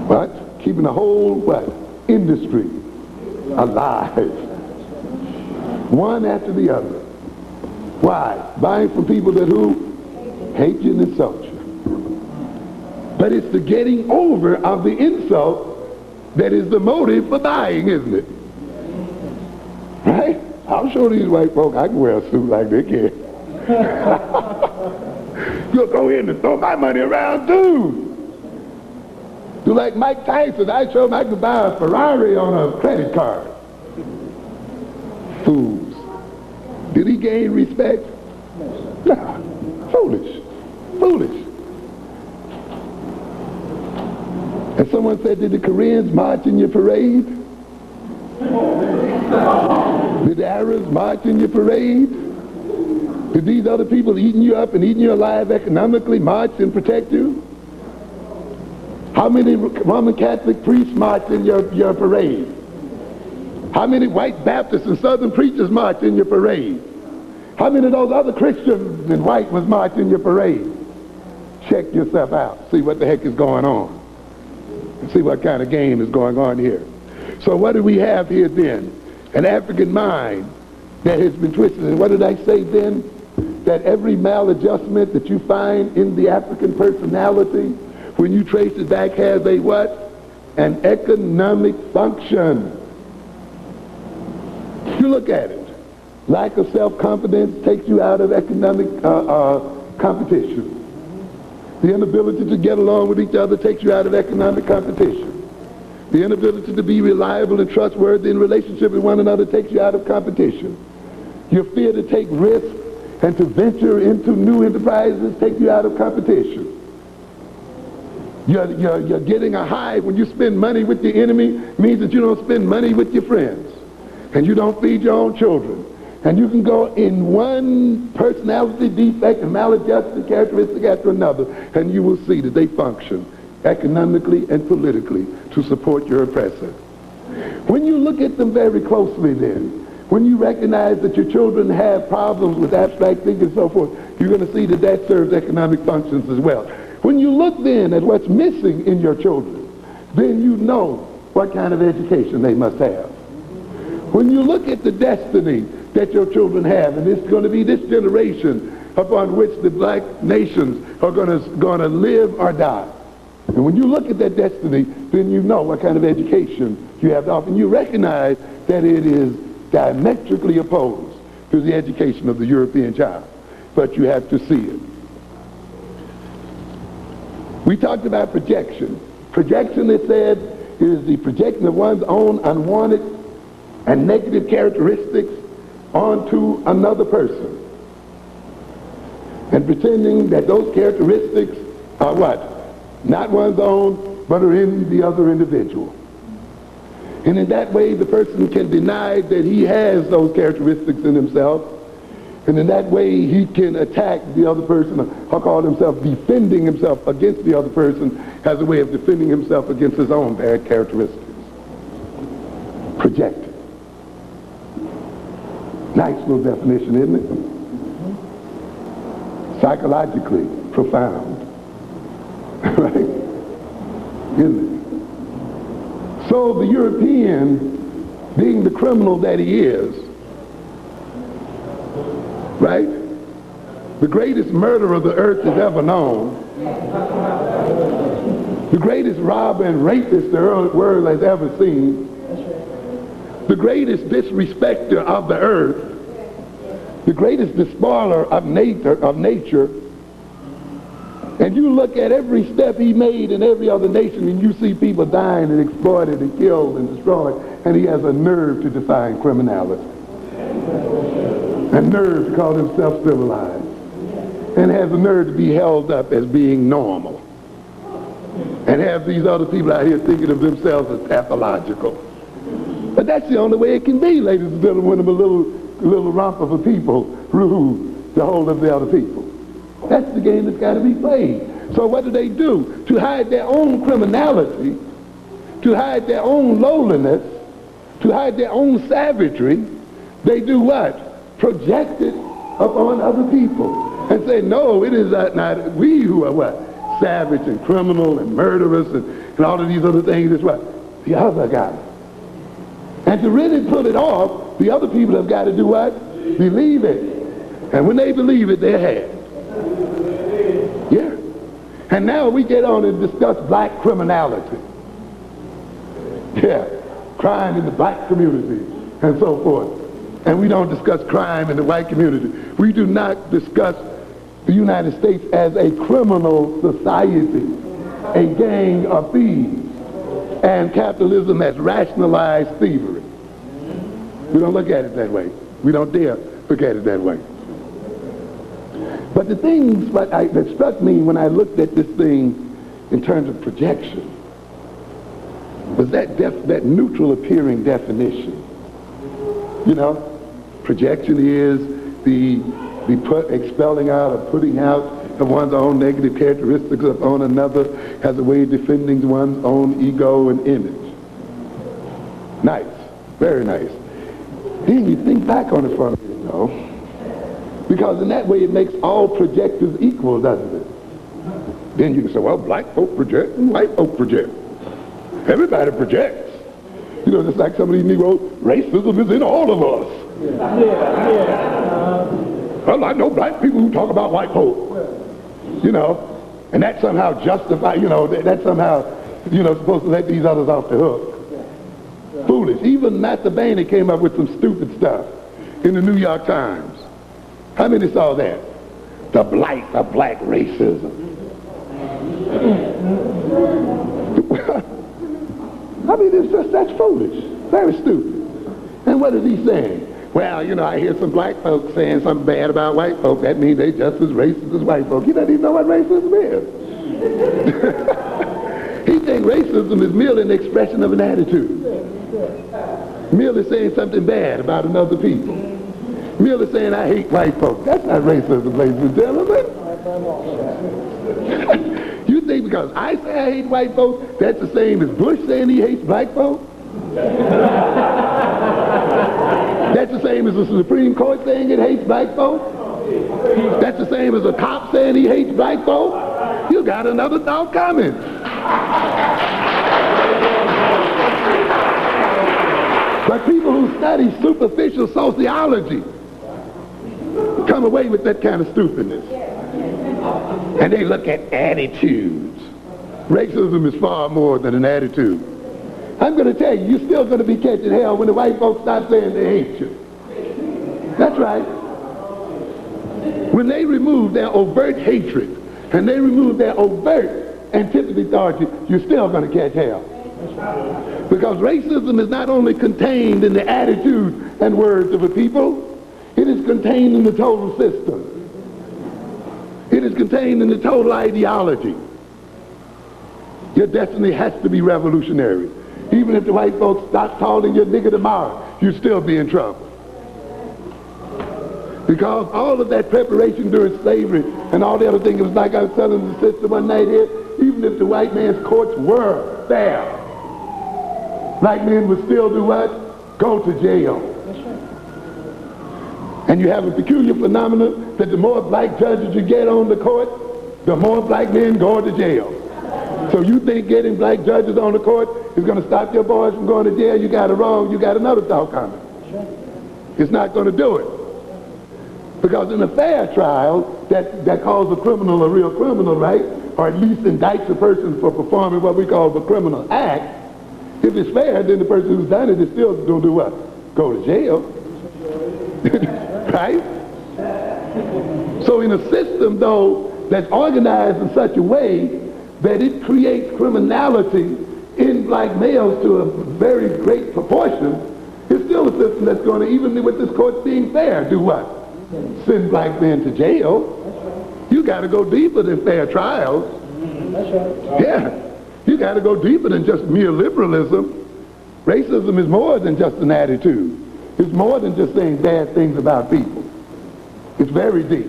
What? Keeping the whole, what? Industry alive. One after the other. Why? Buying from people that who? Hate you and insult you. But it's the getting over of the insult that is the motive for buying, isn't it? Right? I'll show these white folk I can wear a suit like they can. You'll go in and throw my money around too. Do like Mike Tyson. I showed him I could buy a Ferrari on a credit card. Fools. Did he gain respect? No. Foolish. Foolish. And someone said, did the Koreans march in your parade? Did the Arabs march in your parade? Did these other people eating you up and eating you alive economically march and protect you? How many Roman Catholic priests marched in your parade? How many white Baptists and Southern preachers marched in your parade? How many of those other Christians in white was marched in your parade? Check yourself out. See what the heck is going on. And see what kind of game is going on here. So what do we have here then? An African mind that has been twisted. And what did I say then? That every maladjustment that you find in the African personality, when you trace it back, has a what? An economic function. You look at it. Lack of self-confidence takes you out of economic competition. The inability to get along with each other takes you out of economic competition. The inability to be reliable and trustworthy in relationship with one another takes you out of competition. Your fear to take risks and to venture into new enterprises takes you out of competition. You're getting a high when you spend money with your enemy means that you don't spend money with your friends. And you don't feed your own children. And you can go in one personality defect and maladjusted characteristic after another, and you will see that they function economically and politically to support your oppressor. When you look at them very closely then, when you recognize that your children have problems with abstract thinking and so forth, you're going to see that that serves economic functions as well. When you look then at what's missing in your children, then you know what kind of education they must have. When you look at the destiny that your children have, and it's going to be this generation upon which the black nations are going to live or die. And when you look at that destiny, then you know what kind of education you have to offer. And you recognize that it is diametrically opposed to the education of the European child. But you have to see it. We talked about projection. Projection, it said, is the projection of one's own unwanted and negative characteristics onto another person. And pretending that those characteristics are what? Not one's own, but are in the other individual. And in that way, the person can deny that he has those characteristics in himself. And in that way, he can attack the other person, or call himself defending himself against the other person as a way of defending himself against his own bad characteristics. Projected. Nice little definition, isn't it? Psychologically profound. Right? Isn't it? So the European, being the criminal that he is, right? The greatest murderer the earth has ever known, the greatest robber and rapist the world has ever seen, the greatest disrespecter of the earth, the greatest despoiler of nature, and you look at every step he made in every other nation, and you see people dying and exploited and killed and destroyed, and he has a nerve to define criminality, a nerve to call himself civilized, and has a nerve to be held up as being normal, and have these other people out here thinking of themselves as pathological. But that's the only way it can be, ladies and gentlemen, when a little rump of a people rule the whole of the other people. That's the game that's got to be played. So what do? To hide their own criminality, to hide their own lowliness, to hide their own savagery, they do what? Project it upon other people and say, no, it is not we who are what? Savage and criminal and murderous and all of these other things. It's what? The other guy. And to really pull it off, the other people have got to do what? Believe it. And when they believe it, they're had. Yeah. And now we get on and discuss black criminality. Yeah. Crime in the black community and so forth. And we don't discuss crime in the white community. We do not discuss the United States as a criminal society, a gang of thieves, and capitalism has rationalized thievery. We don't look at it that way. We don't dare look at it that way. But the things that struck me when I looked at this thing in terms of projection was that neutral appearing definition. You know, projection is the expelling out or putting out of one's own negative characteristics upon another as a way of defending one's own ego and image. Nice. Very nice. Then you think back on it for a minute, though. Because in that way it makes all projectors equal, doesn't it? Then you can say, well, black folk project and white folk project. Everybody projects. You know, just like some of these Negro, racism is in all of us. Well, I know black people who talk about white folk. You know, and that somehow justifies, you know, that somehow, you know, supposed to let these others off the hook. Foolish. Even Matt Boehner came up with some stupid stuff in the New York Times. How many saw that? The blight of black racism. I mean, it's just, that's foolish. Very stupid. And what is he saying? Well, you know, I hear some black folks saying something bad about white folk. That means they just as racist as white folk. He doesn't even know what racism is. He thinks racism is merely an expression of an attitude. Merely saying something bad about another people. Merely saying, I hate white folk. That's not racism, ladies and gentlemen. You think because I say I hate white folk, that's the same as Bush saying he hates black folk? That's the same as the Supreme Court saying it hates black folk? That's the same as a cop saying he hates black folk? You got another thought coming. But people who study superficial sociology come away with that kind of stupidness. And they look at attitudes. Racism is far more than an attitude. I'm going to tell you, you're still going to be catching hell when the white folks start saying they hate you. That's right. When they remove their overt hatred and they remove their overt antipathy towards you, you're still going to catch hell. Because racism is not only contained in the attitude and words of a people, it is contained in the total system. It is contained in the total ideology. Your destiny has to be revolutionary. Even if the white folks stop calling you nigger tomorrow, you'll still be in trouble. Because all of that preparation during slavery and all the other things, it was like I was telling the sister one night here, even if the white man's courts were fair, black men would still do what? Go to jail. And you have a peculiar phenomenon that the more black judges you get on the court, the more black men go to jail. So you think getting black judges on the court is going to stop your boys from going to jail? You got it wrong. You got another thought coming. It's not going to do it. Because in a fair trial, that calls a criminal a real criminal, right? Or at least indicts a person for performing what we call the criminal act. If it's fair, then the person who's done it is still going to do what? Go to jail. Right? So in a system, though, that's organized in such a way that it creates criminality in black males to a very great proportion, it's still a system that's going to, even with this court being fair, do what? Send black men to jail. You got to go deeper than fair trials. That's right. Yeah. You got to go deeper than just mere liberalism. Racism is more than just an attitude. It's more than just saying bad things about people. It's very deep,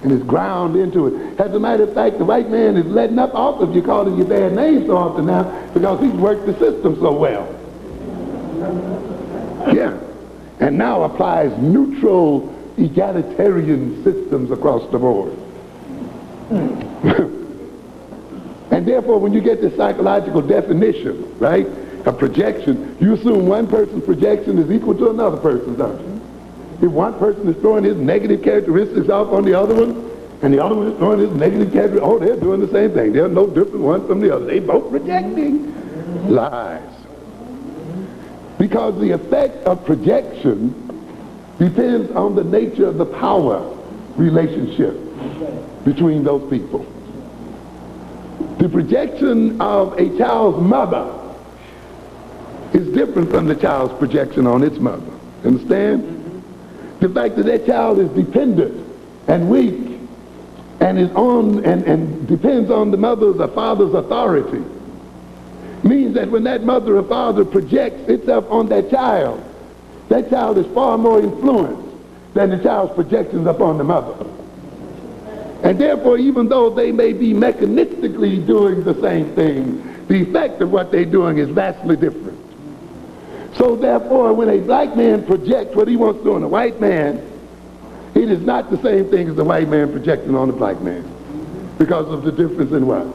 and it's ground into it. As a matter of fact, the white man is letting up off of you calling you bad names so often now because he's worked the system so well. Yeah. And now applies neutral, egalitarian systems across the board. And therefore, when you get this psychological definition, right, a projection, you assume one person's projection is equal to another person's, don't you? If one person is throwing his negative characteristics off on the other one, and the other one is throwing his negative characteristics, oh, they're doing the same thing. They're no different one from the other. They both projecting. Lies. Because the effect of projection depends on the nature of the power relationship between those people. The projection of a child's mother is different from the child's projection on its mother. Understand? The fact that that child is dependent and weak and is on and depends on the mother's or father's authority means that when that mother or father projects itself on that child is far more influenced than the child's projections upon the mother. And therefore, even though they may be mechanistically doing the same thing, the effect of what they're doing is vastly different. So therefore, when a black man projects what he wants to do on a white man, it is not the same thing as the white man projecting on the black man because of the difference in what?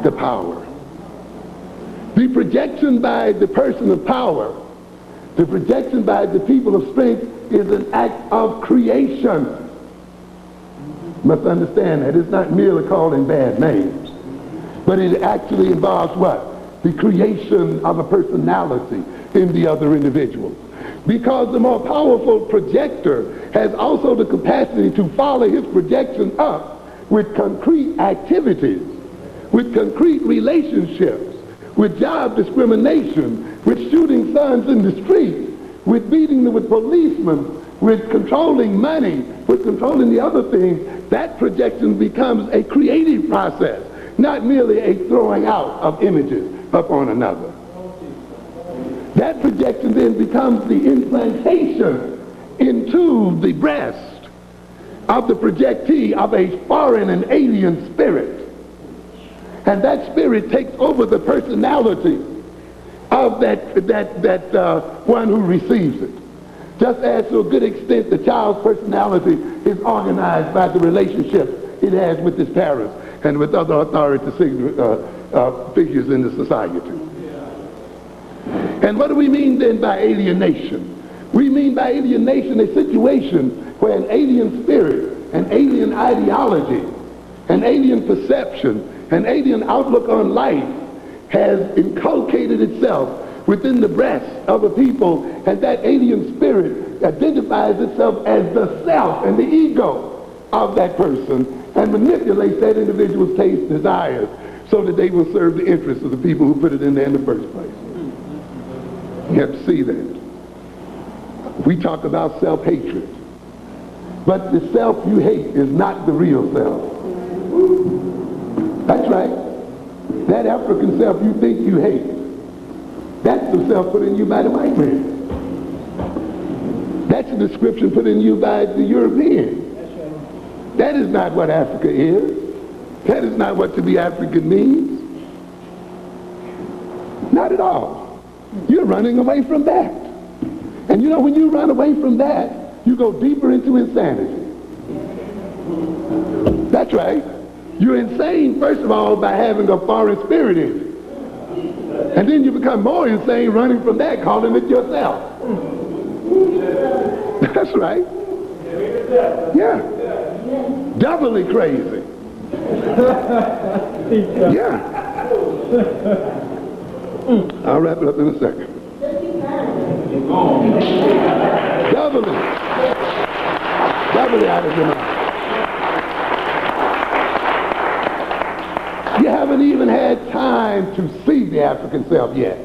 The power. The projection by the person of power, the projection by the people of strength is an act of creation. You must understand that it's not merely calling bad names, but it actually involves what? The creation of a personality in the other individual. Because the more powerful projector has also the capacity to follow his projection up with concrete activities, with concrete relationships, with job discrimination, with shooting sons in the street, with beating them with policemen, with controlling money, with controlling the other things. That projection becomes a creative process, not merely a throwing out of images upon another. That projection then becomes the implantation into the breast of the projectee of a foreign and alien spirit. And that spirit takes over the personality of that one who receives it. Just as to a good extent the child's personality is organized by the relationships it has with his parents and with other authority figures in the society. And what do we mean then by alienation? We mean by alienation a situation where an alien spirit, an alien ideology, an alien perception, an alien outlook on life has inculcated itself within the breast of a people, and that alien spirit identifies itself as the self and the ego of that person and manipulates that individual's taste and desires so that they will serve the interests of the people who put it in there in the first place. You have to see that. We talk about self-hatred, but the self you hate is not the real self. That's right. That African self you think you hate, that's the self put in you by the white man. That's the description put in you by the European. That is not what Africa is. That is not what to be African means. Not at all. You're running away from that. And you know, when you run away from that, you go deeper into insanity. That's right. You're insane, first of all, by having a foreign spirit in you. And then you become more insane running from that, calling it yourself. That's right. Yeah. Doubly crazy. Yeah. I'll wrap it up in a second. Double it. Double it out of your mouth. You haven't even had time to see the African self yet.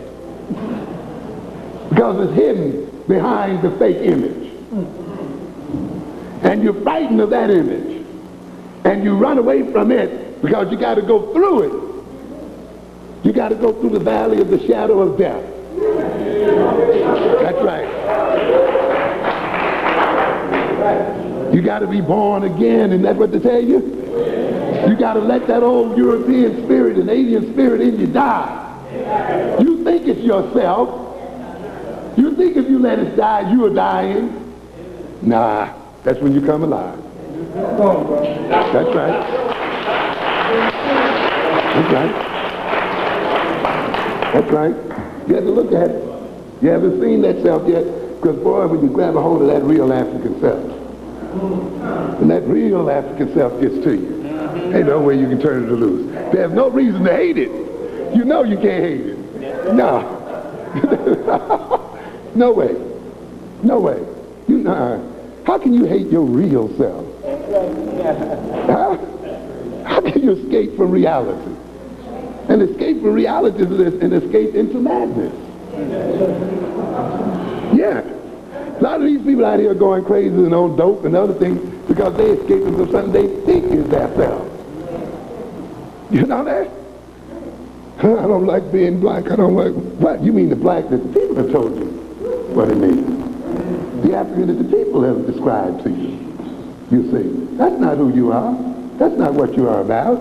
Because it's hidden behind the fake image. And you're frightened of that image. And you run away from it because you got to go through it. You got to go through the valley of the shadow of death. That's right. You got to be born again. Isn't that what they tell you? You got to let that old European spirit and alien spirit in you die. You think it's yourself. You think if you let it die, you are dying. Nah, that's when you come alive. That's right. That's right. That's right. You have to look at it. You haven't seen that self yet, because boy, when you grab a hold of that real African self, when that real African self gets to you, ain't no way you can turn it loose. There's no reason to hate it. You know you can't hate it. No. No way. No way. How can you hate your real self? Huh? How can you escape from reality? And escape from reality is an escape into madness. Yeah. A lot of these people out here are going crazy and on dope and other things because they escaping from something they think is their self. You know that? I don't like being black. I don't like... What? You mean the black that the people have told you what it means? The African that the people have described to you. You see, that's not who you are. That's not what you are about.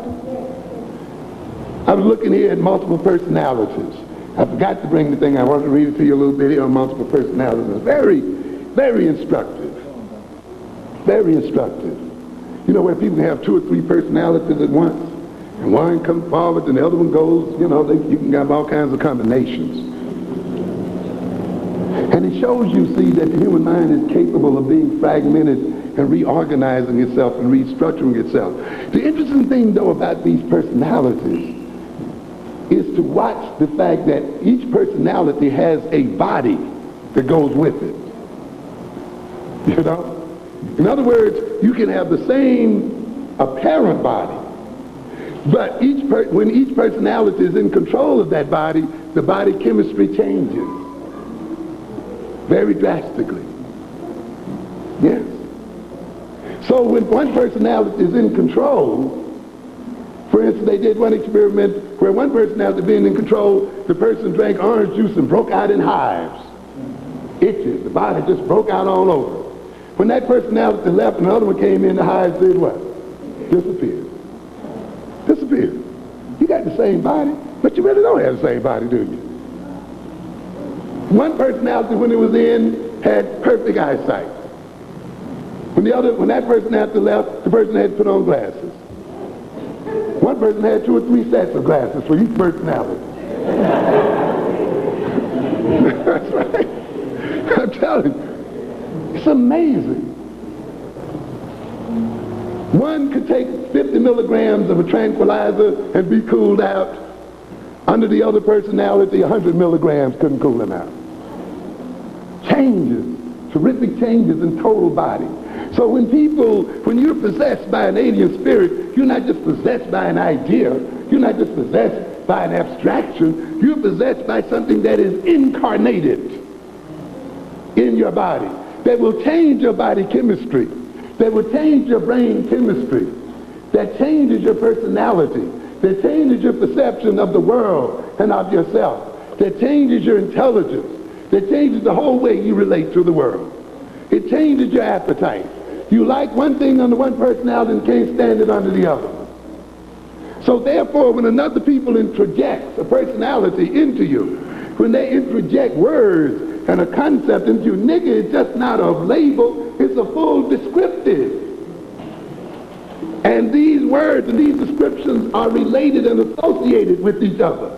I was looking here at multiple personalities. I forgot to bring the thing. I wanted to read it to you a little bit here on multiple personalities. It's very, very instructive. Very instructive. You know, where people have 2 or 3 personalities at once, and one comes forward and the other one goes, you know, you can have all kinds of combinations. And it shows you, see, that the human mind is capable of being fragmented and reorganizing itself and restructuring itself. The interesting thing, though, about these personalities is to watch the fact that each personality has a body that goes with it. You know? In other words, you can have the same apparent body, but when each personality is in control of that body, the body chemistry changes very drastically. Yes. So when one personality is in control, for instance, they did one experiment where one personality being in control, the person drank orange juice and broke out in hives. Itches. The body just broke out all over. When that personality left and the other one came in, the hives did what? Disappeared. Disappeared. You got the same body, but you really don't have the same body, do you? One personality, when it was in, had perfect eyesight. When that personality left, the person had to put on glasses. One person had 2 or 3 sets of glasses for each personality. That's right. I'm telling you, it's amazing. One could take 50 milligrams of a tranquilizer and be cooled out. Under the other personality, 100 milligrams couldn't cool him out. Changes, terrific changes in total body. So when you're possessed by an alien spirit, you're not just possessed by an idea. You're not just possessed by an abstraction. You're possessed by something that is incarnated in your body, that will change your body chemistry, that will change your brain chemistry, that changes your personality, that changes your perception of the world and of yourself, that changes your intelligence, that changes the whole way you relate to the world. It changes your appetite. You like one thing under one personality and can't stand it under the other. So therefore, when another people introject a personality into you, when they introject words and a concept into you, nigga, it's just not a label, it's a full descriptive. And these words and these descriptions are related and associated with each other.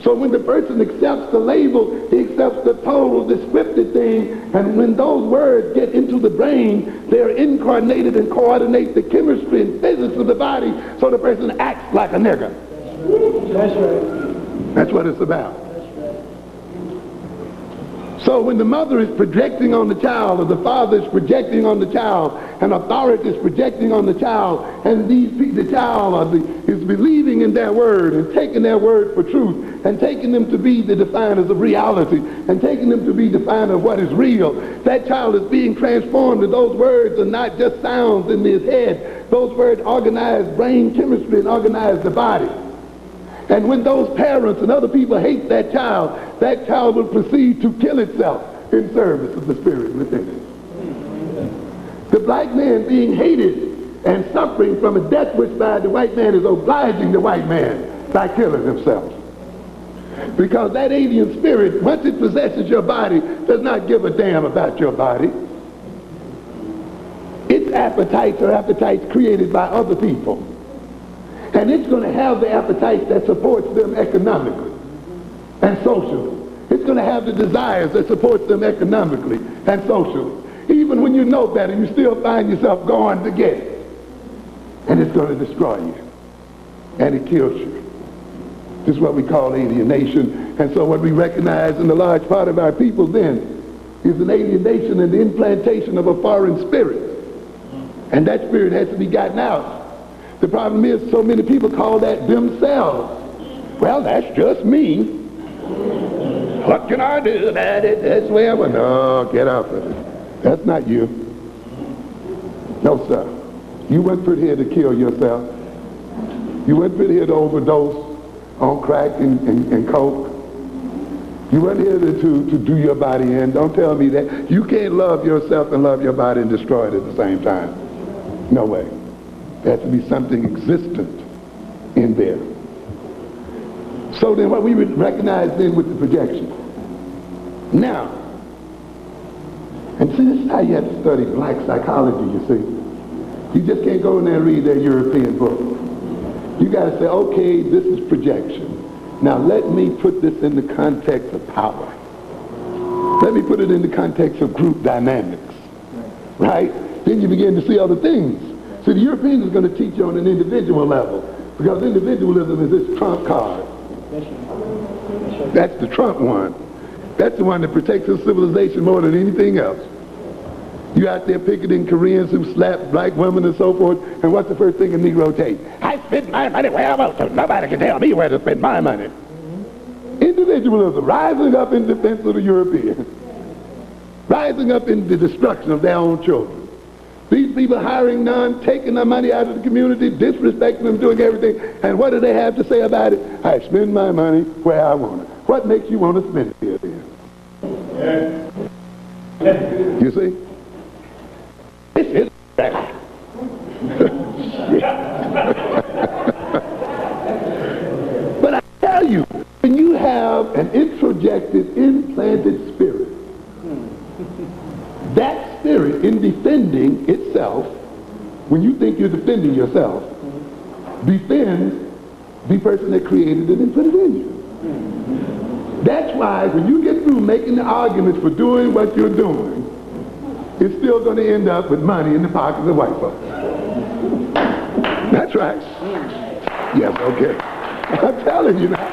So when the person accepts the label, he accepts the total descriptive thing, and when those words get into the brain, they're incarnated and coordinate the chemistry and physics of the body, so the person acts like a nigger. That's right. That's what it's about. So when the mother is projecting on the child, or the father is projecting on the child, and authority is projecting on the child, and the child is believing in their word and taking their word for truth and taking them to be the definers of reality and taking them to be definers of what is real, that child is being transformed, and those words are not just sounds in his head. Those words organize brain chemistry and organize the body. And when those parents and other people hate that child will proceed to kill itself in service of the spirit within it. The black man being hated and suffering from a death wish by the white man is obliging the white man by killing himself. Because that alien spirit, once it possesses your body, does not give a damn about your body. Its appetites are appetites created by other people. And it's going to have the appetite that supports them economically and socially. It's going to have the desires that support them economically and socially. Even when you know better, you still find yourself going to get it. And it's going to destroy you. And it kills you. This is what we call alienation. And so what we recognize in a large part of our people then is an alienation and the implantation of a foreign spirit. And that spirit has to be gotten out. The problem is so many people call that themselves. Well, that's just me. What can I do about it? That's where I went. No, get off of it. That's not you. No, sir. You weren't put here to kill yourself. You weren't put here to overdose on crack and coke. You weren't here to do your body in. Don't tell me that. You can't love yourself and love your body and destroy it at the same time. No way. There has to be something existent in there. So then what we would recognize then with the projection. Now, and see, this is how you have to study black psychology, you see. You just can't go in there and read that European book. You got to say, okay, this is projection. Now let me put this in the context of power. Let me put it in the context of group dynamics. Right? Then you begin to see other things. See, the European is going to teach you on an individual level, because individualism is this trump card. That's the Trump one. That's the one that protects his civilization more than anything else. You out there picketing Koreans who slap black women and so forth, and what's the first thing a Negro takes? I spend my money where I want to. Nobody can tell me where to spend my money. Individualism, rising up in defense of the European, rising up in the destruction of their own children. These people hiring none, taking their money out of the community, disrespecting them, doing everything. And what do they have to say about it? I spend my money where I want it. What makes you want to spend it here then? You see? This is right. But I tell you, when you have an introjected, implanted spirit, that spirit, in defending itself, when you think you're defending yourself, defends the person that created it and put it in you. That's why when you get through making the arguments for doing what you're doing, it's still going to end up with money in the pockets of white folks. That's right. Yes, okay. I'm telling you now.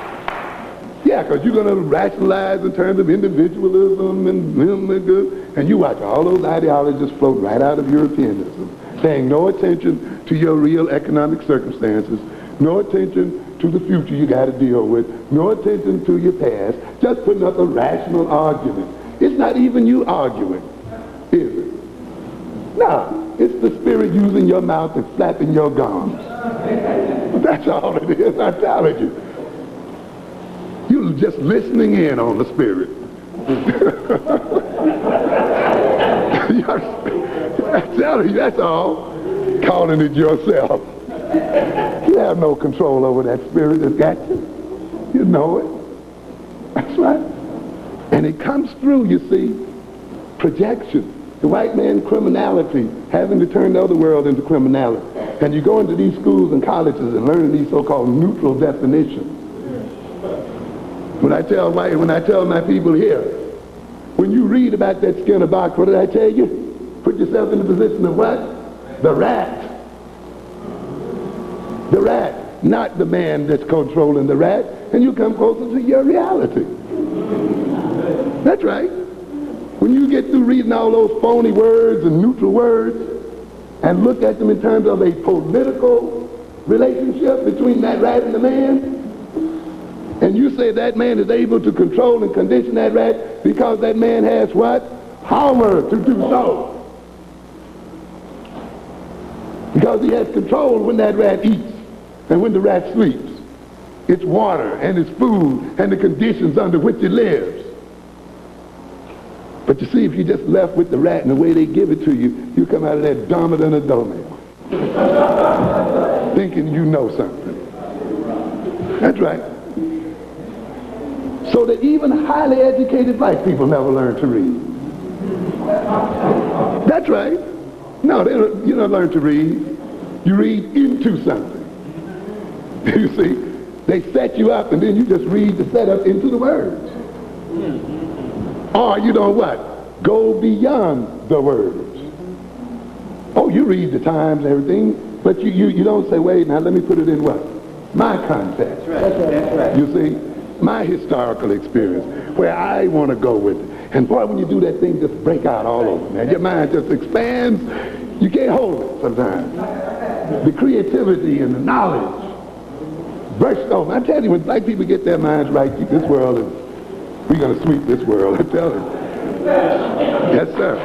Yeah, because you're going to rationalize in terms of individualism and you watch all those ideologies float right out of Europeanism, paying no attention to your real economic circumstances, no attention to the future you got to deal with, no attention to your past, just putting up a rational argument. It's not even you arguing, is it? No, it's the spirit using your mouth and flapping your gums. That's all it is, I'm telling you. You're just listening in on the spirit. I'm telling you, that's all. Calling it yourself. You have no control over that spirit that's got you. You know it. That's right. And it comes through, you see, projection. The white man criminality, having to turn the other world into criminality. And you go into these schools and colleges and learn these so-called neutral definitions. When I tell my people here, when you read about that Skinner box, what did I tell you? Put yourself in the position of what? The rat. The rat, not the man that's controlling the rat, and you come closer to your reality. That's right. When you get through reading all those phony words and neutral words and look at them in terms of a political relationship between that rat and the man, and you say that man is able to control and condition that rat because that man has what? Power to do so. Because he has control when that rat eats and when the rat sleeps. Its water and its food and the conditions under which it lives. But you see, if you just left with the rat and the way they give it to you, you come out of there dumber than a doornail. Thinking you know something. That's right. So that even highly educated black people never learn to read. That's right. No, you don't learn to read. You read into something. You see, they set you up and then you just read the setup into the words. Or you don't what? Go beyond the words. Oh, you read the Times and everything, but you don't say, wait, now let me put it in what? My context. That's right. That's right. You see, my historical experience, where I want to go with it. And boy, when you do that thing, just break out all over, man. Your mind just expands. You can't hold it sometimes. The creativity and the knowledge burst open. I tell you, when black people get their minds right, this world is, we're going to sweep this world. I tell you. Yes, sir.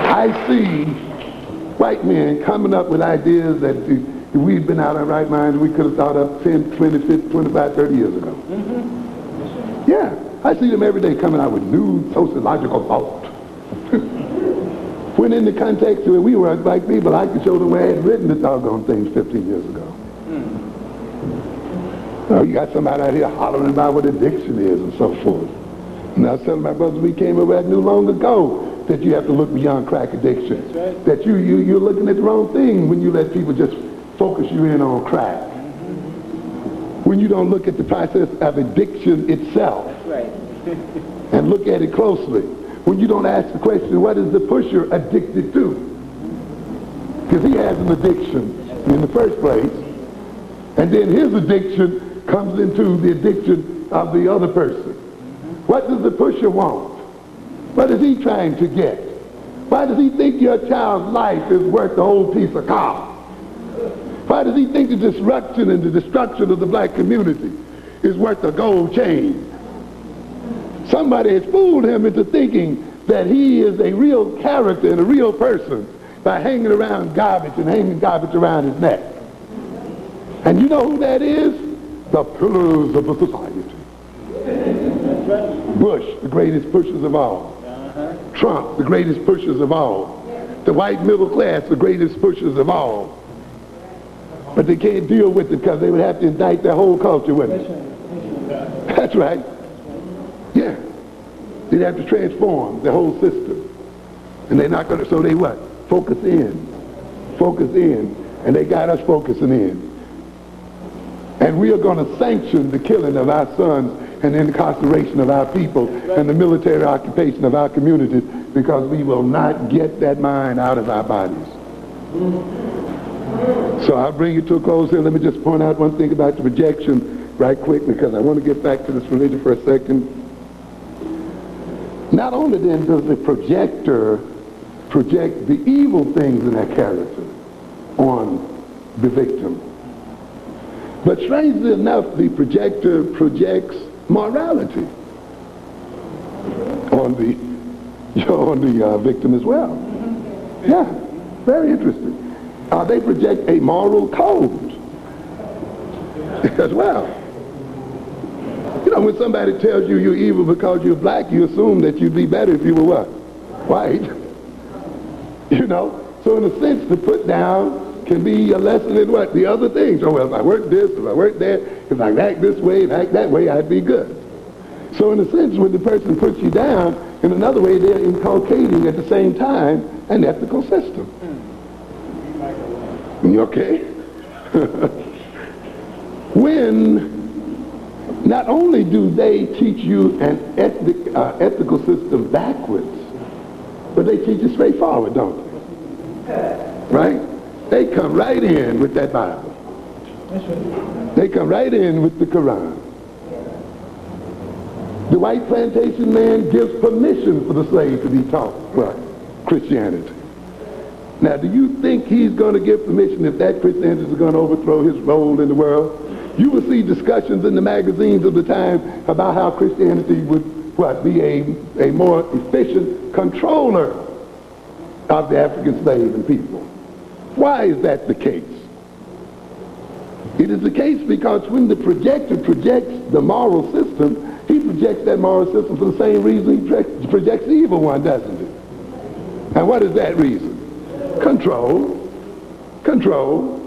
I see white men coming up with ideas that if we'd been out of our right minds, we could have thought up 10, 20, 50, 25, 30 years ago. Yeah, I see them every day coming out with new sociological thought. When in the context where we were as black people, I could show them where I had written the doggone things 15 years ago. Now, you got somebody out here hollering about what addiction is and so forth. And I was telling my brothers we came over, I knew long ago that you have to look beyond crack addiction. That's right. That you're looking at the wrong thing when you let people just focus you in on crack. When you don't look at the process of addiction itself. That's right. And look at it closely. When you don't ask the question, what is the pusher addicted to? Because he has an addiction in the first place. And then his addiction comes into the addiction of the other person. What does the pusher want? What is he trying to get? Why does he think your child's life is worth the whole piece of car? Why does he think the disruption and the destruction of the black community is worth a gold chain? Somebody has fooled him into thinking that he is a real character and a real person by hanging around garbage and hanging garbage around his neck. And you know who that is? The pillars of the society. Bush, the greatest pushers of all. Trump, the greatest pushers of all. The white middle class, the greatest pushers of all. But they can't deal with it because they would have to indict their whole culture, wouldn't it? That's right. Yeah. They'd have to transform the whole system. And they're not going to, so they what? Focus in. Focus in. And they got us focusing in. And we are going to sanction the killing of our sons and the incarceration of our people and the military occupation of our communities because we will not get that mind out of our bodies. So I'll bring it to a close here. Let me just point out one thing about the projection right quick because I want to get back to this religion for a second. Not only then does the projector project the evil things in that character on the victim, but strangely enough, the projector projects morality on the victim as well. Yeah, very interesting. They project a moral code as well. You know, when somebody tells you you're evil because you're black, you assume that you'd be better if you were what? White. You know? So in a sense, the put down can be a lesson in what? The other things. Oh, well, if I work this, if I work that, if I act this way, if I act that way, I'd be good. So in a sense, when the person puts you down, in another way, they're inculcating at the same time an ethical system. You okay? When not only do they teach you an ethical system backwards, but they teach it straightforward, don't they? Right? They come right in with that Bible. That's right. They come right in with the Quran. The white plantation man gives permission for the slave to be taught what? Christianity. Now, do you think he's going to give permission if that Christianity is going to overthrow his role in the world? You will see discussions in the magazines of the time about how Christianity would be a more efficient controller of the African slave and people. Why is that the case? It is the case because when the projector projects the moral system, he projects that moral system for the same reason he projects the evil one, doesn't he? And what is that reason? Control. Control.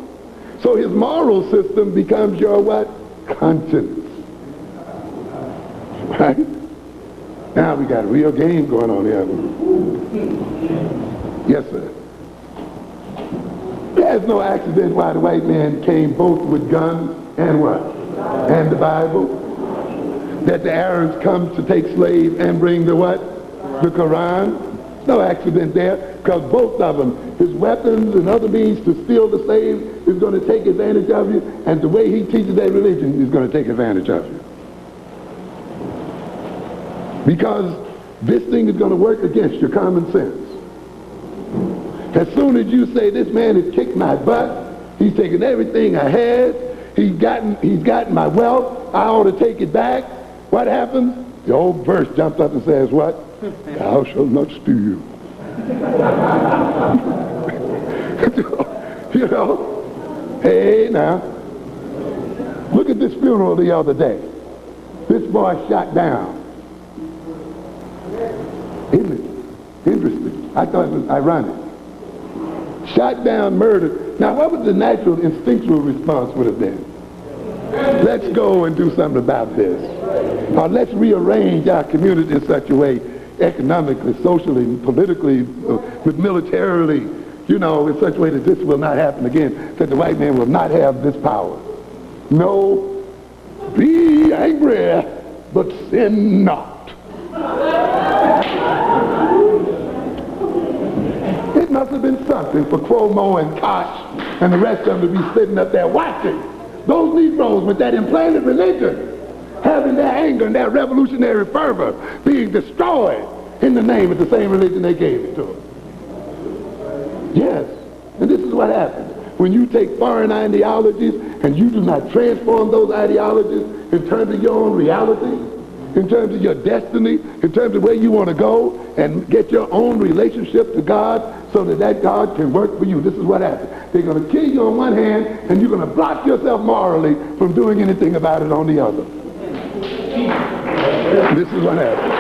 So his moral system becomes your what? Conscience. Right? Now we got a real game going on here. Yes, sir. There's no accident why the white man came both with guns and what? And the Bible. That the Arabs come to take slaves and bring the what? The Quran. No accident there, because both of them, his weapons and other means to steal the slave is going to take advantage of you, and the way he teaches that religion is going to take advantage of you. Because this thing is going to work against your common sense. As soon as you say, this man has kicked my butt, he's taken everything I had, he's gotten my wealth, I ought to take it back, what happens? The old verse jumps up and says what? Thou shalt not steal. You know? Hey, now. Look at this funeral the other day. This boy shot down. Isn't it interesting? I thought it was ironic. Shot down, murdered. Now, what was the natural, instinctual response would have been? Let's go and do something about this. Or let's rearrange our community in such a way, economically, socially, politically, militarily, you know, in such a way that this will not happen again, that the white man will not have this power. No, be angry, but sin not. It must have been something for Cuomo and Koch and the rest of them to be sitting up there watching those Negroes with that implanted religion having their anger and their revolutionary fervor being destroyed in the name of the same religion they gave it to them. Yes, and this is what happens. When you take foreign ideologies and you do not transform those ideologies in terms of your own reality, in terms of your destiny, in terms of where you want to go, and get your own relationship to God so that that God can work for you. This is what happens. They're going to kill you on one hand, and you're going to block yourself morally from doing anything about it on the other. This is what happens.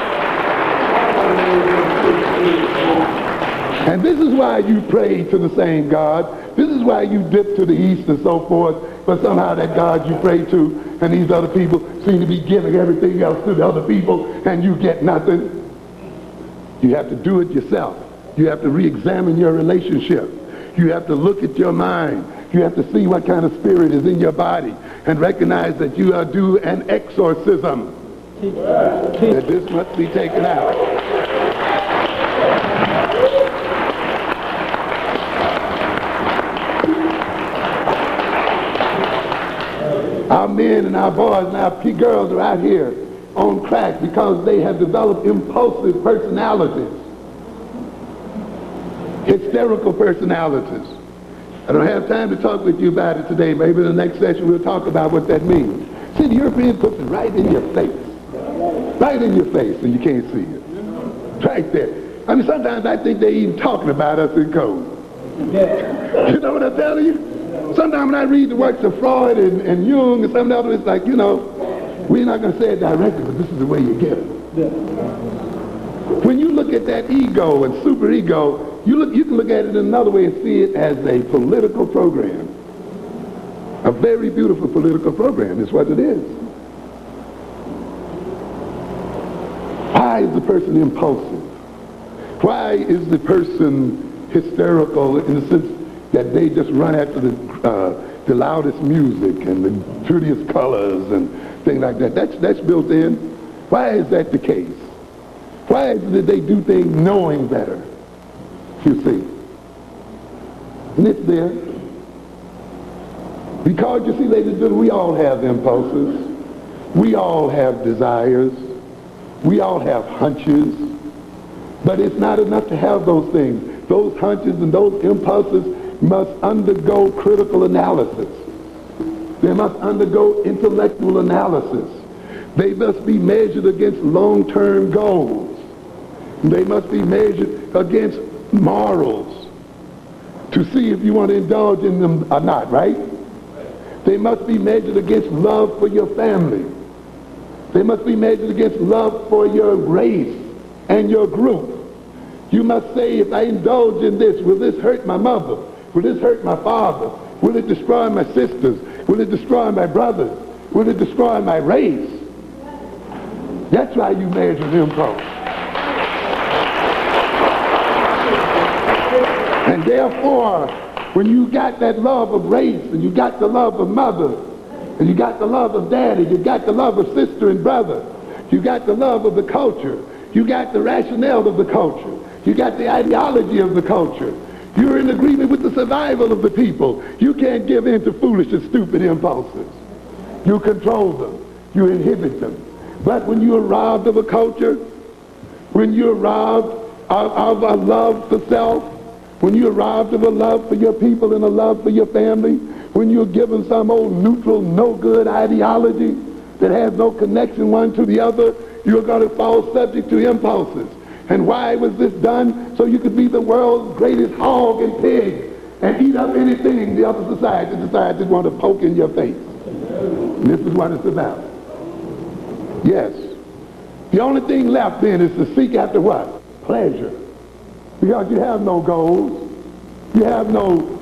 And this is why you pray to the same God. This is why you dip to the east and so forth, but somehow that God you pray to and these other people seem to be giving everything else to the other people and you get nothing. You have to do it yourself. You have to re-examine your relationship. You have to look at your mind. You have to see what kind of spirit is in your body and recognize that you are due an exorcism. That this must be taken out. Our men and our boys and our girls are out here on crack because they have developed impulsive personalities, hysterical personalities. I don't have time to talk with you about it today. Maybe in the next session we'll talk about what that means. See, the European puts it right in your face. Right in your face, and you can't see it. Right there. I mean, sometimes I think they're even talking about us in code. You know what I'm telling you? Sometimes when I read the works of Freud and Jung and some of them, it's like, you know, we're not going to say it directly, but this is the way you get it. When you look at that ego and superego, you can look at it in another way and see it as a political program. A very beautiful political program is what it is. Why is the person impulsive? Why is the person hysterical in the sense that they just run after the loudest music and the prettiest colors and things like that? That's built in. Why is that the case? Why is it that they do things knowing better? You see. And it's there. Because you see, ladies and gentlemen, we all have impulses. We all have desires. We all have hunches. But it's not enough to have those things. Those hunches and those impulses must undergo critical analysis. They must undergo intellectual analysis. They must be measured against long-term goals. They must be measured against morals to see if you want to indulge in them or not, right? They must be measured against love for your family. They must be measured against love for your race and your group. You must say, if I indulge in this, will this hurt my mother? Will this hurt my father? Will it destroy my sisters? Will it destroy my brothers? Will it destroy my race? That's why you measure impulse. And therefore, when you got that love of race, and you got the love of mother, and you got the love of daddy, you got the love of sister and brother, you got the love of the culture, you got the rationale of the culture, you got the ideology of the culture, you're in agreement with the survival of the people. You can't give in to foolish and stupid impulses. You control them. You inhibit them. But when you're robbed of a culture, when you're robbed of a love for self, when you're robbed of a love for your people and a love for your family, when you're given some old neutral, no-good ideology that has no connection one to the other, you're going to fall subject to impulses. And why was this done? So you could be the world's greatest hog and pig and eat up anything the other society decides to want to poke in your face. And this is what it's about. Yes. The only thing left then is to seek after what? Pleasure. Because you have no goals. You have no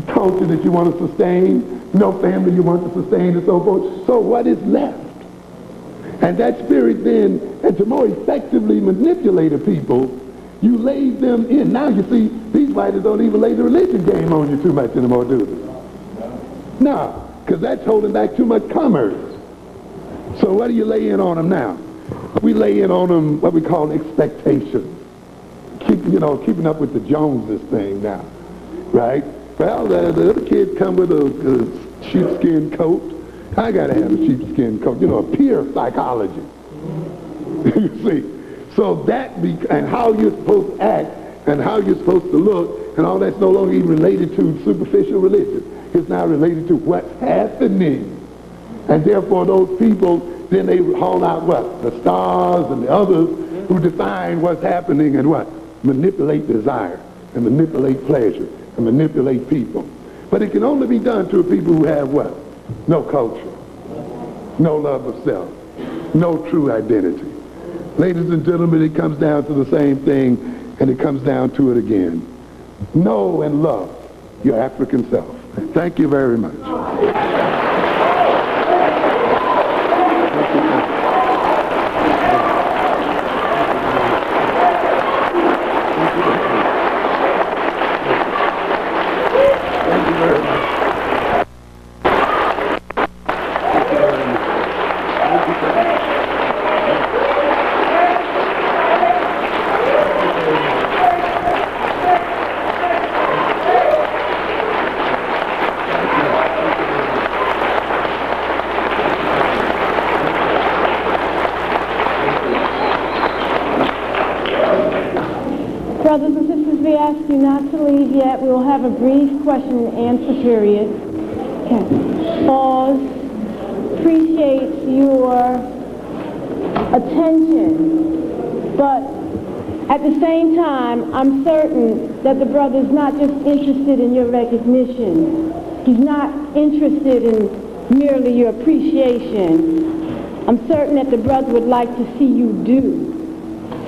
culture that you want to sustain, no family you want to sustain, and so forth. So what is left? And that spirit then, and to more effectively manipulate a people, you lay them in. Now you see, these writers don't even lay the religion game on you too much anymore, do they? No, because that's holding back too much commerce. So what do you lay in on them now? We lay in on them what we call expectation. Keeping up with the Joneses thing now, right? Well, the other kids come with a sheepskin coat. I got to have a sheepskin coat, a peer psychology. You see? So and how you're supposed to act and how you're supposed to look and all that's no longer even related to superficial religion. It's now related to what's happening. And therefore those people, then they haul out what? The stars and the others who define what's happening and what? Manipulate desire and manipulate pleasure and manipulate people. But it can only be done to people who have what? No culture, no love of self, no true identity. Ladies and gentlemen, it comes down to the same thing, and it comes down to it again. Know and love your African self. Thank you very much. Brothers and sisters, we ask you not to leave yet. We will have a brief question and answer period. Okay. Pause. Appreciate your attention, but at the same time, I'm certain that the brother's not just interested in your recognition. He's not interested in merely your appreciation. I'm certain that the brother would like to see you do,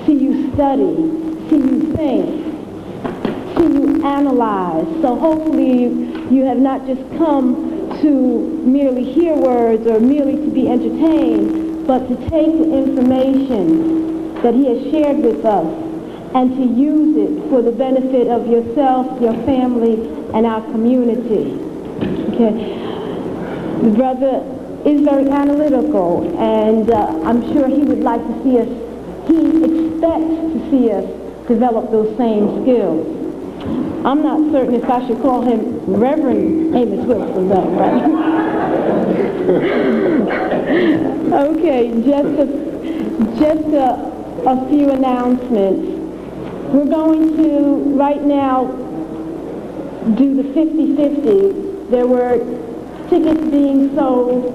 see you study, see you think, see you analyze. So hopefully you have not just come to merely hear words or merely to be entertained, but to take the information that he has shared with us and to use it for the benefit of yourself, your family, and our community. Okay. The brother is very analytical, and I'm sure he would like to see us, he expects to see us develop those same skills. I'm not certain if I should call him Reverend Amos Wilson, though, right? Okay, just a few announcements. We're going to, right now, do the 50-50. There were tickets being sold.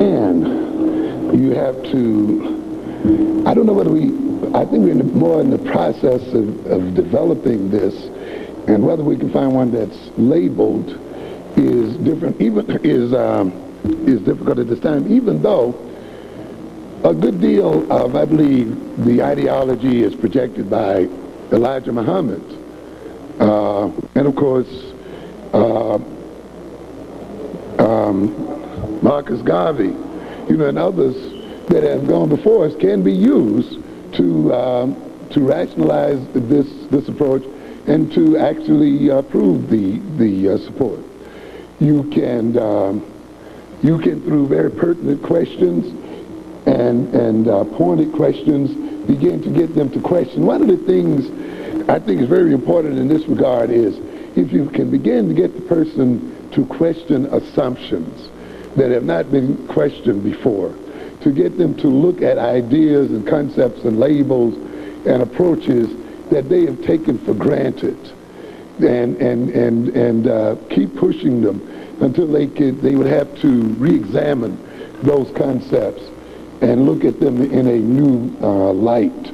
And you have to, I don't know whether I think we're more in the process of developing this, and whether we can find one that's labeled is different, is difficult at this time, even though a good deal of, I believe, the ideology is projected by Elijah Muhammad, and of course, Marcus Garvey, and others that have gone before us can be used to rationalize this approach and to actually prove the support. You can through very pertinent questions and pointed questions begin to get them to question. One of the things I think is very important in this regard is if you can begin to get the person to question assumptions that have not been questioned before, to get them to look at ideas and concepts and labels and approaches that they have taken for granted, and keep pushing them until they would have to re-examine those concepts and look at them in a new light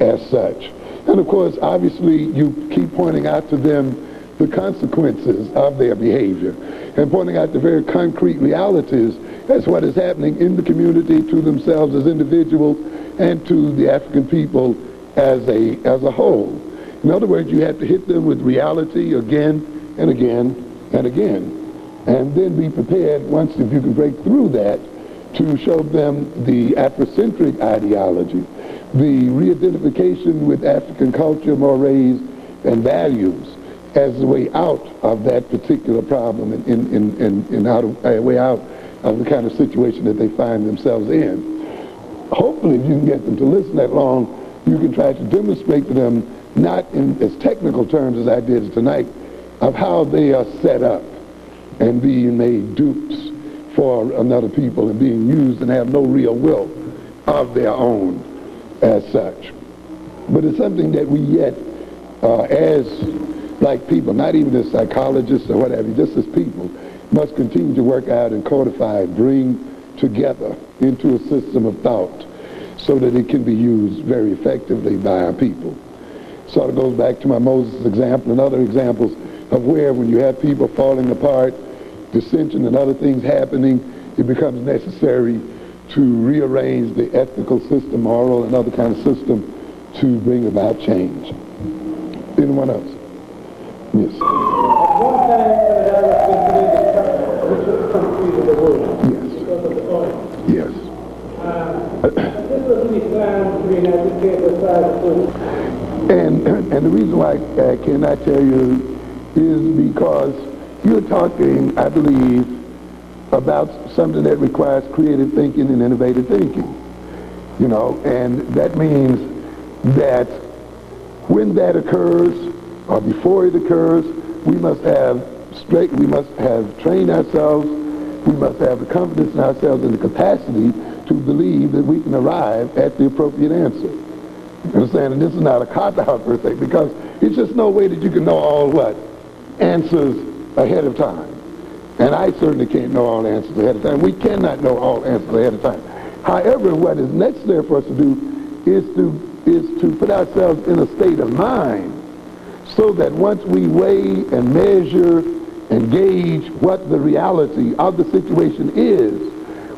as such. And of course, obviously, you keep pointing out to them the consequences of their behavior and pointing out the very concrete realities as what is happening in the community, to themselves as individuals, and to the African people as a whole. In other words, you have to hit them with reality again and again and again, and then be prepared, once if you can break through that, to show them the Afrocentric ideology, the re-identification with African culture, mores, and values as the way out of that particular problem and a way out of the kind of situation that they find themselves in. Hopefully, if you can get them to listen that long, you can try to demonstrate to them, not in as technical terms as I did tonight, of how they are set up and being made dupes for another people and being used and have no real will of their own as such. But it's something that we yet, as like people, not even as psychologists or whatever, just as people, must continue to work out and codify, bring together into a system of thought so that it can be used very effectively by our people. Sort of goes back to my Moses example and other examples of where when you have people falling apart, dissension and other things happening, it becomes necessary to rearrange the ethical system, moral and other kind of system to bring about change. Anyone else? Yes. One thing that I was considering the country of the world. Yes. Because of the oil. Yes. This was really planned to be an educated side. And the reason why I cannot tell you is because you're talking, I believe, about something that requires creative thinking and innovative thinking. And that means that when that occurs, or before it occurs, we must have trained ourselves, we must have the confidence in ourselves and the capacity to believe that we can arrive at the appropriate answer. You understand? And this is not a cop-out per se, because it's just no way that you can know all answers ahead of time. And I certainly can't know all answers ahead of time. We cannot know all answers ahead of time. However, what is necessary for us to do is to put ourselves in a state of mind so that once we weigh and measure and gauge what the reality of the situation is,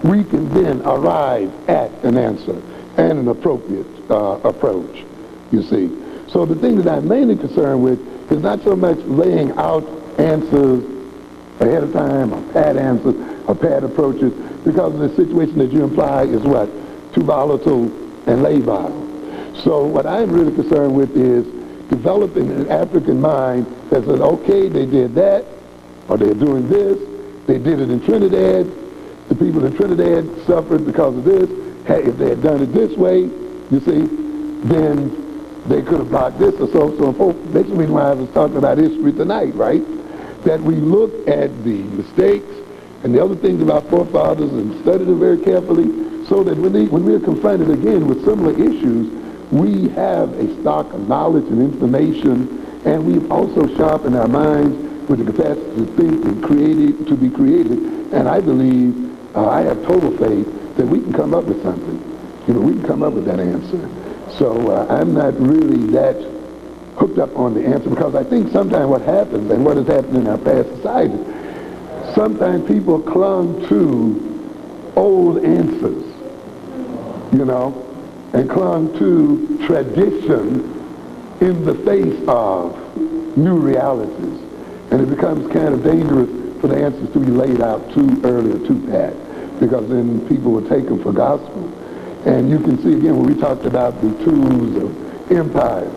we can then arrive at an answer and an appropriate approach, you see. So the thing that I'm mainly concerned with is not so much laying out answers ahead of time, or pat answers, or pat approaches, because the situation that you imply is what? Too volatile and labile. So what I'm really concerned with is developing an African mind that says, okay, they did that, or they're doing this, they did it in Trinidad, the people in Trinidad suffered because of this. Hey, if they had done it this way, you see, then they could have blocked this or so and forth. That's the reason why I was talking about history tonight, right? That we look at the mistakes and the other things of our forefathers and study them very carefully so that when we're confronted again with similar issues, we have a stock of knowledge and information, and we've also sharpened our minds with the capacity to think and to be creative. And I believe, I have total faith that we can come up with something. We can come up with that answer. So I'm not really that hooked up on the answer, because I think sometimes what happens, and what has happened in our past society, sometimes people clung to old answers, and clung to tradition in the face of new realities. And it becomes kind of dangerous for the answers to be laid out too early or too pat, because then people will take them for gospel. And you can see again when we talked about the tools of empire,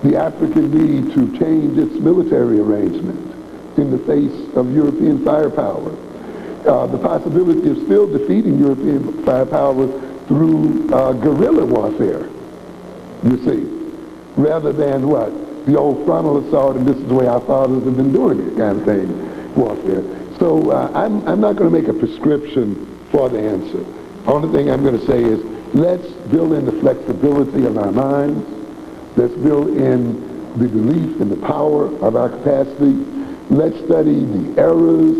the African need to change its military arrangement in the face of European firepower, the possibility of still defeating European firepower through guerrilla warfare, you see, rather than what? The old frontal assault, and this is the way our fathers have been doing it kind of thing, warfare. So I'm not going to make a prescription for the answer. Only thing I'm going to say is, let's build in the flexibility of our minds. Let's build in the belief in the power of our capacity. Let's study the errors,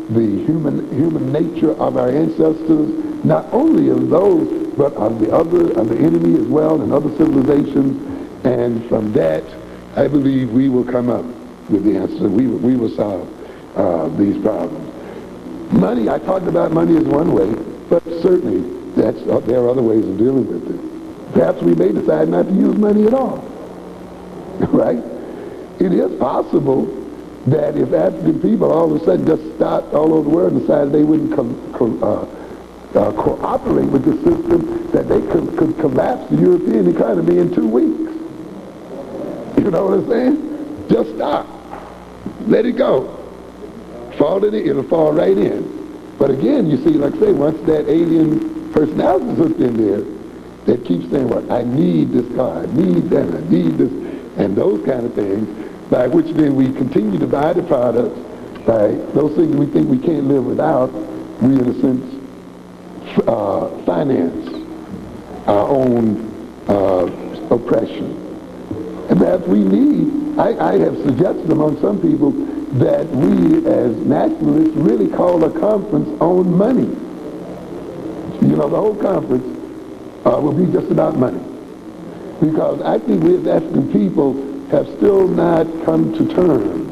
the human nature of our ancestors, not only of those, but of the enemy as well, and other civilizations. And from that, I believe we will come up with the answer. We will solve these problems. Money, I talked about money as one way, but certainly there are other ways of dealing with it. Perhaps we may decide not to use money at all, right? It is possible that if African people all of a sudden just stopped all over the world and decided they wouldn't cooperate with the system, that they could collapse the European economy in 2 weeks. You know what I'm saying? Just stop. Let it go. Fall in it, it'll fall right in. But again, you see, like I say, once that alien personality is hooked in there, that keeps saying, what, I need this car, I need that, I need this, and those kind of things, by which then we continue to buy the products, by those things we think we can't live without, we in a sense finance our own oppression. And perhaps we need, I have suggested among some people that we as nationalists really call a conference on money. The whole conference will be just about money. Because I think we as African people have still not come to terms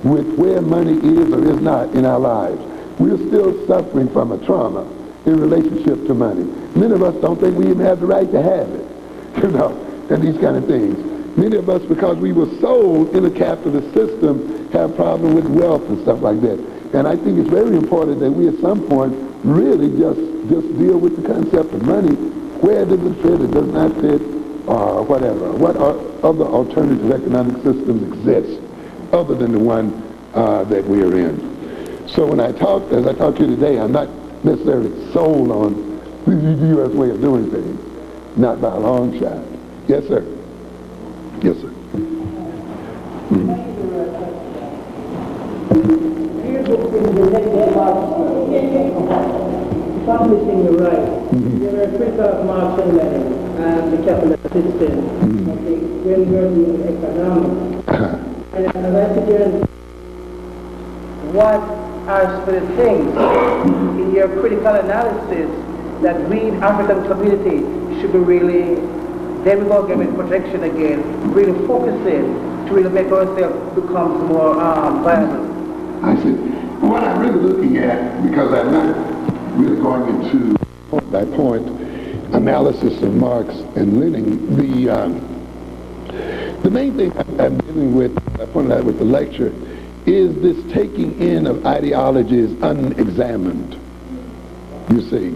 with where money is or is not in our lives. We're still suffering from a trauma in relationship to money. Many of us don't think we even have the right to have it, and these kind of things. Many of us, because we were sold in a capitalist system, have problems with wealth and stuff like that. And I think it's very important that we at some point really just deal with the concept of money. Where does it fit? It does not fit, or whatever. What other alternative economic systems exist other than the one that we are in? So when as I talk to you today, I'm not necessarily sold on the U.S. way of doing things. Not by a long shot. Yes, sir. Yes, sir. If I'm missing you right, you're a critic of Marx and Lenin and the capitalist system, when you're in economics. And I'd like to hear what are specific things in your critical analysis that we, African community, should be really, there we go again with protection again, really focusing to really make ourselves become more viable. I see. What I'm really looking at, because I'm not really going into point by point analysis of Marx and Lenin, the main thing I'm dealing with, I pointed out with the lecture, is this taking in of ideologies unexamined, you see,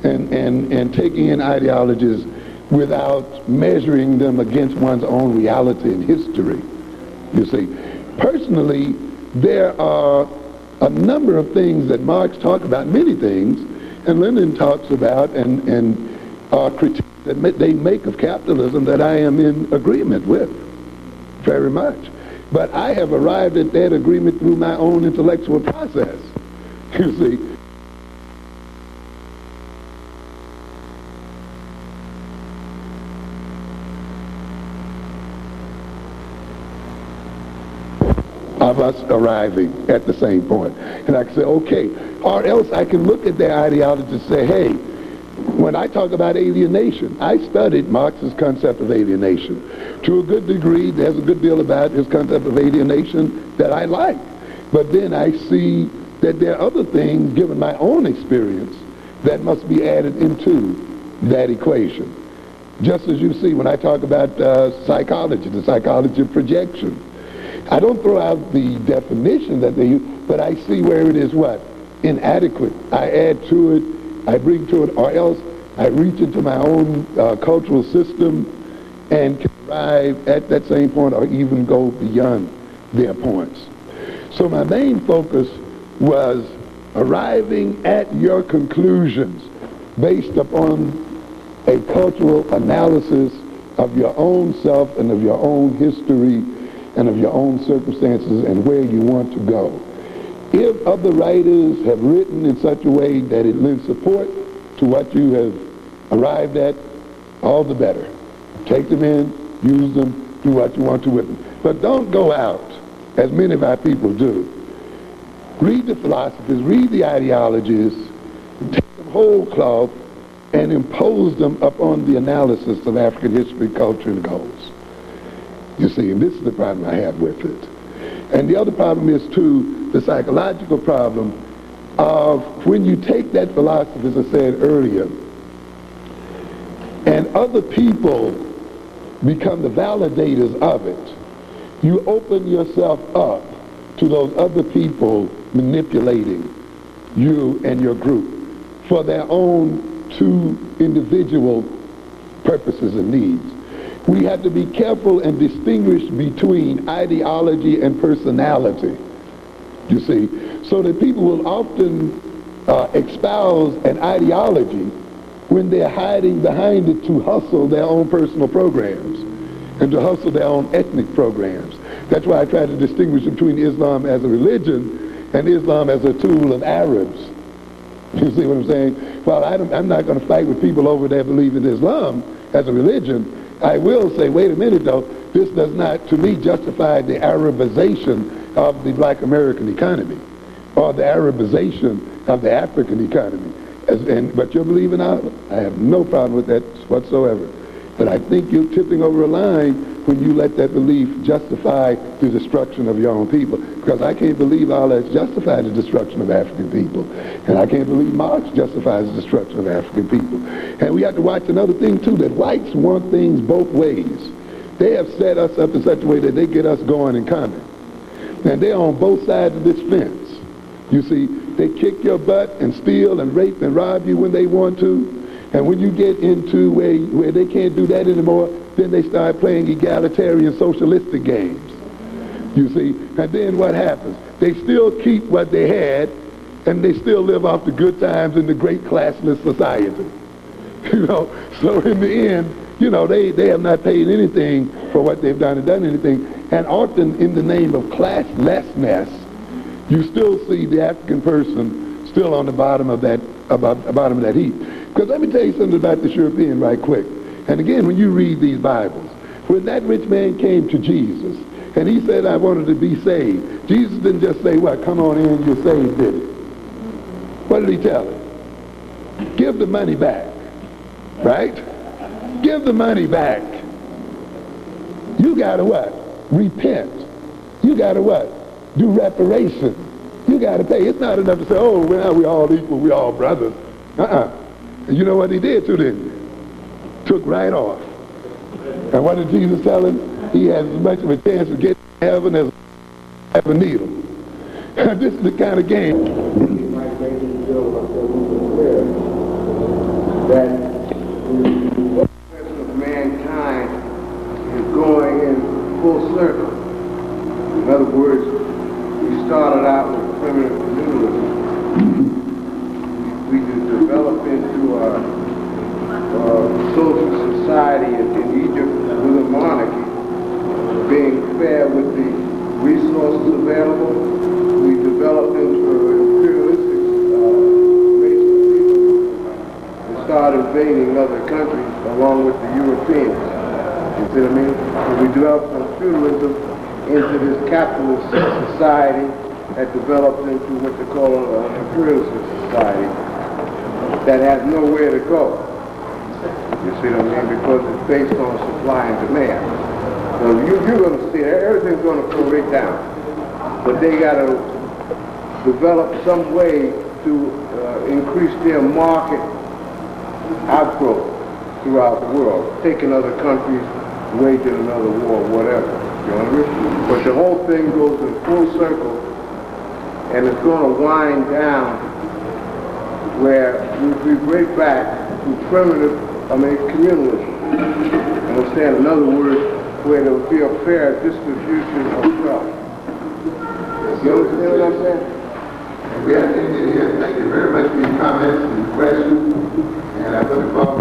and taking in ideologies without measuring them against one's own reality and history, you see. Personally, there are a number of things that Marx talked about, many things, and Lenin talks about, and critiques that they make of capitalism that I am in agreement with, very much. But I have arrived at that agreement through my own intellectual process, you see. Of us arriving at the same point. And I can say, okay, or else I can look at their ideology and say, hey, when I talk about alienation, I studied Marx's concept of alienation. To a good degree, there's a good deal about his concept of alienation that I like. But then I see that there are other things, given my own experience, that must be added into that equation. Just as you see when I talk about psychology, the psychology of projection. I don't throw out the definition that they use, but I see where it is what? Inadequate. I add to it, I bring to it, or else I reach into my own cultural system and can arrive at that same point or even go beyond their points. So my main focus was arriving at your conclusions based upon a cultural analysis of your own self and of your own history and of your own circumstances and where you want to go. If other writers have written in such a way that it lends support to what you have arrived at, all the better. Take them in, use them, do what you want to with them. But don't go out, as many of our people do. Read the philosophies, read the ideologies, take them whole cloth, and impose them upon the analysis of African history, culture, and goals. You see, and this is the problem I have with it. And the other problem is, too, the psychological problem of when you take that philosophy, as I said earlier, and other people become the validators of it, you open yourself up to those other people manipulating you and your group for their own two individual purposes and needs. We have to be careful and distinguish between ideology and personality, you see, so that people will often espouse an ideology when they're hiding behind it to hustle their own personal programs and to hustle their own ethnic programs. That's why I try to distinguish between Islam as a religion and Islam as a tool of Arabs. You see what I'm saying? Well, I'm not going to fight with people over there believing Islam as a religion. I will say, wait a minute though, this does not, to me, justify the Arabization of the black American economy or the Arabization of the African economy. But you're believing Allah, I have no problem with that whatsoever. But I think you're tipping over a line when you let that belief justify the destruction of your own people. Because I can't believe Allah has justified the destruction of African people. And I can't believe Marx justifies the destruction of African people. And we have to watch another thing too, that whites want things both ways. They have set us up in such a way that they get us going and coming. And they're on both sides of this fence. You see, they kick your butt and steal and rape and rob you when they want to. And when you get into where they can't do that anymore, then they start playing egalitarian socialistic games. You see, and then what happens? They still keep what they had, and they still live off the good times in the great classless society. You know, so in the end, you know, they have not paid anything for what they've done and done anything. And often in the name of classlessness, you still see the African person still on the bottom of that, bottom of that heap. Because let me tell you something about this European right quick. And again, when you read these Bibles, when that rich man came to Jesus, and he said, I wanted to be saved, Jesus didn't just say, well, come on in, you're saved, did he? What did he tell him? Give the money back, right? Give the money back. You gotta what? Repent. You gotta what? Do reparation. You gotta pay. It's not enough to say, oh, well, we all equal, we all brothers. And you know what he did to them? Took right off. And what did Jesus tell him? He has as much of a chance of getting to heaven as a needle. This is the kind of game. That the person of mankind is going in full circle. In other words, we started out with primitive communalism. We developed into society in Egypt was a monarchy, being fair with the resources available. We developed into an imperialistic nation of people and started invading other countries along with the Europeans. You see what I mean? And we developed from feudalism into this capitalist society that developed into what they call an imperialist society that has nowhere to go. You see what I mean? Because it's based on supply and demand. So you're going to see that everything's going to go right down. But they got to develop some way to increase their market outgrowth throughout the world, taking other countries, waging another war, whatever. You know what I mean? But the whole thing goes in full circle, and it's going to wind down where we break back to primitive, communalism. Understand? In other words, where there will be a fair distribution of wealth. You understand what I'm saying? We have to end it here. Thank you very much for your comments and questions. And I'm looking forward